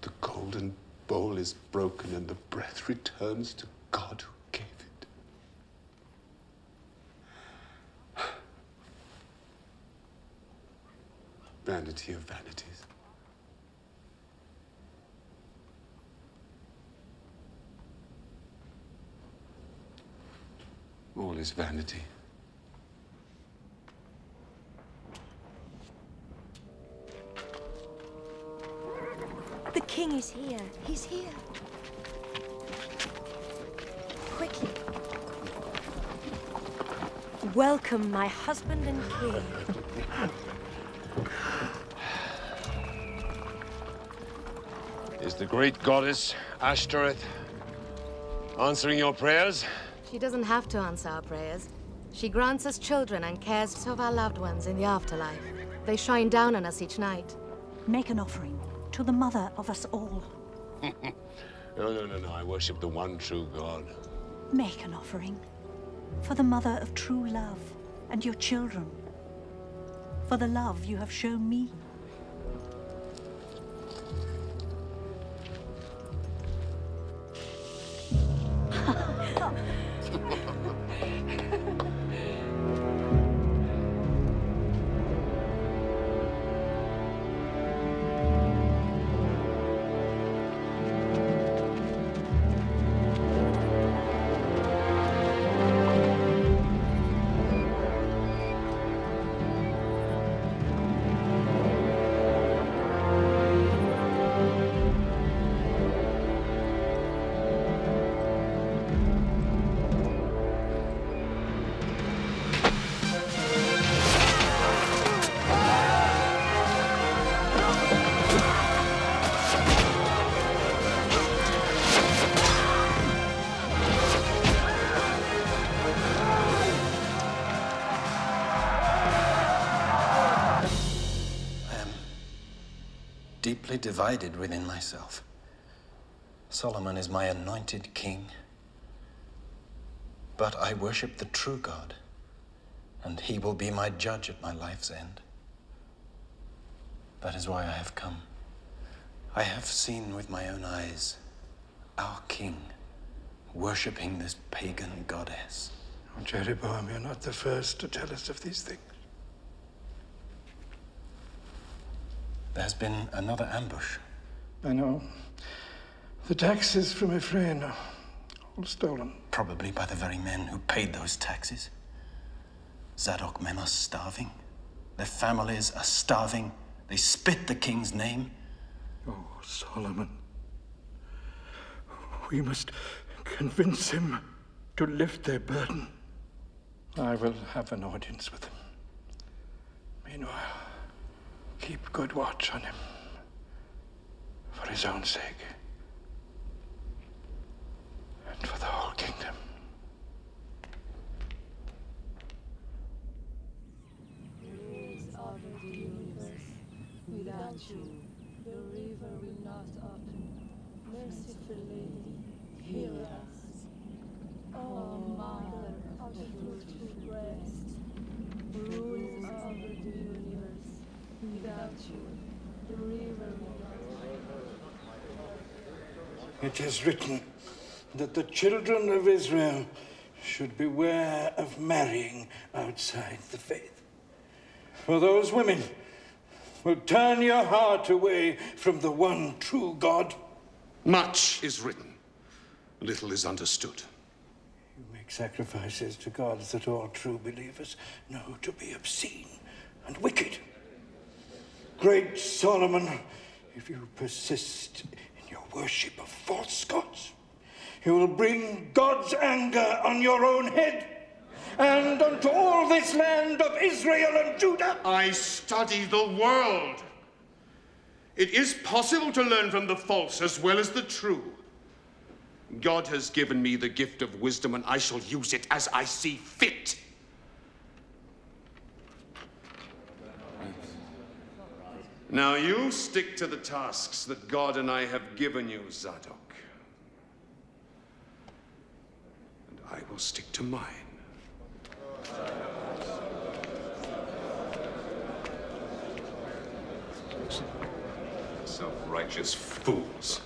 Speaker 2: the golden bowl is broken and the breath returns to God who gave it. Vanity of vanities. All is vanity.
Speaker 22: The king is here. He's here. Quickly. Welcome, my husband and king.
Speaker 20: Is the great goddess Ashtoreth answering your prayers?
Speaker 13: She doesn't have to answer our prayers. She grants us children and cares for our loved ones in the afterlife. They shine down on us each night.
Speaker 14: Make an offering to the mother of us all.
Speaker 2: No. I worship the one true God.
Speaker 14: Make an offering for the mother of true love and your children. For the love you have shown me.
Speaker 11: Deeply divided within myself. Solomon is my anointed king, but I worship the true God, and he will be my judge at my life's end. That is why I have come. I have seen with my own eyes our king worshipping this pagan goddess.
Speaker 17: Oh, Jeroboam, you're not the first to tell us of these things.
Speaker 11: There's been another ambush.
Speaker 17: I know. The taxes from Ephraim are all stolen.
Speaker 11: Probably by the very men who paid those taxes. Zadok men are starving. Their families are starving. They spit the king's name.
Speaker 17: Oh, Solomon. We must convince him to lift their burden. I will have an audience with him. Meanwhile, keep good watch on him. For his own sake. And for the whole kingdom.
Speaker 21: Of the universe. Without you, the river will not open. Merciful Lady, hear us. Oh, Mother Rules of the universe. Without you, the river will not.
Speaker 17: It is written that the children of Israel should beware of marrying outside the faith. For those women will turn your heart away from the one true God.
Speaker 3: Much is written, little is understood.
Speaker 17: You make sacrifices to gods that all true believers know to be obscene and wicked. Great Solomon, if you persist in your worship of false gods, you will bring God's anger on your own head and unto all this land of Israel and Judah.
Speaker 3: I study the world. It is possible to learn from the false as well as the true. God has given me the gift of wisdom, and I shall use it as I see fit. Now you stick to the tasks that God and I have given you, Zadok. And I will stick to mine. Self-righteous fools.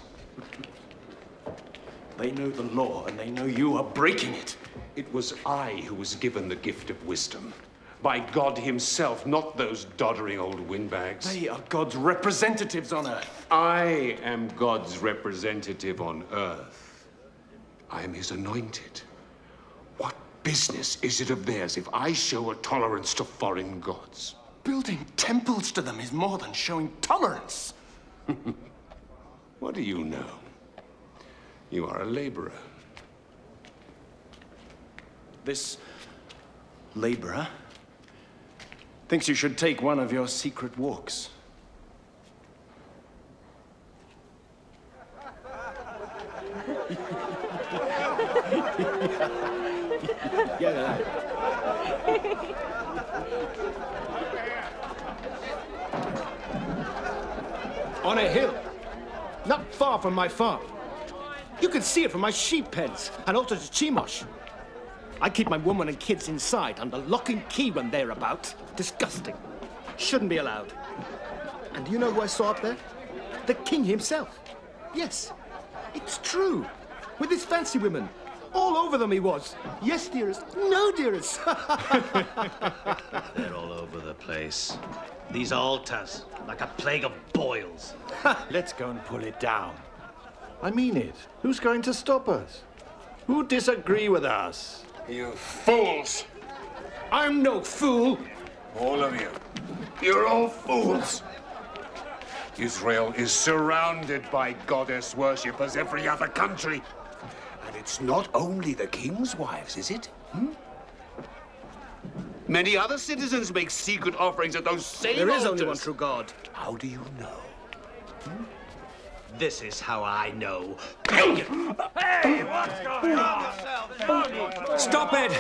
Speaker 11: They know the law, and they know you are breaking it.
Speaker 3: It was I who was given the gift of wisdom. By God himself, not those doddering old windbags.
Speaker 11: They are God's representatives on earth.
Speaker 3: I am God's representative on earth. I am his anointed. What business is it of theirs if I show a tolerance to foreign gods?
Speaker 11: Building temples to them is more than showing tolerance.
Speaker 3: What do you know? You are a laborer.
Speaker 11: This laborer thinks you should take one of your secret walks.
Speaker 19: On a hill, not far from my farm. You can see it from my sheep pens and also to Chemosh. I keep my woman and kids inside under lock and key when they're about. Disgusting. Shouldn't be allowed. And do you know who I saw up there? The king himself. Yes, it's true. With his fancy women. All over them he was. Yes, dearest. No, dearest.
Speaker 12: They're all over the place. These altars, like a plague of boils.
Speaker 19: Let's go and pull it down. I mean it. Who's going to stop us? Who disagree with us?
Speaker 3: You fools!
Speaker 19: I'm no fool!
Speaker 3: All of you. You're all fools! Israel is surrounded by goddess worship as every other country. And it's not only the king's wives, is it? Many other citizens make secret offerings at those same
Speaker 19: There is
Speaker 3: altars.
Speaker 19: only one true God.
Speaker 3: How do you know?
Speaker 12: This is how I know.
Speaker 1: Hey, what's going on?
Speaker 7: Stop it!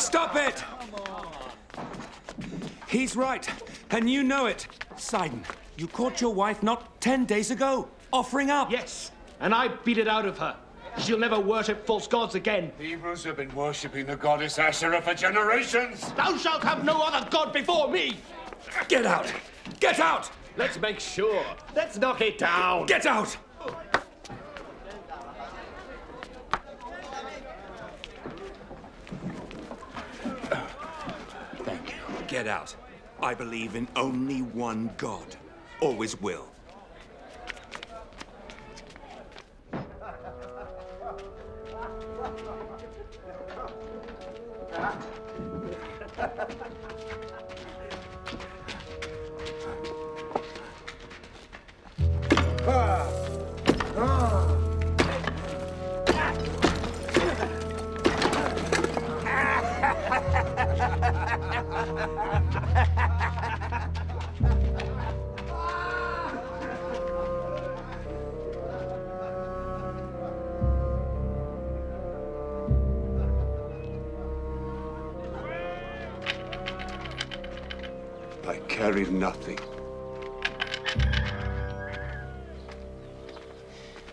Speaker 7: Stop it! He's right, and you know it. Sidon, you caught your wife not 10 days ago, offering up.
Speaker 19: Yes, and I beat it out of her. She'll never worship false gods again.
Speaker 3: Hebrews have been worshipping the goddess Asherah for generations.
Speaker 19: Thou shalt have no other god before me!
Speaker 7: Get out! Get out!
Speaker 19: Let's make sure. Let's knock it down.
Speaker 7: Get out!
Speaker 3: Thank you.
Speaker 7: Get out. I believe in only one God. Always will.
Speaker 3: I carried nothing.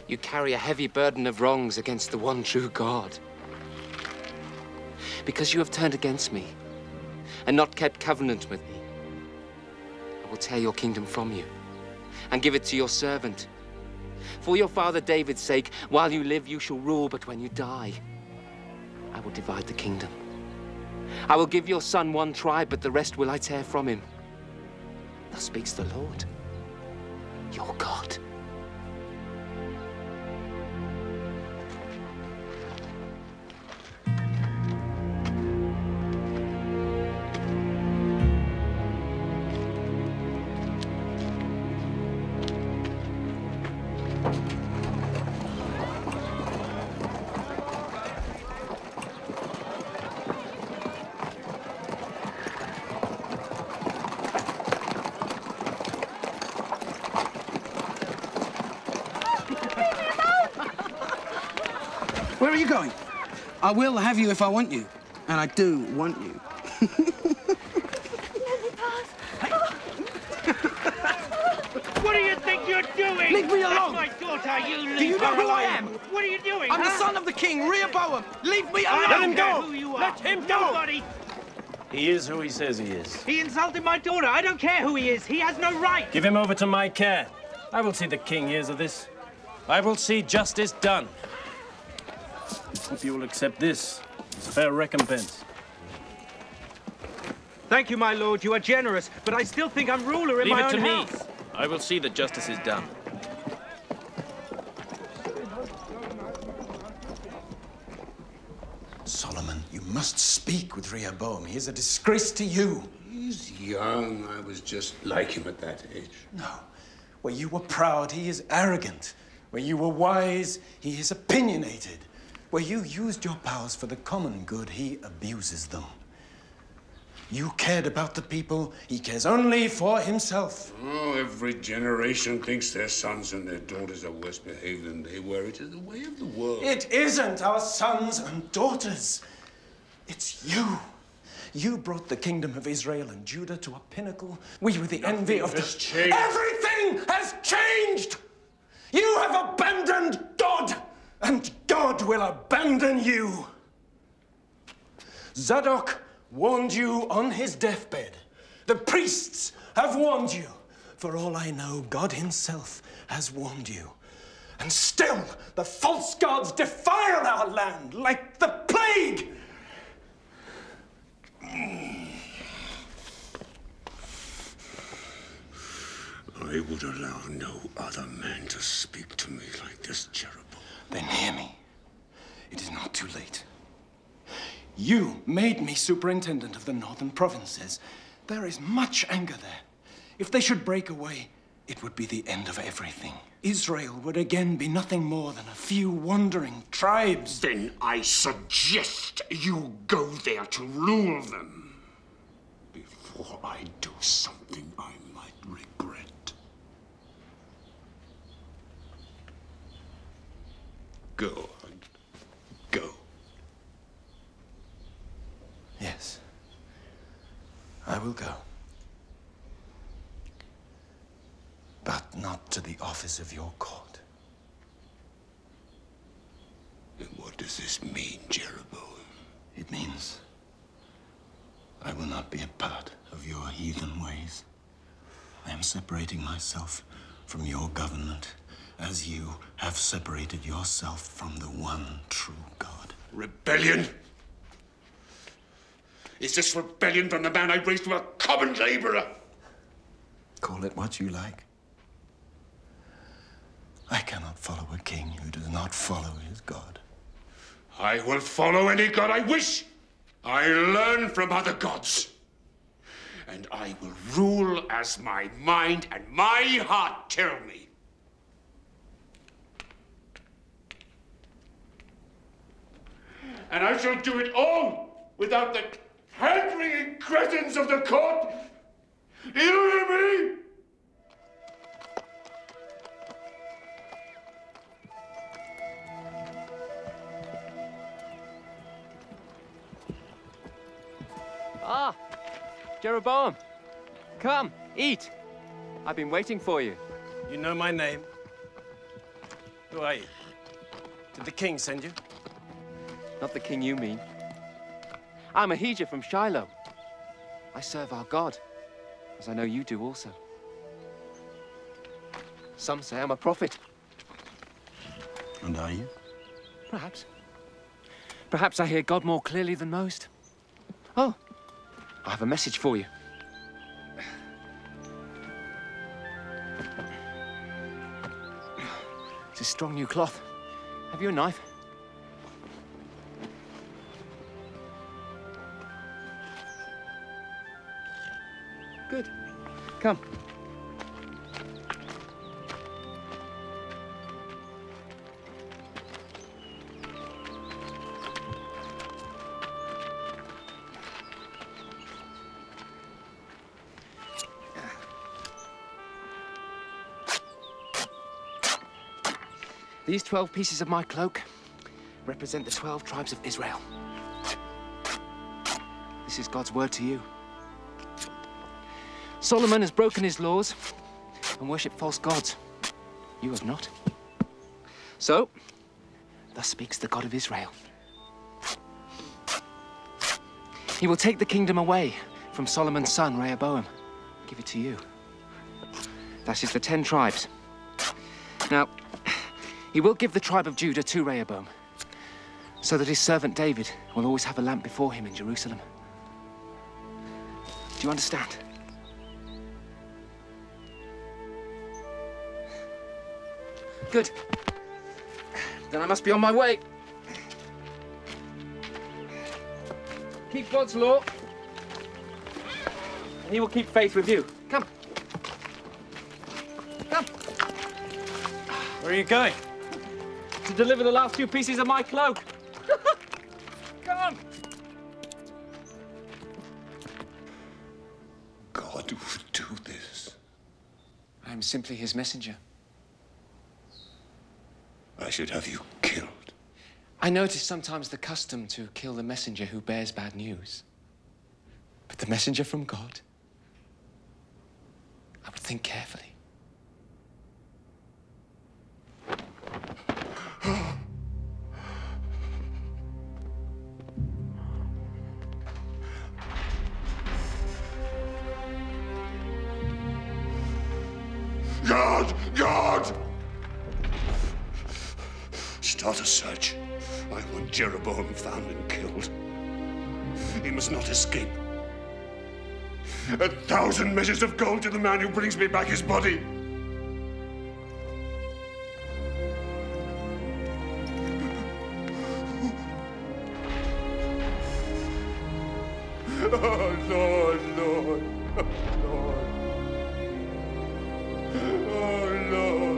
Speaker 9: You carry a heavy burden of wrongs against the one true God.
Speaker 4: Because you have turned against me and not kept covenant with me, I will tear your kingdom from you and give it to your servant. For your father David's sake, while you live, you shall rule, but when you die, I will divide the kingdom. I will give your son one tribe, but the rest will I tear from him. Thus speaks the Lord, your God.
Speaker 9: Where are you going? I will have you if I want you. And I do want you.
Speaker 23: What do you think you're doing?
Speaker 9: Leave me alone!
Speaker 23: That's my daughter, you leave
Speaker 9: Do you know
Speaker 23: her
Speaker 9: who I
Speaker 23: alone.
Speaker 9: am?
Speaker 23: What are you doing?
Speaker 9: I'm the son of the king, Rehoboam. Leave me alone!
Speaker 23: I
Speaker 9: Let him
Speaker 23: don't care
Speaker 9: go!
Speaker 23: who you are.
Speaker 9: Let him go!
Speaker 23: Nobody.
Speaker 20: He is who he says he is.
Speaker 23: He insulted my daughter. I don't care who he is. He has no right.
Speaker 20: Give him over to my care. I will see the king hears of this. I will see justice done. Hope you will accept this as fair recompense.
Speaker 7: Thank you, my lord. You are generous, but I still think I'm ruler in
Speaker 20: Leave
Speaker 7: my
Speaker 20: it to
Speaker 7: own
Speaker 20: me.
Speaker 7: house.
Speaker 20: I will see that justice is done.
Speaker 11: Solomon, you must speak with Rehoboam. He is a disgrace to you.
Speaker 2: He's young. I was just like him at that age.
Speaker 11: No. Where you were proud, he is arrogant. Where you were wise, he is opinionated. Where you used your powers for the common good, he abuses them. You cared about the people, he cares only for himself.
Speaker 2: Oh, every generation thinks their sons and their daughters are worse behaved than they were. It is the way of the world.
Speaker 11: It isn't our sons and daughters. It's you. You brought the kingdom of Israel and Judah to a pinnacle. We were the envy of the...
Speaker 2: changed.
Speaker 11: Everything has changed! You have abandoned God, and God will abandon you. Zadok warned you on his deathbed. The priests have warned you. For all I know, God himself has warned you. And still, the false gods defile our land like the plague.
Speaker 2: I would allow no other man to speak to me like this, Jeroboam.
Speaker 11: Then hear me. It is not too late. You made me superintendent of the northern provinces. There is much anger there. If they should break away, it would be the end of everything. Israel would again be nothing more than a few wandering tribes.
Speaker 2: Then I suggest you go there to rule them. Before I do something I might regret. Go on. Go.
Speaker 11: Yes. I will go. But not to the office of your court.
Speaker 2: And what does this mean, Jeroboam?
Speaker 11: It means I will not be a part of your heathen ways. I am separating myself from your government, as you have separated yourself from the one true God.
Speaker 2: Rebellion? Is this rebellion from the man I raised from a common laborer?
Speaker 11: Call it what you like. I cannot follow a king who does not follow his God.
Speaker 2: I will follow any god I wish. I learn from other gods. And I will rule as my mind and my heart tell me. And I shall do it all without the hand-wringing cretins of the court. Do you hear me?
Speaker 4: Ah, Jeroboam, come, eat. I've been waiting for you.
Speaker 20: You know my name? Who are you? Did the king send you?
Speaker 4: Not the king you mean. I'm Ahijah from Shiloh. I serve our God, as I know you do also. Some say I'm a prophet.
Speaker 11: And are you?
Speaker 4: Perhaps. Perhaps I hear God more clearly than most. Oh, I have a message for you. It's a strong new cloth. Have you a knife? Good. Come. These 12 pieces of my cloak represent the 12 tribes of Israel. This is God's word to you. Solomon has broken his laws and worshipped false gods. You have not. So, thus speaks the God of Israel. He will take the kingdom away from Solomon's son, Rehoboam. Give it to you. That is the 10 tribes. Now, he will give the tribe of Judah to Rehoboam, so that his servant David will always have a lamp before him in Jerusalem. Do you understand? Good. Then I must be on my way. Keep God's law, and he will keep faith with you. Come. Come.
Speaker 20: Where are you going?
Speaker 4: To deliver the last few pieces of my cloak. Come!
Speaker 2: God would do this.
Speaker 4: I am simply his messenger.
Speaker 2: I should have you killed.
Speaker 4: I know it is sometimes the custom to kill the messenger who bears bad news. But the messenger from God, I would think carefully.
Speaker 2: God! God! Start a search. I want Jeroboam found and killed. He must not escape. 1,000 measures of gold to the man who brings me back his body. Oh, Lord, Lord, oh, Lord. Oh, Lord.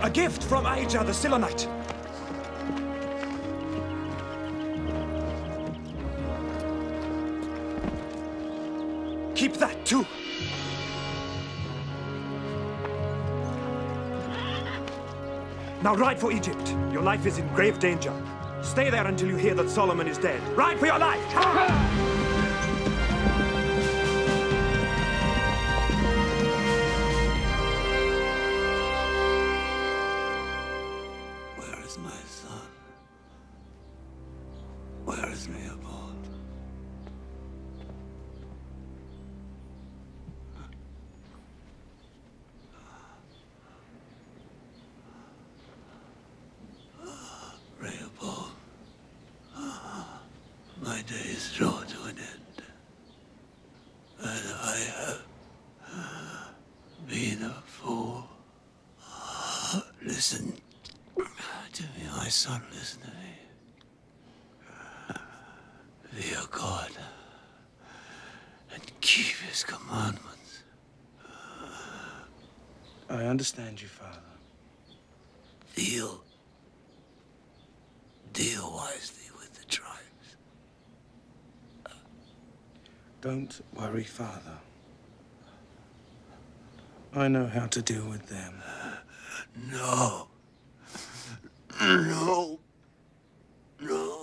Speaker 7: A gift from Ahijah the Silonite. Keep that too. Now ride for Egypt. Your life is in grave danger. Stay there until you hear that Solomon is dead. Ride for your life!
Speaker 2: Where is my son? Where is Rehoboam? Rehoboam, my days draw to an end, and I have been a fool. Listen to me, my son, listen to me. Fear God and keep his commandments.
Speaker 9: I understand you, Father.
Speaker 2: Deal wisely with the tribes.
Speaker 9: Don't worry, Father. I know how to deal with them.
Speaker 2: No. No. No.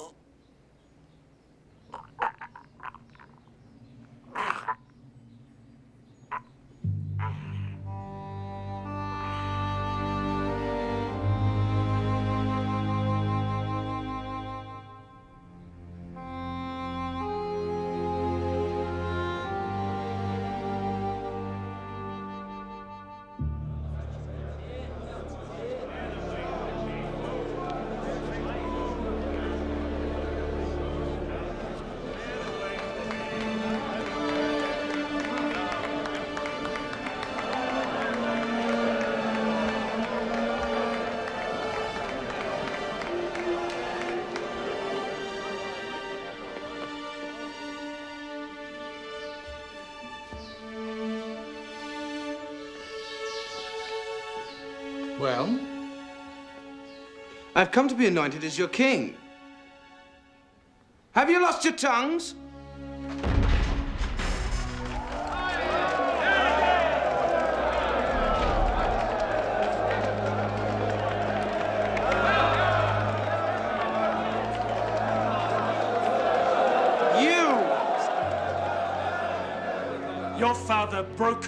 Speaker 9: Well, I've come to be anointed as your king. Have you lost your tongues?
Speaker 7: Your father broke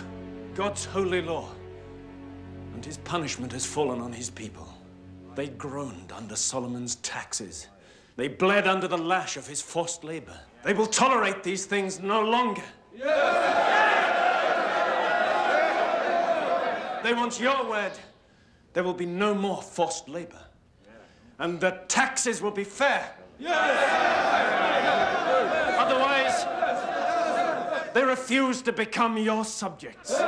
Speaker 7: God's holy law, and his punishment has fallen on his people. They groaned under Solomon's taxes. They bled under the lash of his forced labor. They will tolerate these things no longer. They want your word. There will be no more forced labor. And the taxes will be fair. Otherwise, they refuse to become your subjects.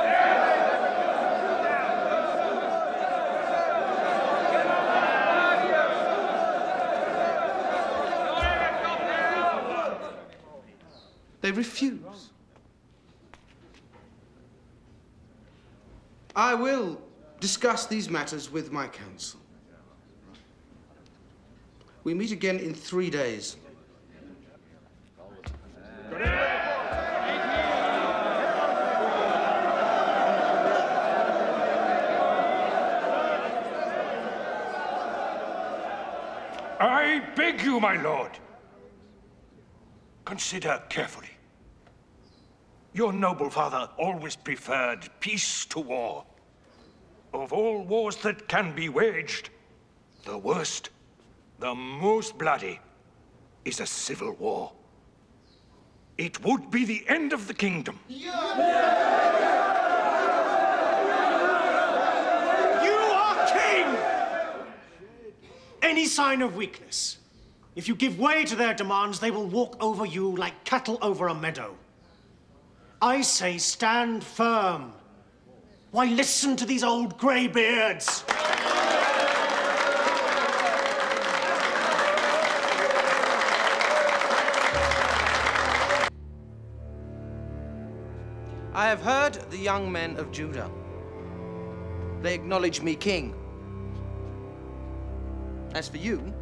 Speaker 9: They refuse. I will discuss these matters with my council. We meet again in 3 days.
Speaker 6: I beg you, my lord, consider carefully. Your noble father always preferred peace to war. Of all wars that can be waged, the worst, the most bloody, is a civil war. It would be the end of the kingdom.
Speaker 19: You are king! Any sign of weakness, if you give way to their demands, they will walk over you like cattle over a meadow. I say stand firm. Why listen to these old greybeards?
Speaker 9: I have heard the young men of Judah. They acknowledge me king. As for you,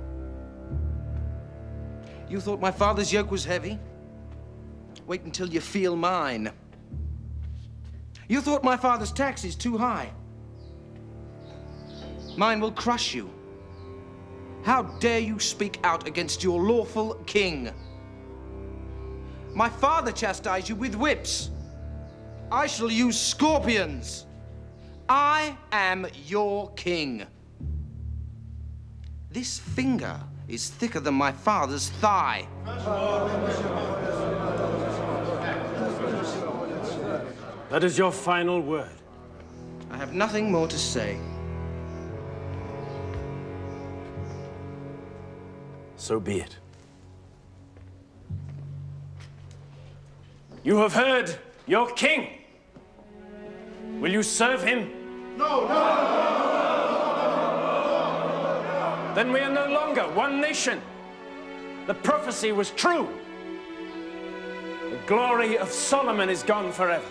Speaker 9: you thought my father's yoke was heavy? Wait until you feel mine. You thought my father's tax is too high. Mine will crush you. How dare you speak out against your lawful king? My father chastised you with whips. I shall use scorpions. I am your king. This finger is thicker than my father's thigh.
Speaker 7: That is your final word.
Speaker 9: I have nothing more to say.
Speaker 7: So be it. You have heard your king. Will you serve him?
Speaker 19: No.
Speaker 7: Then we are no longer one nation. The prophecy was true. The glory of Solomon is gone forever.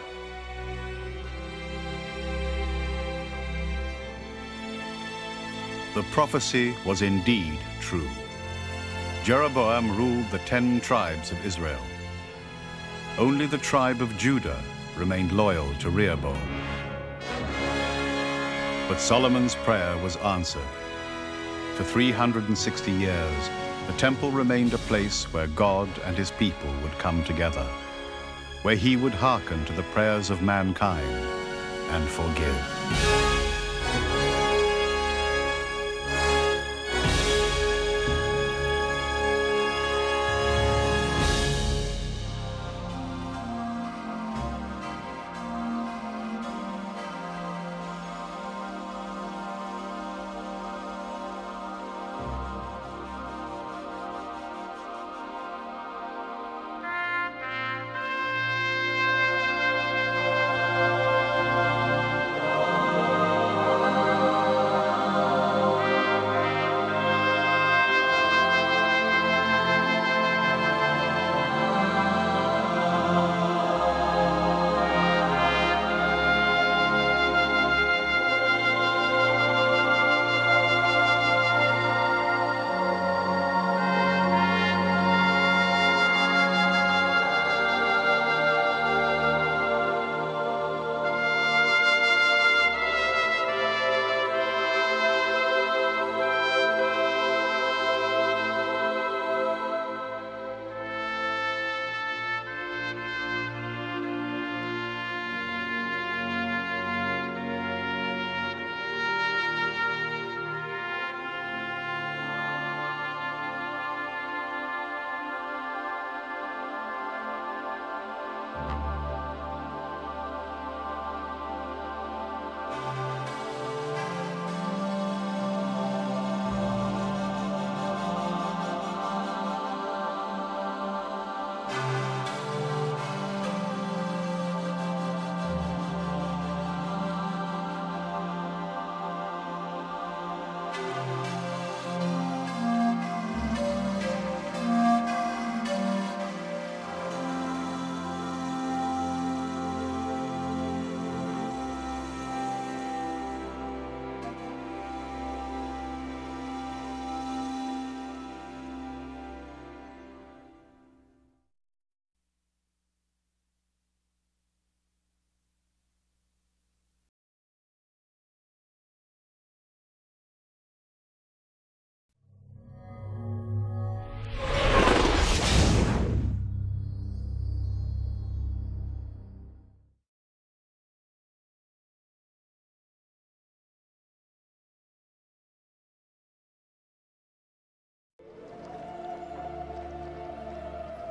Speaker 10: The prophecy was indeed true. Jeroboam ruled the 10 tribes of Israel. Only the tribe of Judah remained loyal to Rehoboam. But Solomon's prayer was answered. For 360 years, the temple remained a place where God and his people would come together, where he would hearken to the prayers of mankind and forgive.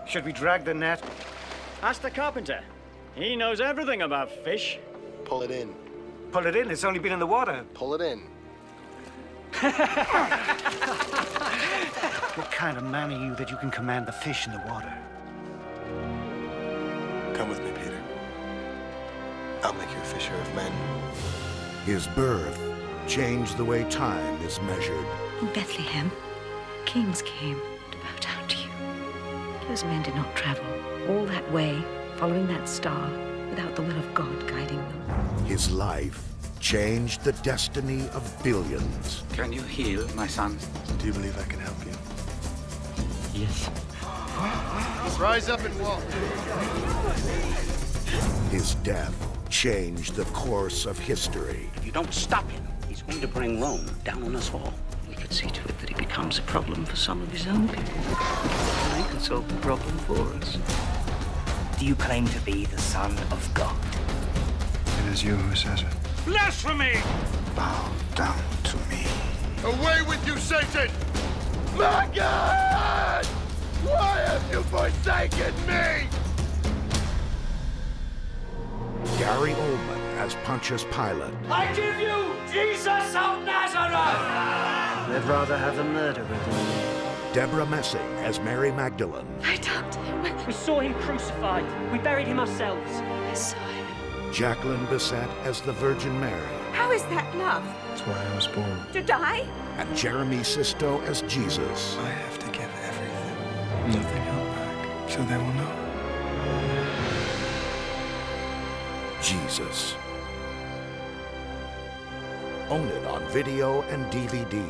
Speaker 8: Should we drag the net?
Speaker 20: Ask the carpenter. He knows everything about fish.
Speaker 11: Pull it in.
Speaker 8: Pull it in? It's only been in the water.
Speaker 11: Pull it in.
Speaker 8: What kind of man are you that you can command the fish in the water?
Speaker 11: Come with me, Peter. I'll make you a fisher of men.
Speaker 5: His birth changed the way time is measured.
Speaker 14: In Bethlehem, kings came to bow down to you. Those men did not travel all that way, following that star, without the will of God guiding them.
Speaker 5: His life changed the destiny of billions.
Speaker 15: Can you heal, my son?
Speaker 11: Do you believe I can help you?
Speaker 15: Yes.
Speaker 3: Rise up and walk.
Speaker 5: His death changed the course of history.
Speaker 15: If you don't stop him, he's going to bring Rome down on us all.
Speaker 18: We could see to it that he becomes a problem for some of his own people. And he can solve the problem for us.
Speaker 8: Do you claim to be the Son of God?
Speaker 11: It is you who says it.
Speaker 23: Blasphemy!
Speaker 11: Bow down to me.
Speaker 5: Away with you, Satan! My God! Why have you forsaken me? Gary Oldman as Pontius Pilate.
Speaker 23: I give you Jesus of Nazareth!
Speaker 8: I'd rather have the murderer than you.
Speaker 5: Deborah Messing as Mary Magdalene.
Speaker 22: I talked to him.
Speaker 24: We saw him crucified. We buried him ourselves.
Speaker 22: I saw him.
Speaker 5: Jacqueline Bisset as the Virgin Mary.
Speaker 22: How is that love?
Speaker 11: That's why I was born.
Speaker 22: To die?
Speaker 5: And Jeremy Sisto as Jesus.
Speaker 11: I have to give everything. Nothing held back, so they will know.
Speaker 5: Jesus. Own it on video and DVD.